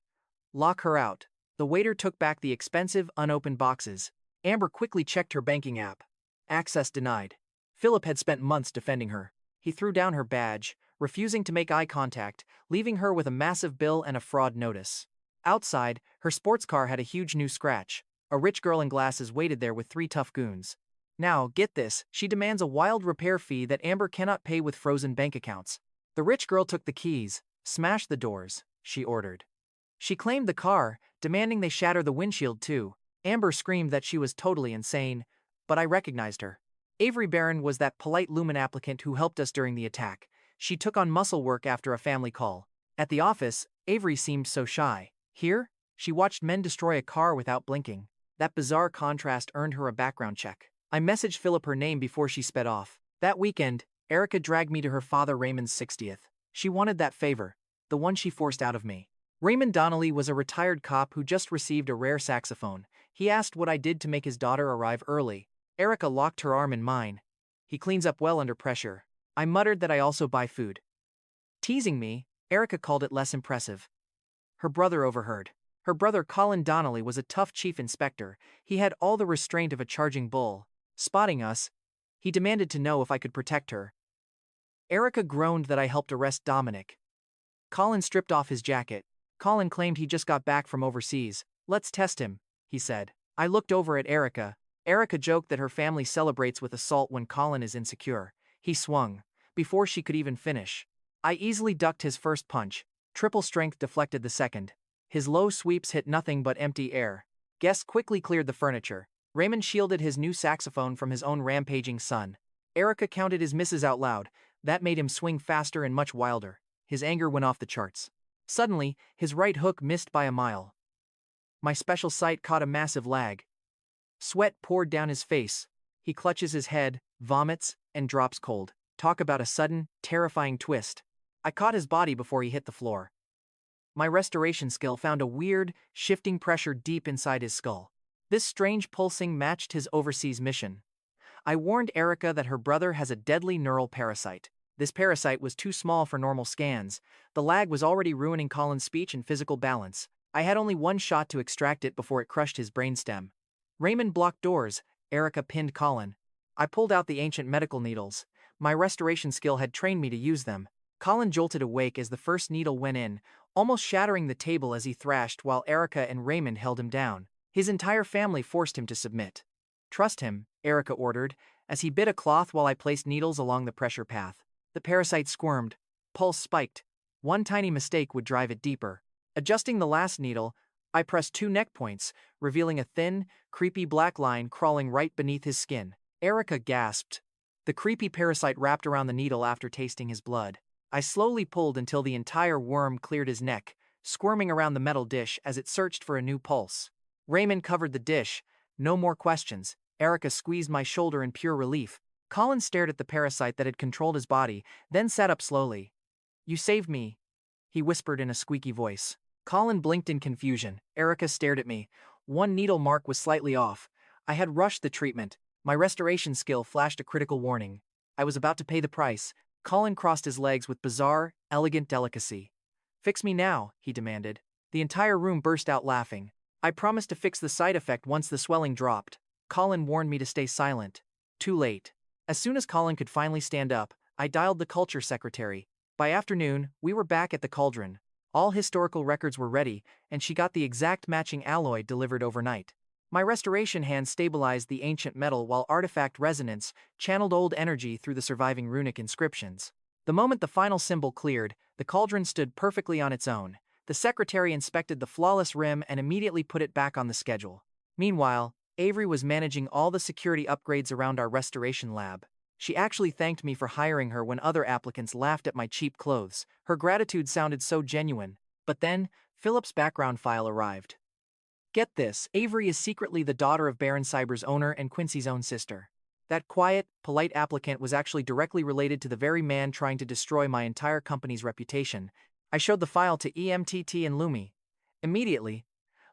A: Lock her out. The waiter took back the expensive, unopened boxes. Amber quickly checked her banking app. Access denied. Philip had spent months defending her. He threw down her badge, refusing to make eye contact, leaving her with a massive bill and a fraud notice. Outside, her sports car had a huge new scratch. A rich girl in glasses waited there with 3 tough goons. Now, get this, she demands a wild repair fee that Amber cannot pay with frozen bank accounts. The rich girl took the keys. Smash the doors, she ordered. She claimed the car, demanding they shatter the windshield too. Amber screamed that she was totally insane, but I recognized her. Avery Barron was that polite Lumen applicant who helped us during the attack. She took on muscle work after a family call. At the office, Avery seemed so shy. Here, she watched men destroy a car without blinking. That bizarre contrast earned her a background check. I messaged Philip her name before she sped off. That weekend, Erica dragged me to her father Raymond's 60th. She wanted that favor, the one she forced out of me. Raymond Donnelly was a retired cop who just received a rare saxophone. He asked what I did to make his daughter arrive early. Erica locked her arm in mine. He cleans up well under pressure. I muttered that I also buy food. Teasing me, Erica called it less impressive. Her brother overheard. Her brother Colin Donnelly was a tough chief inspector. He had all the restraint of a charging bull. Spotting us, he demanded to know if I could protect her. Erica groaned that I helped arrest Dominic. Colin stripped off his jacket. Colin claimed he just got back from overseas. Let's test him, he said. I looked over at Erica. Erica joked that her family celebrates with assault when Colin is insecure. He swung. Before she could even finish, I easily ducked his first punch. Triple strength deflected the second. His low sweeps hit nothing but empty air. Guests quickly cleared the furniture. Raymond shielded his new saxophone from his own rampaging son. Erica counted his misses out loud. That made him swing faster and much wilder. His anger went off the charts. Suddenly, his right hook missed by a mile. My special sight caught a massive lag. Sweat poured down his face. He clutches his head, vomits, and drops cold. Talk about a sudden, terrifying twist. I caught his body before he hit the floor. My restoration skill found a weird, shifting pressure deep inside his skull. This strange pulsing matched his overseas mission. I warned Erica that her brother has a deadly neural parasite. This parasite was too small for normal scans. The lag was already ruining Colin's speech and physical balance. I had only one shot to extract it before it crushed his brainstem. Raymond blocked doors. Erica pinned Colin. I pulled out the ancient medical needles. My restoration skill had trained me to use them. Colin jolted awake as the first needle went in, almost shattering the table as he thrashed while Erica and Raymond held him down. His entire family forced him to submit. Trust him, Erica ordered, as he bit a cloth while I placed needles along the pressure path. The parasite squirmed. Pulse spiked. One tiny mistake would drive it deeper. Adjusting the last needle, I pressed 2 neck points, revealing a thin, creepy black line crawling right beneath his skin. Erica gasped. The creepy parasite wrapped around the needle after tasting his blood. I slowly pulled until the entire worm cleared his neck, squirming around the metal dish as it searched for a new pulse. Raymond covered the dish. No more questions. Erica squeezed my shoulder in pure relief. Colin stared at the parasite that had controlled his body, then sat up slowly. "You saved me," he whispered in a squeaky voice. Colin blinked in confusion. Erica stared at me. One needle mark was slightly off. I had rushed the treatment. My restoration skill flashed a critical warning. I was about to pay the price. Colin crossed his legs with bizarre, elegant delicacy. "Fix me now," he demanded. The entire room burst out laughing. I promised to fix the side effect once the swelling dropped. Colin warned me to stay silent. Too late. As soon as Colin could finally stand up, I dialed the culture secretary. By afternoon, we were back at the cauldron. All historical records were ready, and she got the exact matching alloy delivered overnight. My restoration hand stabilized the ancient metal while artifact resonance channeled old energy through the surviving runic inscriptions. The moment the final symbol cleared, the cauldron stood perfectly on its own. The secretary inspected the flawless rim and immediately put it back on the schedule. Meanwhile, Avery was managing all the security upgrades around our restoration lab. She actually thanked me for hiring her when other applicants laughed at my cheap clothes. Her gratitude sounded so genuine. But then, Philip's background file arrived. Get this, Avery is secretly the daughter of Baron Cyber's owner and Quincy's own sister. That quiet, polite applicant was actually directly related to the very man trying to destroy my entire company's reputation. I showed the file to EMTT and Lumi. Immediately,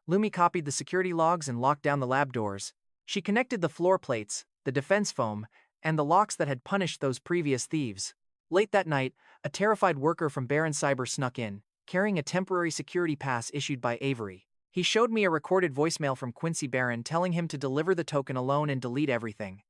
A: Lumi copied the security logs and locked down the lab doors. She connected the floor plates, the defense foam, and the locks that had punished those previous thieves. Late that night, a terrified worker from Baron Cyber snuck in, carrying a temporary security pass issued by Avery. He showed me a recorded voicemail from Quincy Baron telling him to deliver the token alone and delete everything.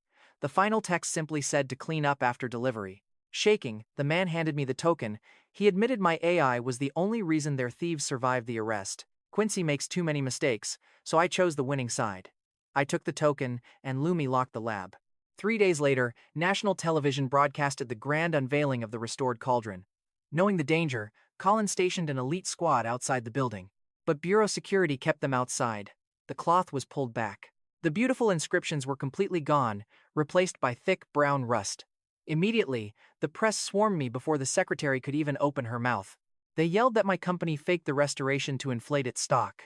A: The final text simply said to clean up after delivery. Shaking, the man handed me the token. He admitted my AI was the only reason their thieves survived the arrest. Quincy makes too many mistakes, so I chose the winning side. I took the token, and Lumi locked the lab. 3 days later, national television broadcasted the grand unveiling of the restored cauldron. Knowing the danger, Colin stationed an elite squad outside the building. But Bureau security kept them outside. The cloth was pulled back. The beautiful inscriptions were completely gone, replaced by thick brown rust. Immediately, the press swarmed me before the secretary could even open her mouth. They yelled that my company faked the restoration to inflate its stock.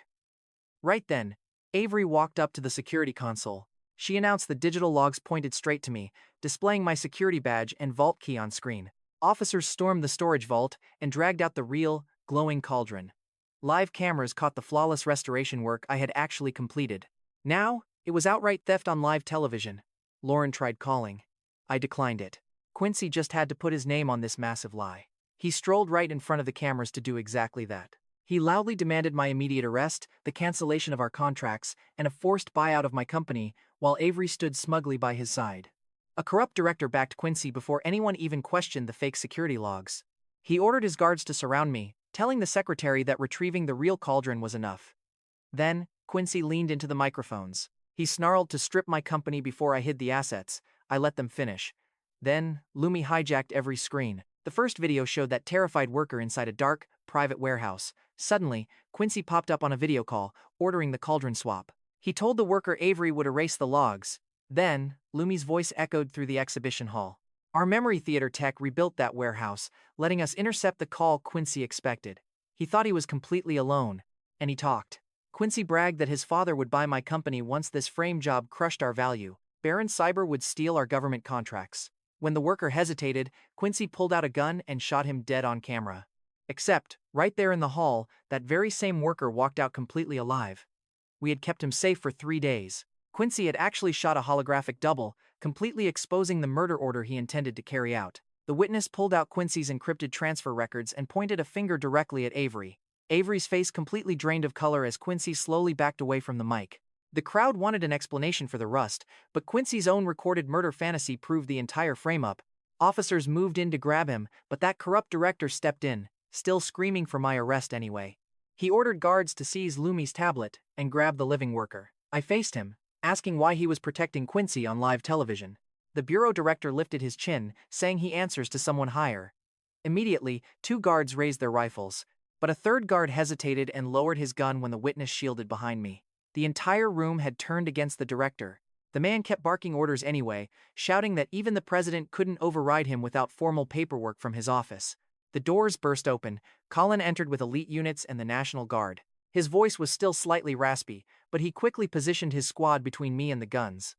A: Right then, Avery walked up to the security console. She announced the digital logs pointed straight to me, displaying my security badge and vault key on screen. Officers stormed the storage vault and dragged out the real, glowing cauldron. Live cameras caught the flawless restoration work I had actually completed. Now, it was outright theft on live television. Lauren tried calling. I declined it. Quincy just had to put his name on this massive lie. He strolled right in front of the cameras to do exactly that. He loudly demanded my immediate arrest, the cancellation of our contracts, and a forced buyout of my company, while Avery stood smugly by his side. A corrupt director backed Quincy before anyone even questioned the fake security logs. He ordered his guards to surround me, telling the secretary that retrieving the real cauldron was enough. Then, Quincy leaned into the microphones. He snarled to strip my company before I hid the assets. I let them finish. Then, Lumi hijacked every screen. The first video showed that terrified worker inside a dark, private warehouse. Suddenly, Quincy popped up on a video call, ordering the cauldron swap. He told the worker Avery would erase the logs. Then, Lumi's voice echoed through the exhibition hall. Our memory theater tech rebuilt that warehouse, letting us intercept the call Quincy expected. He thought he was completely alone, and he talked. Quincy bragged that his father would buy my company once this frame job crushed our value. Baron Cyber would steal our government contracts. When the worker hesitated, Quincy pulled out a gun and shot him dead on camera. Except, right there in the hall, that very same worker walked out completely alive. We had kept him safe for 3 days. Quincy had actually shot a holographic double, completely exposing the murder order he intended to carry out. The witness pulled out Quincy's encrypted transfer records and pointed a finger directly at Avery. Avery's face completely drained of color as Quincy slowly backed away from the mic. The crowd wanted an explanation for the rust, but Quincy's own recorded murder fantasy proved the entire frame-up. Officers moved in to grab him, but that corrupt director stepped in, still screaming for my arrest anyway. He ordered guards to seize Lumi's tablet and grab the living worker. I faced him, asking why he was protecting Quincy on live television. The bureau director lifted his chin, saying he answers to someone higher. Immediately, 2 guards raised their rifles, but a third guard hesitated and lowered his gun when the witness shielded behind me. The entire room had turned against the director. The man kept barking orders anyway, shouting that even the president couldn't override him without formal paperwork from his office. The doors burst open. Colin entered with elite units and the National Guard. His voice was still slightly raspy, but he quickly positioned his squad between me and the guns.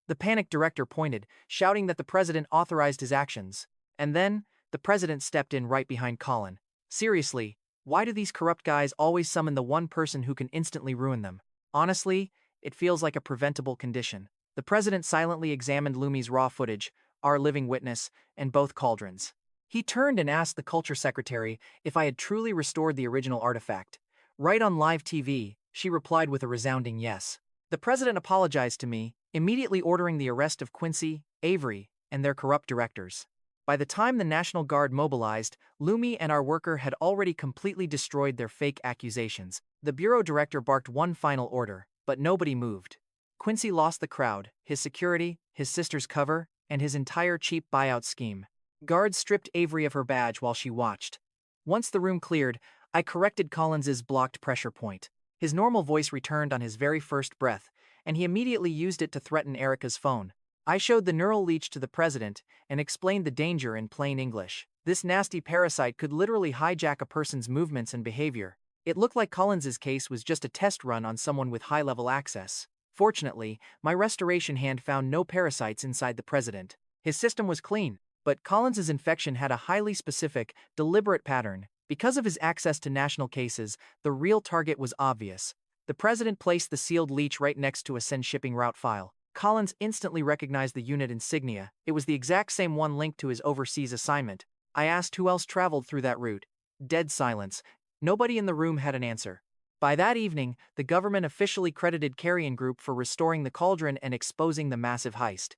A: The panicked director pointed, shouting that the president authorized his actions. And then, the president stepped in right behind Colin. Seriously, why do these corrupt guys always summon the one person who can instantly ruin them? Honestly, it feels like a preventable condition. The president silently examined Lumi's raw footage, our living witness, and both cauldrons. He turned and asked the culture secretary if I had truly restored the original artifact. Right on live TV, she replied with a resounding yes. The president apologized to me, immediately ordering the arrest of Quincy, Avery, and their corrupt directors. By the time the National Guard mobilized, Lumi and our worker had already completely destroyed their fake accusations. The bureau director barked one final order, but nobody moved. Quincy lost the crowd, his security, his sister's cover, and his entire cheap buyout scheme. Guards stripped Avery of her badge while she watched. Once the room cleared, I corrected Collins's blocked pressure point. His normal voice returned on his very first breath, and he immediately used it to threaten Erica's phone. I showed the neural leech to the president and explained the danger in plain English. This nasty parasite could literally hijack a person's movements and behavior. It looked like Collins's case was just a test run on someone with high-level access. Fortunately, my restoration hand found no parasites inside the president. His system was clean, but Collins's infection had a highly specific, deliberate pattern. Because of his access to national cases, the real target was obvious. The president placed the sealed leech right next to a send shipping route file. Collins instantly recognized the unit insignia. It was the exact same one linked to his overseas assignment. I asked who else traveled through that route. Dead silence. Nobody in the room had an answer. By that evening, the government officially credited Carrion Group for restoring the cauldron and exposing the massive heist.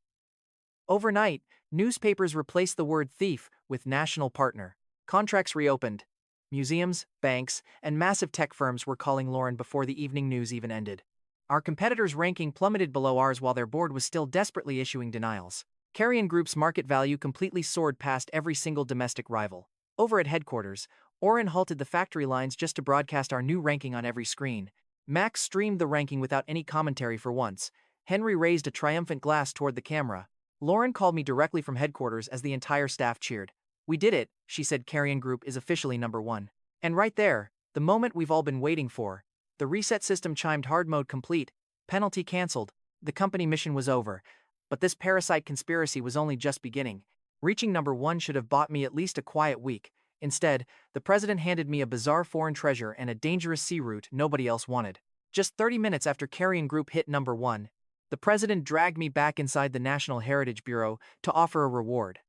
A: Overnight, newspapers replaced the word thief with national partner. Contracts reopened. Museums, banks, and massive tech firms were calling Lauren before the evening news even ended. Our competitors' ranking plummeted below ours while their board was still desperately issuing denials. Carrion Group's market value completely soared past every single domestic rival. Over at headquarters, Oren halted the factory lines just to broadcast our new ranking on every screen. Max streamed the ranking without any commentary for once. Henry raised a triumphant glass toward the camera. Lauren called me directly from headquarters as the entire staff cheered. "We did it," she said. "Carrion Group is officially #1. And right there, the moment we've all been waiting for. The reset system chimed hard mode complete, penalty cancelled. The company mission was over. But this parasite conspiracy was only just beginning. Reaching #1 should have bought me at least a quiet week. Instead, the president handed me a bizarre foreign treasure and a dangerous sea route nobody else wanted. Just 30 minutes after Carrion Group hit #1, the president dragged me back inside the National Heritage Bureau to offer a reward.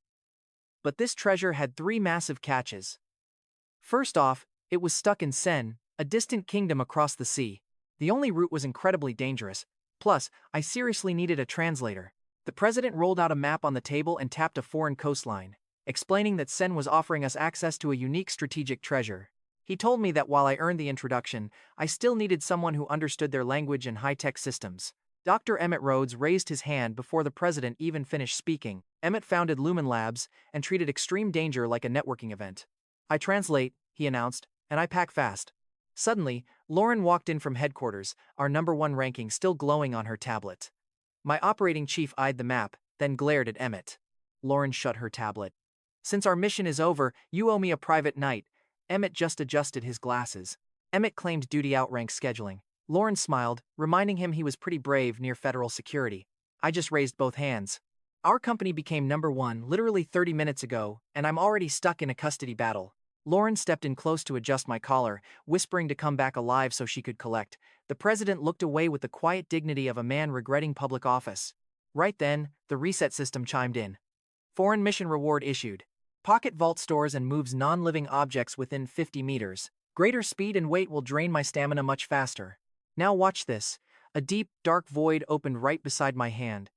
A: But this treasure had 3 massive catches. First off, it was stuck in Sen, a distant kingdom across the sea. The only route was incredibly dangerous. Plus, I seriously needed a translator. The president rolled out a map on the table and tapped a foreign coastline, explaining that Sen was offering us access to a unique strategic treasure. He told me that while I earned the introduction, I still needed someone who understood their language and high-tech systems. Dr. Emmett Rhodes raised his hand before the president even finished speaking. Emmett founded Lumen Labs and treated extreme danger like a networking event. "I translate," he announced, "and I pack fast." Suddenly, Lauren walked in from headquarters, our #1 ranking still glowing on her tablet. My operating chief eyed the map, then glared at Emmett. Lauren shut her tablet. "Since our mission is over, you owe me a private night." Emmett just adjusted his glasses. Emmett claimed duty outrank scheduling. Lauren smiled, reminding him he was pretty brave near federal security. I just raised both hands. Our company became number one literally 30 minutes ago, and I'm already stuck in a custody battle. Lauren stepped in close to adjust my collar, whispering to come back alive so she could collect. The president looked away with the quiet dignity of a man regretting public office. Right then, the reset system chimed in. Foreign mission reward issued. Pocket vault stores and moves non-living objects within 50 meters. Greater speed and weight will drain my stamina much faster. Now watch this. A deep, dark void opened right beside my hand.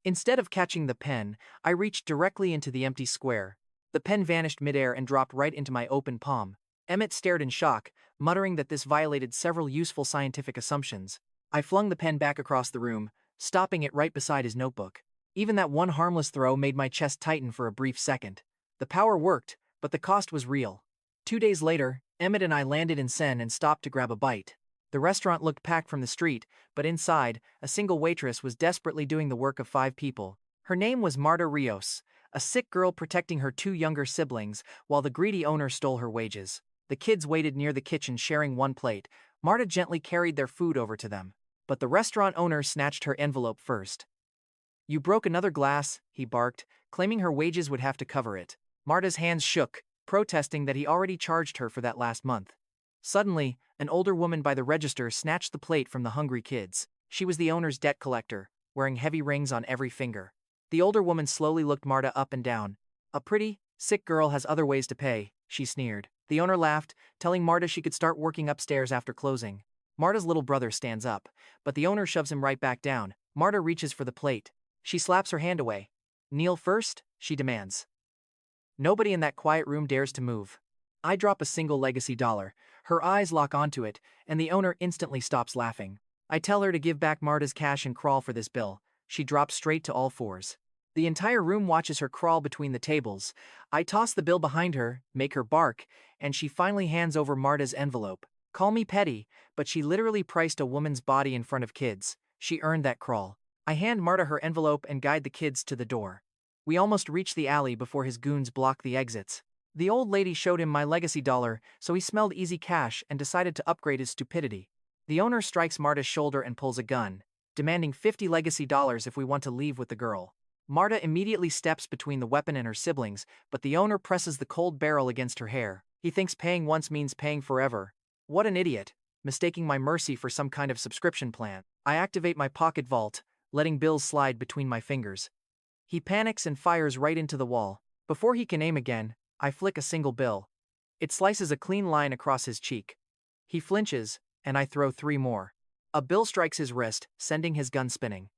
A: Instead of catching the pen, I reached directly into the empty square. The pen vanished midair and dropped right into my open palm. Emmett stared in shock, muttering that this violated several useful scientific assumptions. I flung the pen back across the room, stopping it right beside his notebook. Even that one harmless throw made my chest tighten for a brief second. The power worked, but the cost was real. 2 days later, Emmett and I landed in Sen and stopped to grab a bite. The restaurant looked packed from the street, but inside, a single waitress was desperately doing the work of 5 people. Her name was Marta Rios, a sick girl protecting her 2 younger siblings, while the greedy owner stole her wages. The kids waited near the kitchen sharing one plate. Marta gently carried their food over to them. But the restaurant owner snatched her envelope first. "You broke another glass," he barked, claiming her wages would have to cover it. Marta's hands shook, protesting that he already charged her for that last month. Suddenly, an older woman by the register snatched the plate from the hungry kids. She was the owner's debt collector, wearing heavy rings on every finger. The older woman slowly looked Marta up and down. "A pretty, sick girl has other ways to pay," she sneered. The owner laughed, telling Marta she could start working upstairs after closing. Marta's little brother stands up, but the owner shoves him right back down. Marta reaches for the plate. She slaps her hand away. "Kneel first," she demands. Nobody in that quiet room dares to move. I drop a single legacy dollar. Her eyes lock onto it, and the owner instantly stops laughing. I tell her to give back Marta's cash and crawl for this bill. She drops straight to all fours. The entire room watches her crawl between the tables. I toss the bill behind her, make her bark, and she finally hands over Marta's envelope. Call me petty, but she literally priced a woman's body in front of kids. She earned that crawl. I hand Marta her envelope and guide the kids to the door. We almost reach the alley before his goons block the exits. The old lady showed him my legacy dollar, so he smelled easy cash and decided to upgrade his stupidity. The owner strikes Marta's shoulder and pulls a gun, demanding 50 legacy dollars if we want to leave with the girl. Marta immediately steps between the weapon and her siblings, but the owner presses the cold barrel against her hair. He thinks paying once means paying forever. What an idiot, mistaking my mercy for some kind of subscription plan. I activate my pocket vault, letting bills slide between my fingers. He panics and fires right into the wall. Before he can aim again, I flick a single bill. It slices a clean line across his cheek. He flinches, and I throw 3 more. A bill strikes his wrist, sending his gun spinning.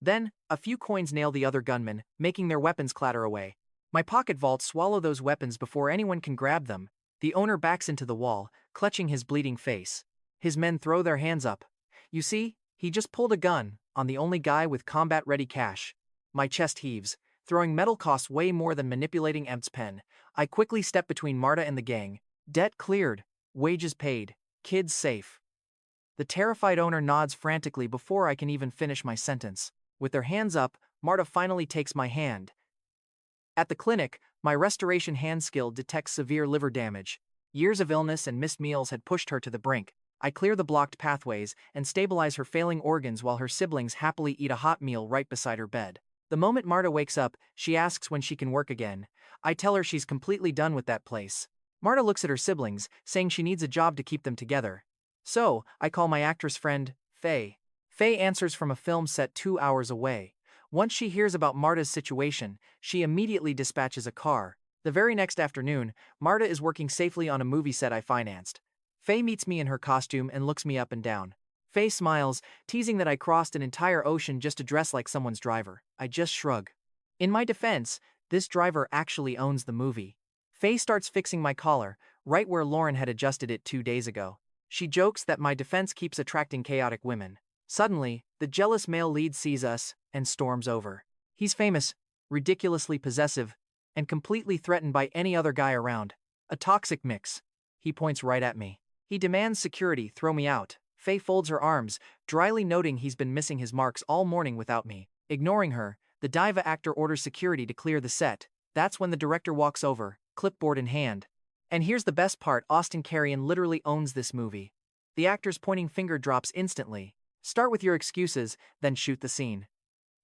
A: Then, a few coins nail the other gunmen, making their weapons clatter away. My pocket vaults swallow those weapons before anyone can grab them. The owner backs into the wall, clutching his bleeding face. His men throw their hands up. You see, he just pulled a gun on the only guy with combat-ready cash. My chest heaves. Throwing metal costs way more than manipulating Emt's pen. I quickly step between Marta and the gang. Debt cleared, wages paid, kids safe. The terrified owner nods frantically before I can even finish my sentence. With their hands up, Marta finally takes my hand. At the clinic, my restoration hand skill detects severe liver damage. Years of illness and missed meals had pushed her to the brink. I clear the blocked pathways and stabilize her failing organs while her siblings happily eat a hot meal right beside her bed. The moment Marta wakes up, she asks when she can work again. I tell her she's completely done with that place. Marta looks at her siblings, saying she needs a job to keep them together. So, I call my actress friend, Faye. Faye answers from a film set 2 hours away. Once she hears about Marta's situation, she immediately dispatches a car. The very next afternoon, Marta is working safely on a movie set I financed. Faye meets me in her costume and looks me up and down. Faye smiles, teasing that I crossed an entire ocean just to dress like someone's driver. I just shrug. In my defense, this driver actually owns the movie. Faye starts fixing my collar, right where Lauren had adjusted it 2 days ago. She jokes that my defense keeps attracting chaotic women. Suddenly, the jealous male lead sees us and storms over. He's famous, ridiculously possessive, and completely threatened by any other guy around. A toxic mix. He points right at me. He demands security, throw me out. Faye folds her arms, dryly noting he's been missing his marks all morning without me. Ignoring her, the diva actor orders security to clear the set. That's when the director walks over, clipboard in hand. And here's the best part, Austin Carrion literally owns this movie. The actor's pointing finger drops instantly. Start with your excuses, then shoot the scene.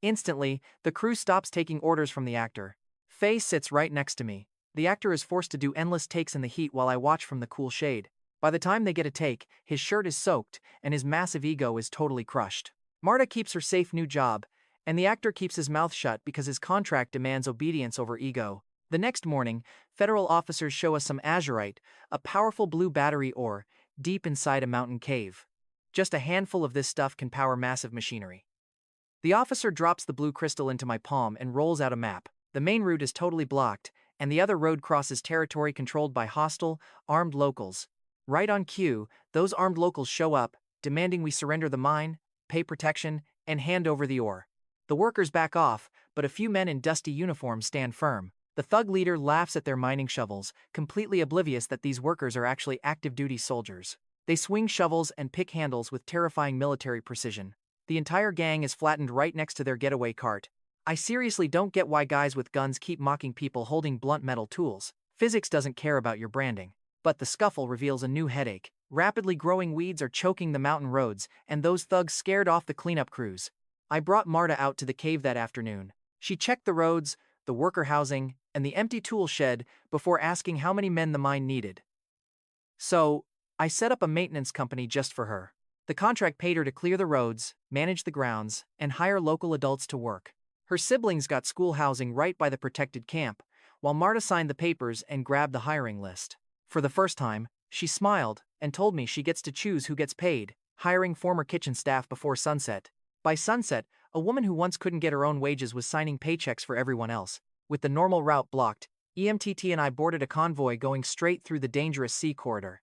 A: Instantly, the crew stops taking orders from the actor. Faye sits right next to me. The actor is forced to do endless takes in the heat while I watch from the cool shade. By the time they get a take, his shirt is soaked, and his massive ego is totally crushed. Marta keeps her safe new job, and the actor keeps his mouth shut because his contract demands obedience over ego. The next morning, federal officers show us some azurite, a powerful blue battery ore, deep inside a mountain cave. Just a handful of this stuff can power massive machinery. The officer drops the blue crystal into my palm and rolls out a map. The main route is totally blocked, and the other road crosses territory controlled by hostile, armed locals. Right on cue, those armed locals show up, demanding we surrender the mine, pay protection, and hand over the ore. The workers back off, but a few men in dusty uniforms stand firm. The thug leader laughs at their mining shovels, completely oblivious that these workers are actually active-duty soldiers. They swing shovels and pick handles with terrifying military precision. The entire gang is flattened right next to their getaway cart. I seriously don't get why guys with guns keep mocking people holding blunt metal tools. Physics doesn't care about your branding. But the scuffle reveals a new headache. Rapidly growing weeds are choking the mountain roads, and those thugs scared off the cleanup crews. I brought Marta out to the cave that afternoon. She checked the roads, the worker housing, and the empty tool shed before asking how many men the mine needed. So, I set up a maintenance company just for her. The contract paid her to clear the roads, manage the grounds, and hire local adults to work. Her siblings got school housing right by the protected camp, while Marta signed the papers and grabbed the hiring list. For the first time, she smiled and told me she gets to choose who gets paid, hiring former kitchen staff before sunset. By sunset, a woman who once couldn't get her own wages was signing paychecks for everyone else. With the normal route blocked, EMTT and I boarded a convoy going straight through the dangerous sea corridor.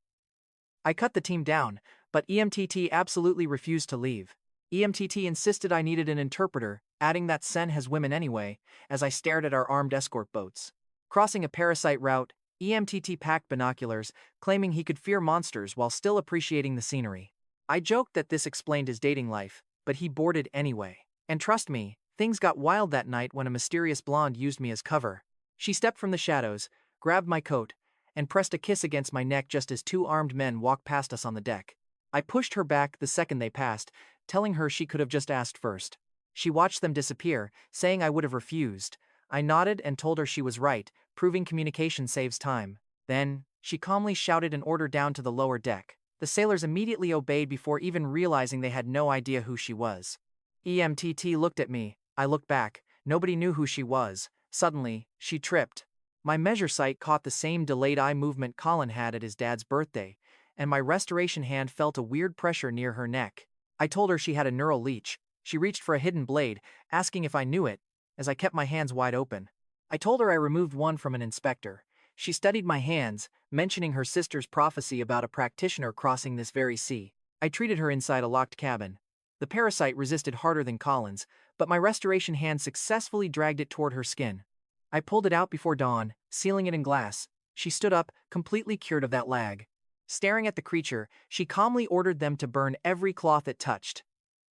A: I cut the team down, but EMTT absolutely refused to leave. EMTT insisted I needed an interpreter, adding that Sen has women anyway, as I stared at our armed escort boats. Crossing a parasite route, EMTT packed binoculars, claiming he could fear monsters while still appreciating the scenery. I joked that this explained his dating life, but he boarded anyway. And trust me, things got wild that night when a mysterious blonde used me as cover. She stepped from the shadows, grabbed my coat, and pressed a kiss against my neck just as two armed men walked past us on the deck. I pushed her back the second they passed, telling her she could have just asked first. She watched them disappear, saying I would have refused. I nodded and told her she was right, proving communication saves time. Then, she calmly shouted an order down to the lower deck. The sailors immediately obeyed before even realizing they had no idea who she was. EMTT looked at me. I looked back. Nobody knew who she was. Suddenly, she tripped. My measure sight caught the same delayed eye movement Colin had at his dad's birthday, and my restoration hand felt a weird pressure near her neck. I told her she had a neural leech. She reached for a hidden blade, asking if I knew it, as I kept my hands wide open. I told her I removed one from an inspector. She studied my hands, mentioning her sister's prophecy about a practitioner crossing this very sea. I treated her inside a locked cabin. The parasite resisted harder than Colin's, but my restoration hand successfully dragged it toward her skin. I pulled it out before dawn, sealing it in glass. She stood up, completely cured of that lag. Staring at the creature, she calmly ordered them to burn every cloth it touched.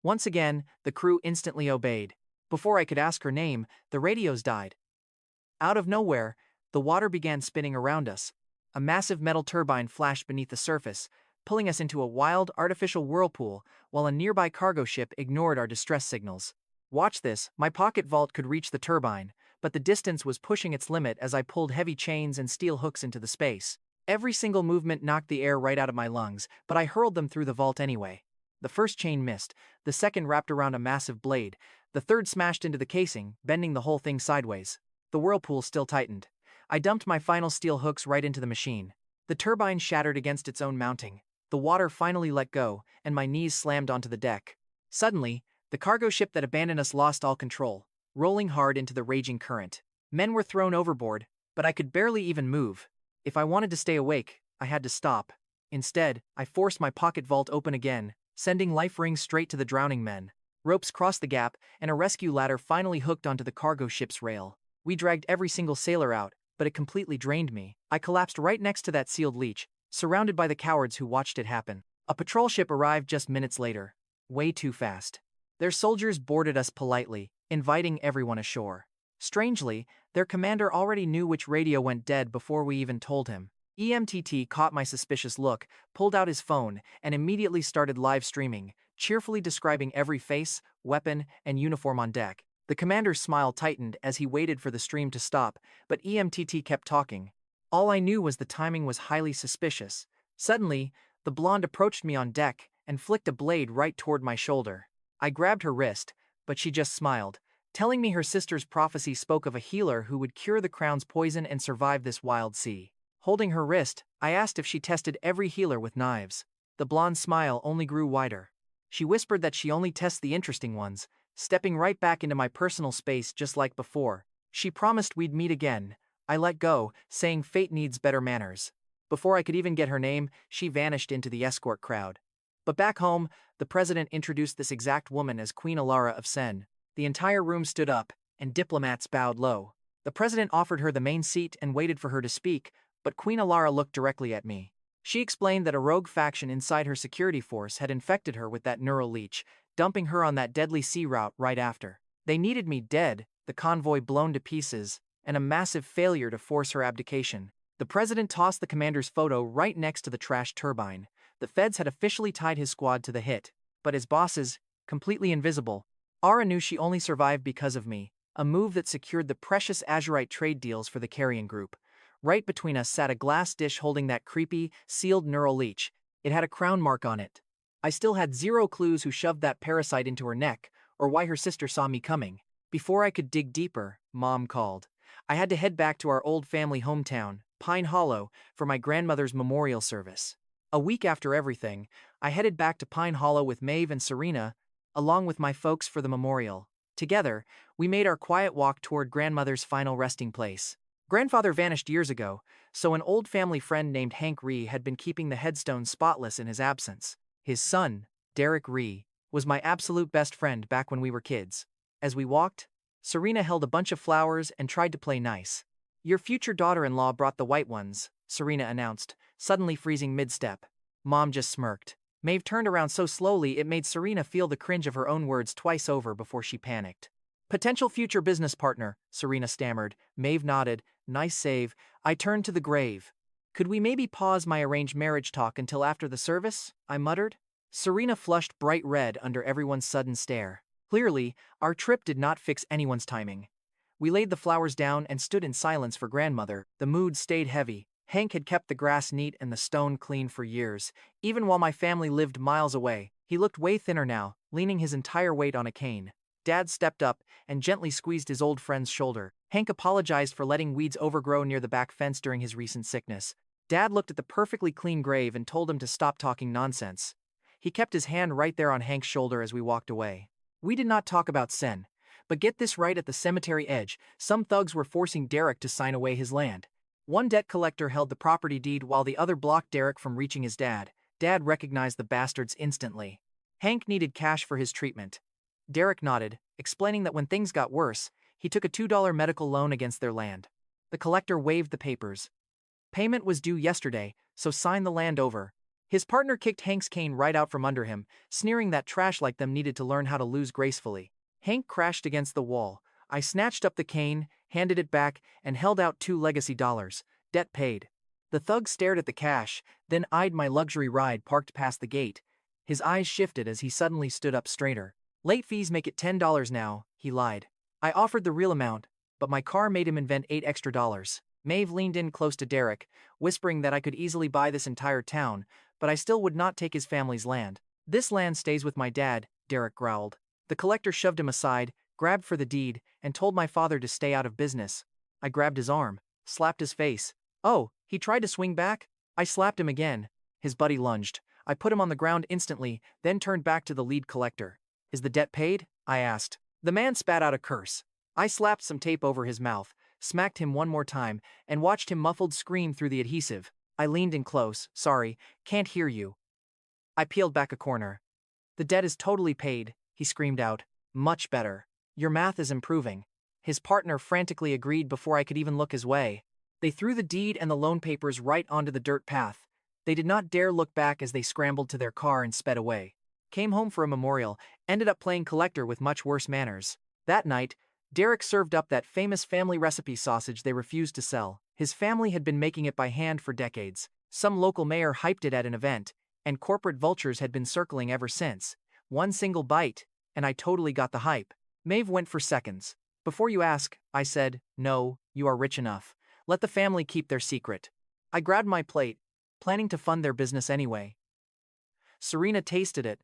A: Once again, the crew instantly obeyed. Before I could ask her name, the radios died. Out of nowhere, the water began spinning around us. A massive metal turbine flashed beneath the surface, pulling us into a wild, artificial whirlpool, while a nearby cargo ship ignored our distress signals. Watch this, my pocket vault could reach the turbine, but the distance was pushing its limit as I pulled heavy chains and steel hooks into the space. Every single movement knocked the air right out of my lungs, but I hurled them through the vault anyway. The first chain missed, the second wrapped around a massive blade, the third smashed into the casing, bending the whole thing sideways. The whirlpool still tightened. I dumped my final steel hooks right into the machine. The turbine shattered against its own mounting. The water finally let go, and my knees slammed onto the deck. Suddenly, the cargo ship that abandoned us lost all control, rolling hard into the raging current. Men were thrown overboard, but I could barely even move. If I wanted to stay awake, I had to stop. Instead, I forced my pocket vault open again, sending life rings straight to the drowning men. Ropes crossed the gap, and a rescue ladder finally hooked onto the cargo ship's rail. We dragged every single sailor out, but it completely drained me. I collapsed right next to that sealed leech, surrounded by the cowards who watched it happen. A patrol ship arrived just minutes later. Way too fast. Their soldiers boarded us politely, inviting everyone ashore. Strangely, their commander already knew which radio went dead before we even told him. EMTT caught my suspicious look, pulled out his phone, and immediately started live streaming, cheerfully describing every face, weapon, and uniform on deck. The commander's smile tightened as he waited for the stream to stop, but EMTT kept talking. All I knew was the timing was highly suspicious. Suddenly, the blonde approached me on deck and flicked a blade right toward my shoulder. I grabbed her wrist, but she just smiled, telling me her sister's prophecy spoke of a healer who would cure the crown's poison and survive this wild sea. Holding her wrist, I asked if she tested every healer with knives. The blonde's smile only grew wider. She whispered that she only tests the interesting ones, stepping right back into my personal space just like before. She promised we'd meet again. I let go, saying fate needs better manners. Before I could even get her name, she vanished into the escort crowd. But back home, the president introduced this exact woman as Queen Alara of Sen. The entire room stood up, and diplomats bowed low. The president offered her the main seat and waited for her to speak, but Queen Alara looked directly at me. She explained that a rogue faction inside her security force had infected her with that neural leech, dumping her on that deadly sea route right after. They needed me dead, the convoy blown to pieces, and a massive failure to force her abdication. The president tossed the commander's photo right next to the trash turbine. The feds had officially tied his squad to the hit, but his bosses, completely invisible. Ara knew she only survived because of me, a move that secured the precious azurite trade deals for the Carrion Group. Right between us sat a glass dish holding that creepy, sealed neural leech. It had a crown mark on it. I still had zero clues who shoved that parasite into her neck, or why her sister saw me coming. Before I could dig deeper, Mom called. I had to head back to our old family hometown, Pine Hollow, for my grandmother's memorial service. A week after everything, I headed back to Pine Hollow with Maeve and Serena, along with my folks for the memorial. Together, we made our quiet walk toward grandmother's final resting place. Grandfather vanished years ago, so an old family friend named Hank Ree had been keeping the headstone spotless in his absence. His son, Derek Ree, was my absolute best friend back when we were kids. As we walked, Serena held a bunch of flowers and tried to play nice. "Your future daughter-in-law brought the white ones," Serena announced, suddenly freezing mid-step. Mom just smirked. Maeve turned around so slowly it made Serena feel the cringe of her own words twice over before she panicked. "Potential future business partner," Serena stammered. Maeve nodded. "Nice save." I turned to the grave. "Could we maybe pause my arranged marriage talk until after the service?" I muttered. Serena flushed bright red under everyone's sudden stare. Clearly, our trip did not fix anyone's timing. We laid the flowers down and stood in silence for grandmother. The mood stayed heavy. Hank had kept the grass neat and the stone clean for years, even while my family lived miles away. He looked way thinner now, leaning his entire weight on a cane. Dad stepped up and gently squeezed his old friend's shoulder. Hank apologized for letting weeds overgrow near the back fence during his recent sickness. Dad looked at the perfectly clean grave and told him to stop talking nonsense. He kept his hand right there on Hank's shoulder as we walked away. We did not talk about Sen. But get this right, at the cemetery edge, some thugs were forcing Derek to sign away his land. One debt collector held the property deed while the other blocked Derek from reaching his dad. Dad recognized the bastards instantly. Hank needed cash for his treatment. Derek nodded, explaining that when things got worse, he took a $2 medical loan against their land. The collector waved the papers. Payment was due yesterday, so sign the land over. His partner kicked Hank's cane right out from under him, sneering that trash like them needed to learn how to lose gracefully. Hank crashed against the wall. I snatched up the cane, handed it back, and held out $2 legacy dollars. Debt paid. The thug stared at the cash, then eyed my luxury ride parked past the gate. His eyes shifted as he suddenly stood up straighter. "Late fees make it $10 now," he lied. I offered the real amount, but my car made him invent $8 extra. Maeve leaned in close to Derek, whispering that I could easily buy this entire town, but I still would not take his family's land. "This land stays with my dad," Derek growled. The collector shoved him aside, grabbed for the deed, and told my father to stay out of business. I grabbed his arm, slapped his face. "Oh, he tried to swing back?" I slapped him again. His buddy lunged. I put him on the ground instantly, then turned back to the lead collector. "Is the debt paid?" I asked. The man spat out a curse. I slapped some tape over his mouth, smacked him one more time, and watched him muffled scream through the adhesive. I leaned in close. "Sorry, can't hear you." I peeled back a corner. "The debt is totally paid," he screamed out. "Much better. Your math is improving." His partner frantically agreed before I could even look his way. They threw the deed and the loan papers right onto the dirt path. They did not dare look back as they scrambled to their car and sped away. Came home for a memorial, ended up playing collector with much worse manners. That night, Derek served up that famous family recipe sausage they refused to sell. His family had been making it by hand for decades. Some local mayor hyped it at an event, and corporate vultures had been circling ever since. One single bite, and I totally got the hype. Maeve went for seconds. Before you ask, I said, no, you are rich enough. Let the family keep their secret. I grabbed my plate, planning to fund their business anyway. Serena tasted it,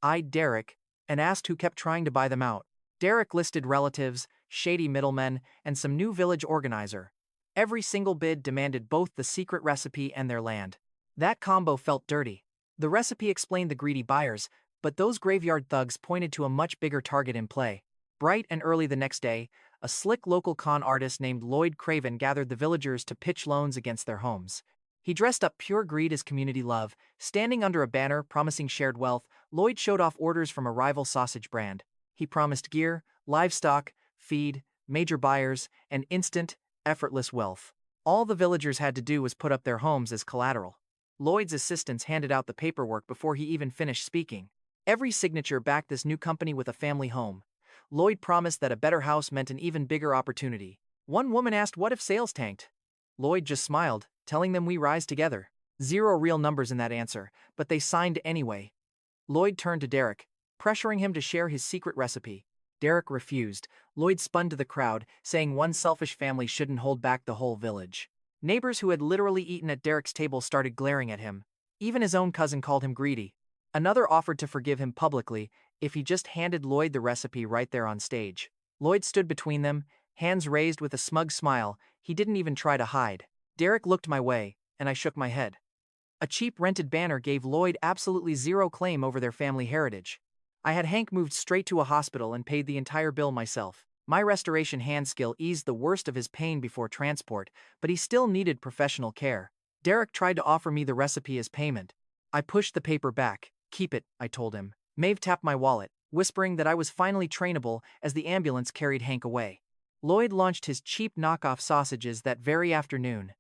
A: eyed Derek, and asked who kept trying to buy them out. Derek listed relatives, shady middlemen, and some new village organizer. Every single bid demanded both the secret recipe and their land. That combo felt dirty. The recipe explained the greedy buyers, but those graveyard thugs pointed to a much bigger target in play. Bright and early the next day, a slick local con artist named Lloyd Craven gathered the villagers to pitch loans against their homes. He dressed up pure greed as community love. Standing under a banner promising shared wealth, Lloyd showed off orders from a rival sausage brand. He promised gear, livestock, feed, major buyers, and instant, effortless wealth. All the villagers had to do was put up their homes as collateral. Lloyd's assistants handed out the paperwork before he even finished speaking. Every signature backed this new company with a family home. Lloyd promised that a better house meant an even bigger opportunity. One woman asked what if sales tanked. Lloyd just smiled, telling them we rise together. Zero real numbers in that answer, but they signed anyway. Lloyd turned to Derek, pressuring him to share his secret recipe. Derek refused. Lloyd spun to the crowd, saying one selfish family shouldn't hold back the whole village. Neighbors who had literally eaten at Derek's table started glaring at him. Even his own cousin called him greedy. Another offered to forgive him publicly if he just handed Lloyd the recipe right there on stage. Lloyd stood between them, hands raised with a smug smile. He didn't even try to hide. Derek looked my way, and I shook my head. A cheap rented banner gave Lloyd absolutely zero claim over their family heritage. I had Hank moved straight to a hospital and paid the entire bill myself. My restoration hand skill eased the worst of his pain before transport, but he still needed professional care. Derek tried to offer me the recipe as payment. I pushed the paper back. Keep it, I told him. Maeve tapped my wallet, whispering that I was finally trainable as the ambulance carried Hank away. Lloyd launched his cheap knockoff sausages that very afternoon.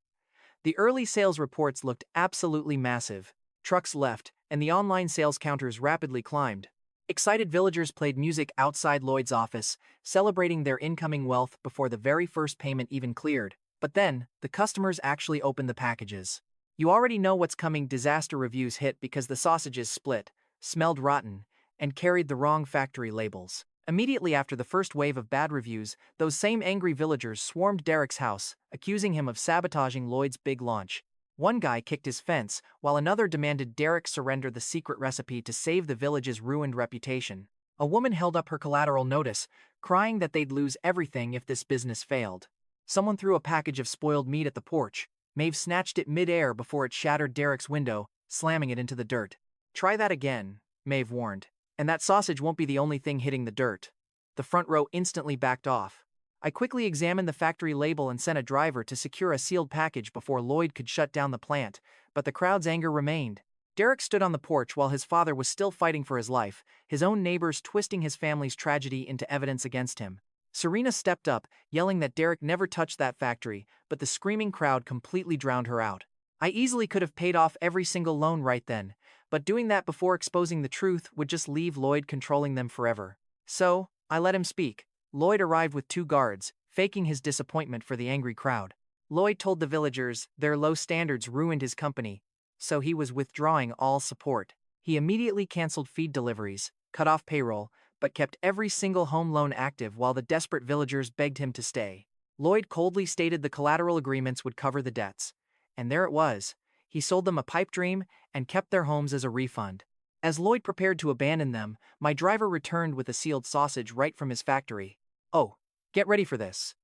A: The early sales reports looked absolutely massive. Trucks left, and the online sales counters rapidly climbed. Excited villagers played music outside Lloyd's office, celebrating their incoming wealth before the very first payment even cleared. But then, the customers actually opened the packages. You already know what's coming. Disaster reviews hit because the sausages split, smelled rotten, and carried the wrong factory labels. Immediately after the first wave of bad reviews, those same angry villagers swarmed Derek's house, accusing him of sabotaging Lloyd's big launch. One guy kicked his fence, while another demanded Derek surrender the secret recipe to save the village's ruined reputation. A woman held up her collateral notice, crying that they'd lose everything if this business failed. Someone threw a package of spoiled meat at the porch. Maeve snatched it mid-air before it shattered Derek's window, slamming it into the dirt. Try that again, Maeve warned. And that sausage won't be the only thing hitting the dirt. The front row instantly backed off. I quickly examined the factory label and sent a driver to secure a sealed package before Lloyd could shut down the plant, but the crowd's anger remained. Derek stood on the porch while his father was still fighting for his life, his own neighbors twisting his family's tragedy into evidence against him. Serena stepped up, yelling that Derek never touched that factory, but the screaming crowd completely drowned her out. I easily could have paid off every single loan right then, but doing that before exposing the truth would just leave Lloyd controlling them forever. So, I let him speak. Lloyd arrived with 2 guards, faking his disappointment for the angry crowd. Lloyd told the villagers their low standards ruined his company, so he was withdrawing all support. He immediately canceled feed deliveries, cut off payroll, but kept every single home loan active while the desperate villagers begged him to stay. Lloyd coldly stated the collateral agreements would cover the debts. And there it was. He sold them a pipe dream and kept their homes as a refund. As Lloyd prepared to abandon them, my driver returned with a sealed sausage right from his factory. Oh, get ready for this.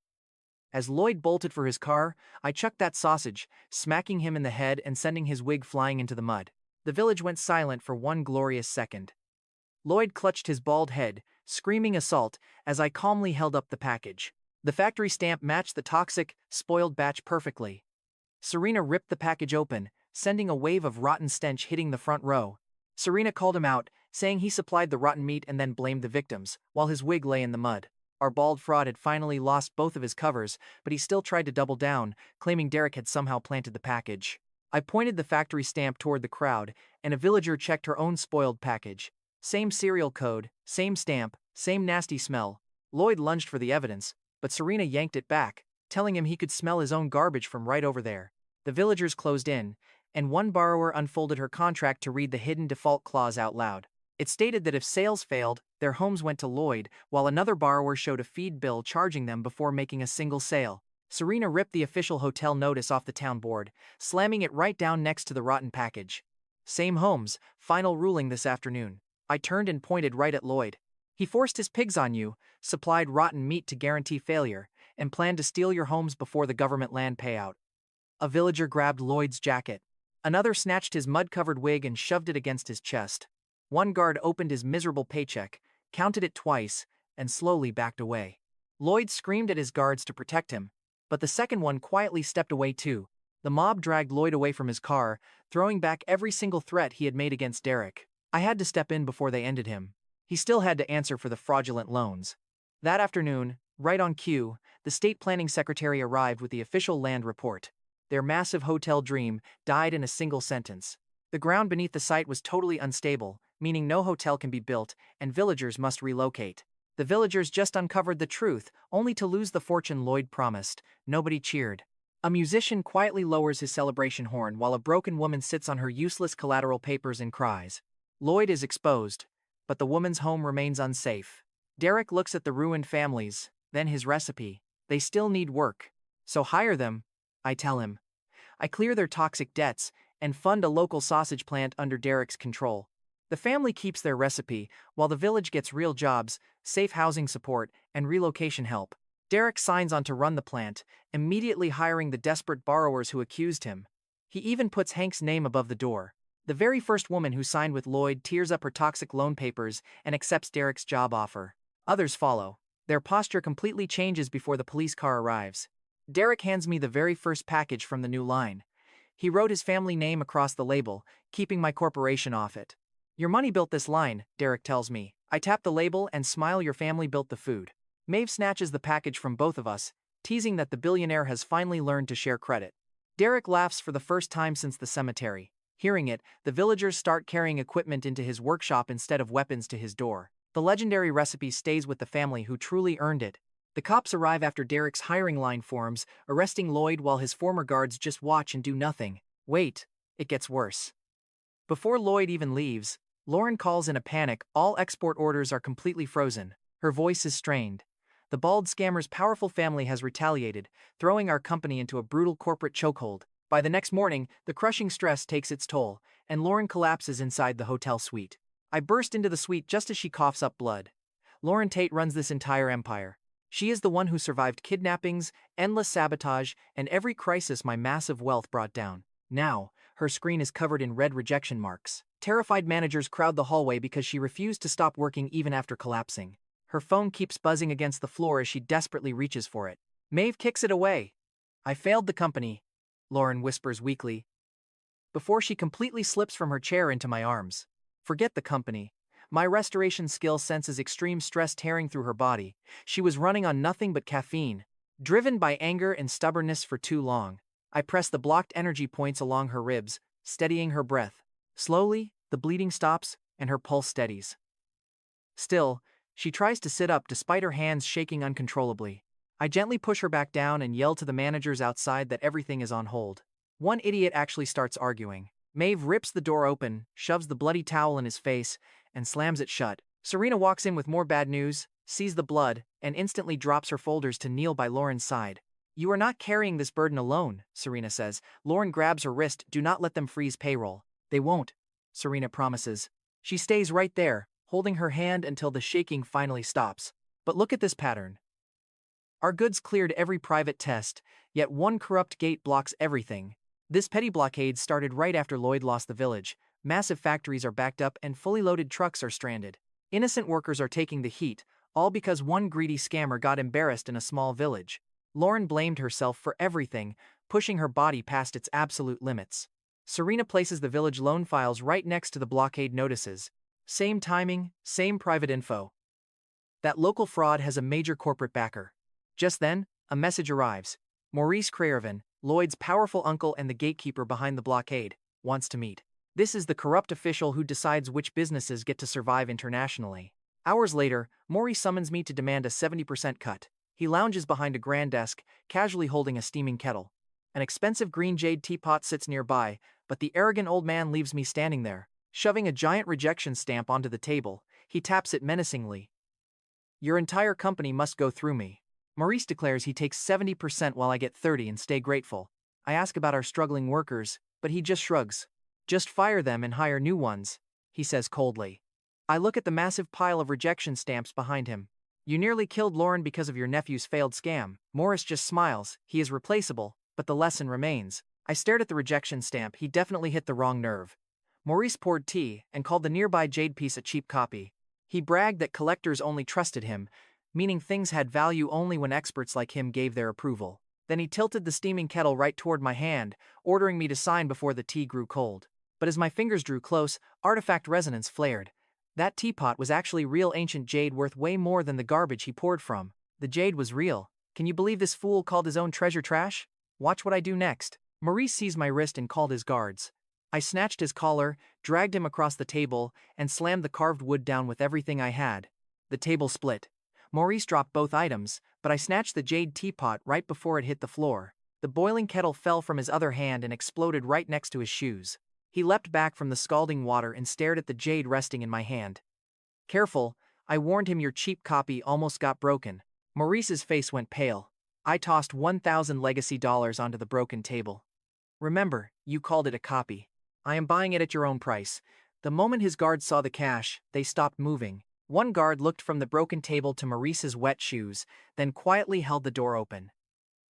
A: As Lloyd bolted for his car, I chucked that sausage, smacking him in the head and sending his wig flying into the mud. The village went silent for one glorious second. Lloyd clutched his bald head, screaming assault, as I calmly held up the package. The factory stamp matched the toxic, spoiled batch perfectly. Serena ripped the package open, sending a wave of rotten stench hitting the front row. Serena called him out, saying he supplied the rotten meat and then blamed the victims, while his wig lay in the mud. Our bald fraud had finally lost both of his covers, but he still tried to double down, claiming Derek had somehow planted the package. I pointed the factory stamp toward the crowd, and a villager checked her own spoiled package. Same serial code, same stamp, same nasty smell. Lloyd lunged for the evidence, but Serena yanked it back, telling him he could smell his own garbage from right over there. The villagers closed in, and one borrower unfolded her contract to read the hidden default clause out loud. It stated that if sales failed, their homes went to Lloyd, while another borrower showed a feed bill charging them before making a single sale. Serena ripped the official hotel notice off the town board, slamming it right down next to the rotten package. Same homes, final ruling this afternoon. I turned and pointed right at Lloyd. He forced his pigs on you, supplied rotten meat to guarantee failure, and planned to steal your homes before the government land payout. A villager grabbed Lloyd's jacket. Another snatched his mud-covered wig and shoved it against his chest. One guard opened his miserable paycheck, counted it twice, and slowly backed away. Lloyd screamed at his guards to protect him, but the second one quietly stepped away too. The mob dragged Lloyd away from his car, throwing back every single threat he had made against Derek. I had to step in before they ended him. He still had to answer for the fraudulent loans. That afternoon, right on cue, the state planning secretary arrived with the official land report. Their massive hotel dream died in a single sentence. The ground beneath the site was totally unstable, meaning no hotel can be built, and villagers must relocate. The villagers just uncovered the truth, only to lose the fortune Lloyd promised. Nobody cheered. A musician quietly lowers his celebration horn while a broken woman sits on her useless collateral papers and cries. Lloyd is exposed, but the woman's home remains unsafe. Derek looks at the ruined families, then his recipe. They still need work. So hire them, I tell him. I clear their toxic debts and fund a local sausage plant under Derek's control. The family keeps their recipe, while the village gets real jobs, safe housing support, and relocation help. Derek signs on to run the plant, immediately hiring the desperate borrowers who accused him. He even puts Hank's name above the door. The very first woman who signed with Lloyd tears up her toxic loan papers and accepts Derek's job offer. Others follow. Their posture completely changes before the police car arrives. Derek hands me the very first package from the new line. He wrote his family name across the label, keeping my corporation off it. Your money built this line, Derek tells me. I tap the label and smile. Your family built the food. Maeve snatches the package from both of us, teasing that the billionaire has finally learned to share credit. Derek laughs for the first time since the cemetery. Hearing it, the villagers start carrying equipment into his workshop instead of weapons to his door. The legendary recipe stays with the family who truly earned it. The cops arrive after Derek's hiring line forms, arresting Lloyd while his former guards just watch and do nothing. Wait, it gets worse. Before Lloyd even leaves, Lauren calls in a panic. All export orders are completely frozen. Her voice is strained. The bald scammer's powerful family has retaliated, throwing our company into a brutal corporate chokehold. By the next morning, the crushing stress takes its toll, and Lauren collapses inside the hotel suite. I burst into the suite just as she coughs up blood. Lauren Tate runs this entire empire. She is the one who survived kidnappings, endless sabotage, and every crisis my massive wealth brought down. Now, her screen is covered in red rejection marks. Terrified managers crowd the hallway because she refused to stop working even after collapsing. Her phone keeps buzzing against the floor as she desperately reaches for it. Maeve kicks it away. I failed the company, Lauren whispers weakly, before she completely slips from her chair into my arms. Forget the company. My restoration skill senses extreme stress tearing through her body. She was running on nothing but caffeine. Driven by anger and stubbornness for too long, I press the blocked energy points along her ribs, steadying her breath. Slowly, the bleeding stops, and her pulse steadies. Still, she tries to sit up despite her hands shaking uncontrollably. I gently push her back down and yell to the managers outside that everything is on hold. One idiot actually starts arguing. Maeve rips the door open, shoves the bloody towel in his face, and slams it shut. Serena walks in with more bad news, sees the blood, and instantly drops her folders to kneel by Lauren's side. You are not carrying this burden alone, Serena says. Lauren grabs her wrist. Do not let them freeze payroll. They won't, Serena promises. She stays right there, holding her hand until the shaking finally stops. But look at this pattern. Our goods cleared every private test, yet one corrupt gate blocks everything. This petty blockade started right after Lloyd lost the village. Massive factories are backed up and fully loaded trucks are stranded. Innocent workers are taking the heat, all because one greedy scammer got embarrassed in a small village. Lauren blamed herself for everything, pushing her body past its absolute limits. Serena places the village loan files right next to the blockade notices. Same timing, same private info. That local fraud has a major corporate backer. Just then, a message arrives. Maurice Craven, Lloyd's powerful uncle and the gatekeeper behind the blockade, wants to meet. This is the corrupt official who decides which businesses get to survive internationally. Hours later, Maurice summons me to demand a 70% cut. He lounges behind a grand desk, casually holding a steaming kettle. An expensive green jade teapot sits nearby, but the arrogant old man leaves me standing there. Shoving a giant rejection stamp onto the table, he taps it menacingly. Your entire company must go through me. Maurice declares he takes 70% while I get 30 and stay grateful. I ask about our struggling workers, but he just shrugs. Just fire them and hire new ones, he says coldly. I look at the massive pile of rejection stamps behind him. You nearly killed Lauren because of your nephew's failed scam. Morris just smiles. He is replaceable, but the lesson remains. I stared at the rejection stamp. He definitely hit the wrong nerve. Maurice poured tea and called the nearby jade piece a cheap copy. He bragged that collectors only trusted him, meaning things had value only when experts like him gave their approval. Then he tilted the steaming kettle right toward my hand, ordering me to sign before the tea grew cold. But as my fingers drew close, artifact resonance flared. That teapot was actually real ancient jade worth way more than the garbage he poured from. The jade was real. Can you believe this fool called his own treasure trash? Watch what I do next. Maurice seized my wrist and called his guards. I snatched his collar, dragged him across the table, and slammed the carved wood down with everything I had. The table split. Maurice dropped both items, but I snatched the jade teapot right before it hit the floor. The boiling kettle fell from his other hand and exploded right next to his shoes. He leapt back from the scalding water and stared at the jade resting in my hand. Careful, I warned him, your cheap copy almost got broken. Maurice's face went pale. I tossed 1,000 legacy dollars onto the broken table. Remember, you called it a copy. I am buying it at your own price. The moment his guards saw the cash, they stopped moving. One guard looked from the broken table to Maurice's wet shoes, then quietly held the door open.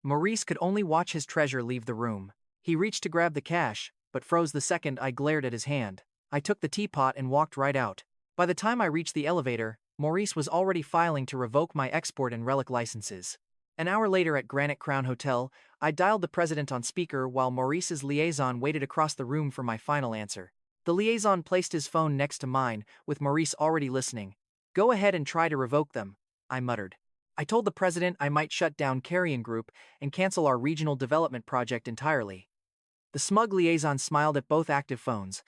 A: Maurice could only watch his treasure leave the room. He reached to grab the cash, but froze the second I glared at his hand. I took the teapot and walked right out. By the time I reached the elevator, Maurice was already filing to revoke my export and relic licenses. An hour later at Granite Crown Hotel, I dialed the president on speaker while Maurice's liaison waited across the room for my final answer. The liaison placed his phone next to mine, with Maurice already listening. Go ahead and try to revoke them, I muttered. I told the president I might shut down Carrion Group and cancel our regional development project entirely. The smug liaison smiled at both active phones.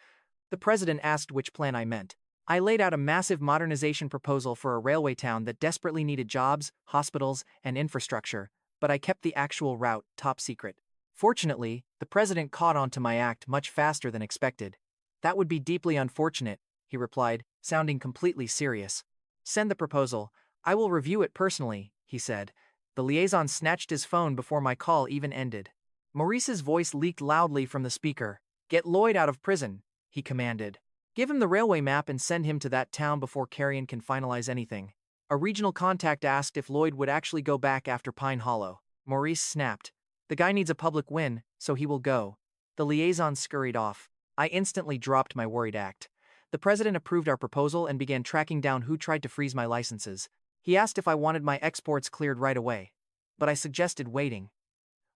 A: The president asked which plan I meant. I laid out a massive modernization proposal for a railway town that desperately needed jobs, hospitals, and infrastructure, but I kept the actual route top secret. Fortunately, the president caught on to my act much faster than expected. That would be deeply unfortunate, he replied, sounding completely serious. Send the proposal. I will review it personally, he said. The liaison snatched his phone before my call even ended. Maurice's voice leaked loudly from the speaker. Get Lloyd out of prison, he commanded. Give him the railway map and send him to that town before Carrion can finalize anything. A regional contact asked if Lloyd would actually go back after Pine Hollow. Maurice snapped. The guy needs a public win, so he will go. The liaison scurried off. I instantly dropped my worried act. The president approved our proposal and began tracking down who tried to freeze my licenses. He asked if I wanted my exports cleared right away. But I suggested waiting.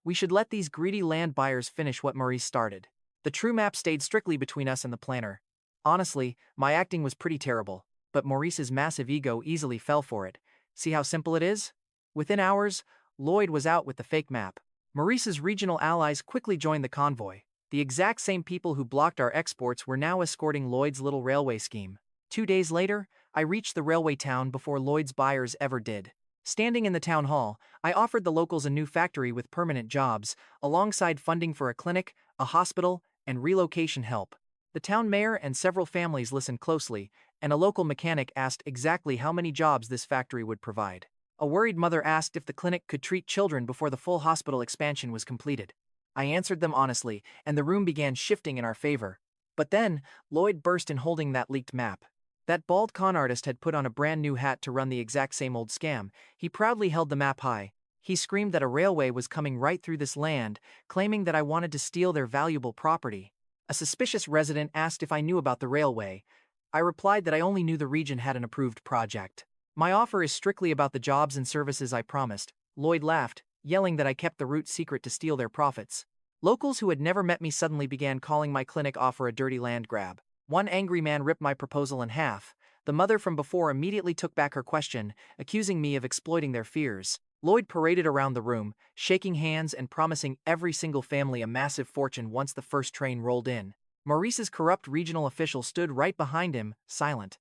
A: We should let these greedy land buyers finish what Maurice started. The true map stayed strictly between us and the planner. Honestly, my acting was pretty terrible, but Maurice's massive ego easily fell for it. See how simple it is? Within hours, Lloyd was out with the fake map. Maurice's regional allies quickly joined the convoy. The exact same people who blocked our exports were now escorting Lloyd's little railway scheme. 2 days later, I reached the railway town before Lloyd's buyers ever did. Standing in the town hall, I offered the locals a new factory with permanent jobs, alongside funding for a clinic, a hospital, and relocation help. The town mayor and several families listened closely, and a local mechanic asked exactly how many jobs this factory would provide. A worried mother asked if the clinic could treat children before the full hospital expansion was completed. I answered them honestly, and the room began shifting in our favor. But then, Lloyd burst in holding that leaked map. That bald con artist had put on a brand new hat to run the exact same old scam. He proudly held the map high. He screamed that a railway was coming right through this land, claiming that I wanted to steal their valuable property. A suspicious resident asked if I knew about the railway. I replied that I only knew the region had an approved project. My offer is strictly about the jobs and services I promised. Lloyd laughed, yelling that I kept the route secret to steal their profits. Locals who had never met me suddenly began calling my clinic offer a dirty land grab. One angry man ripped my proposal in half. The mother from before immediately took back her question, accusing me of exploiting their fears. Lloyd paraded around the room, shaking hands and promising every single family a massive fortune once the first train rolled in. Maurice's corrupt regional official stood right behind him, silent.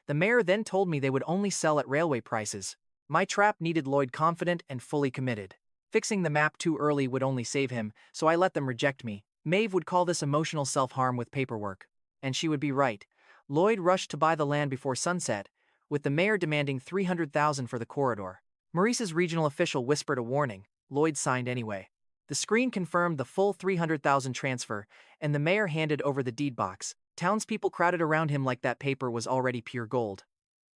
A: The mayor then told me they would only sell at railway prices. My trap needed Lloyd confident and fully committed. Fixing the map too early would only save him, so I let them reject me. Maeve would call this emotional self-harm with paperwork. And she would be right. Lloyd rushed to buy the land before sunset, with the mayor demanding $300,000 for the corridor. Maurice's regional official whispered a warning. Lloyd signed anyway. The screen confirmed the full $300,000 transfer, and the mayor handed over the deed box. Townspeople crowded around him like that paper was already pure gold.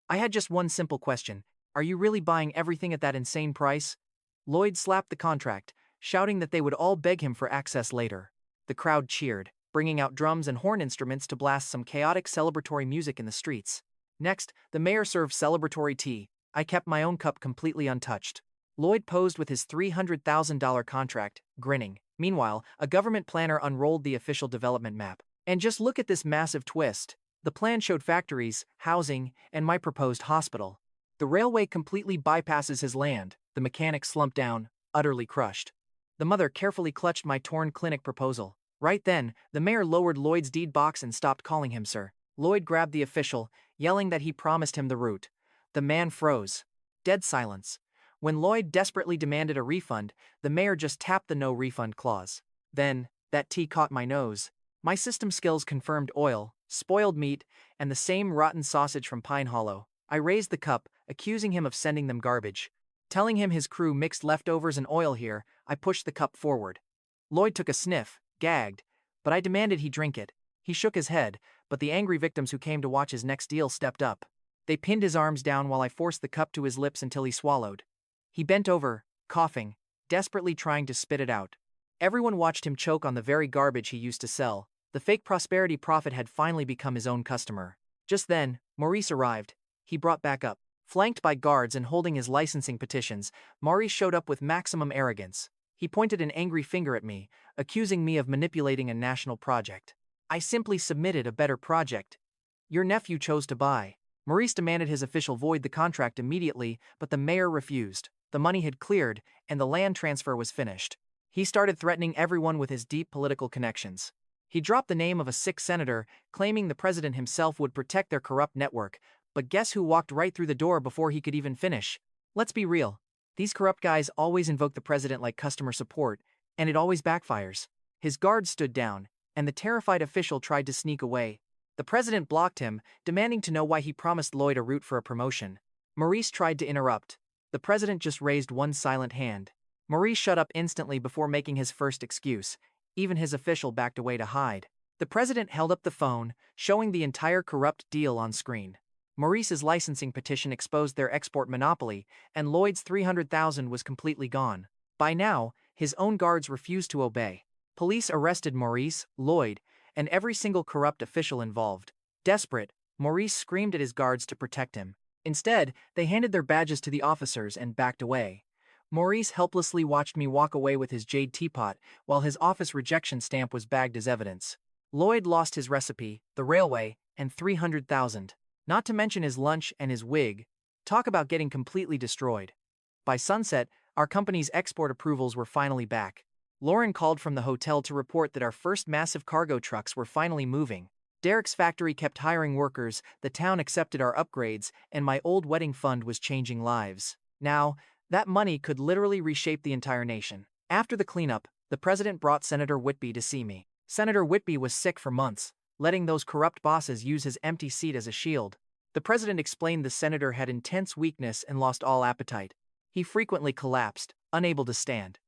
A: I had just one simple question. Are you really buying everything at that insane price? Lloyd slapped the contract, shouting that they would all beg him for access later. The crowd cheered, bringing out drums and horn instruments to blast some chaotic celebratory music in the streets. Next, the mayor served celebratory tea. I kept my own cup completely untouched. Lloyd posed with his $300,000 contract, grinning. Meanwhile, a government planner unrolled the official development map. And just look at this massive twist. The plan showed factories, housing, and my proposed hospital. The railway completely bypasses his land. The mechanic slumped down, utterly crushed. The mother carefully clutched my torn clinic proposal. Right then, the mayor lowered Lloyd's deed box and stopped calling him sir. Lloyd grabbed the official, yelling that he promised him the route. The man froze. Dead silence. When Lloyd desperately demanded a refund, the mayor just tapped the no refund clause. Then, that tea caught my nose. My system skills confirmed oil, spoiled meat, and the same rotten sausage from Pine Hollow. I raised the cup, accusing him of sending them garbage. Telling him his crew mixed leftovers and oil here, I pushed the cup forward. Lloyd took a sniff, gagged, but I demanded he drink it. He shook his head, but the angry victims who came to watch his next deal stepped up. They pinned his arms down while I forced the cup to his lips until he swallowed. He bent over, coughing, desperately trying to spit it out. Everyone watched him choke on the very garbage he used to sell. The fake prosperity prophet had finally become his own customer. Just then, Maurice arrived. He brought back up. Flanked by guards and holding his licensing petitions, Maurice showed up with maximum arrogance. He pointed an angry finger at me, accusing me of manipulating a national project. I simply submitted a better project. Your nephew chose to buy. Maurice demanded his official void the contract immediately, but the mayor refused. The money had cleared, and the land transfer was finished. He started threatening everyone with his deep political connections. He dropped the name of a sick senator, claiming the president himself would protect their corrupt network, but guess who walked right through the door before he could even finish? Let's be real. These corrupt guys always invoke the president like customer support, and it always backfires. His guards stood down, and the terrified official tried to sneak away. The president blocked him, demanding to know why he promised Lloyd a route for a promotion. Maurice tried to interrupt. The president just raised one silent hand. Maurice shut up instantly before making his first excuse. Even his official backed away to hide. The president held up the phone, showing the entire corrupt deal on screen. Maurice's licensing petition exposed their export monopoly, and Lloyd's $300,000 was completely gone. By now, his own guards refused to obey. Police arrested Maurice, Lloyd, and every single corrupt official involved. Desperate, Maurice screamed at his guards to protect him. Instead, they handed their badges to the officers and backed away. Maurice helplessly watched me walk away with his jade teapot, while his office rejection stamp was bagged as evidence. Lloyd lost his recipe, the railway, and $300,000. Not to mention his lunch and his wig. Talk about getting completely destroyed. By sunset, our company's export approvals were finally back. Lauren called from the hotel to report that our first massive cargo trucks were finally moving. Derek's factory kept hiring workers, the town accepted our upgrades, and my old wedding fund was changing lives. Now, that money could literally reshape the entire nation. After the cleanup, the president brought Senator Whitby to see me. Senator Whitby was sick for months, letting those corrupt bosses use his empty seat as a shield. The president explained the senator had intense weakness and lost all appetite. He frequently collapsed, unable to stand.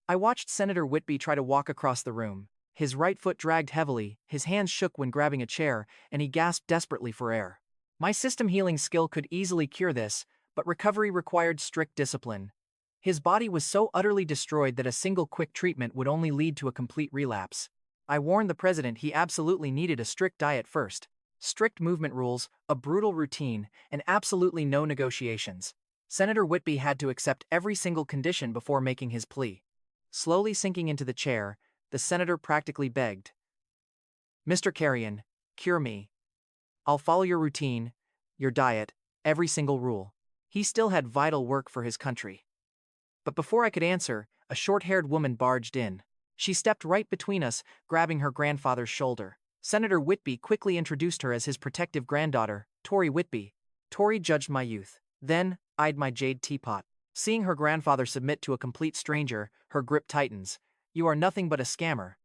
A: I watched Senator Whitby try to walk across the room. His right foot dragged heavily, his hands shook when grabbing a chair, and he gasped desperately for air. My system healing skill could easily cure this, but recovery required strict discipline. His body was so utterly destroyed that a single quick treatment would only lead to a complete relapse. I warned the president he absolutely needed a strict diet first. Strict movement rules, a brutal routine, and absolutely no negotiations. Senator Whitby had to accept every single condition before making his plea. Slowly sinking into the chair, the senator practically begged. Mr. Carrion, cure me. I'll follow your routine, your diet, every single rule. He still had vital work for his country. But before I could answer, a short-haired woman barged in. She stepped right between us, grabbing her grandfather's shoulder. Senator Whitby quickly introduced her as his protective granddaughter, Tori Whitby. Tori judged my youth, then eyed my jade teapot. Seeing her grandfather submit to a complete stranger, her grip tightens. You are nothing but a scammer.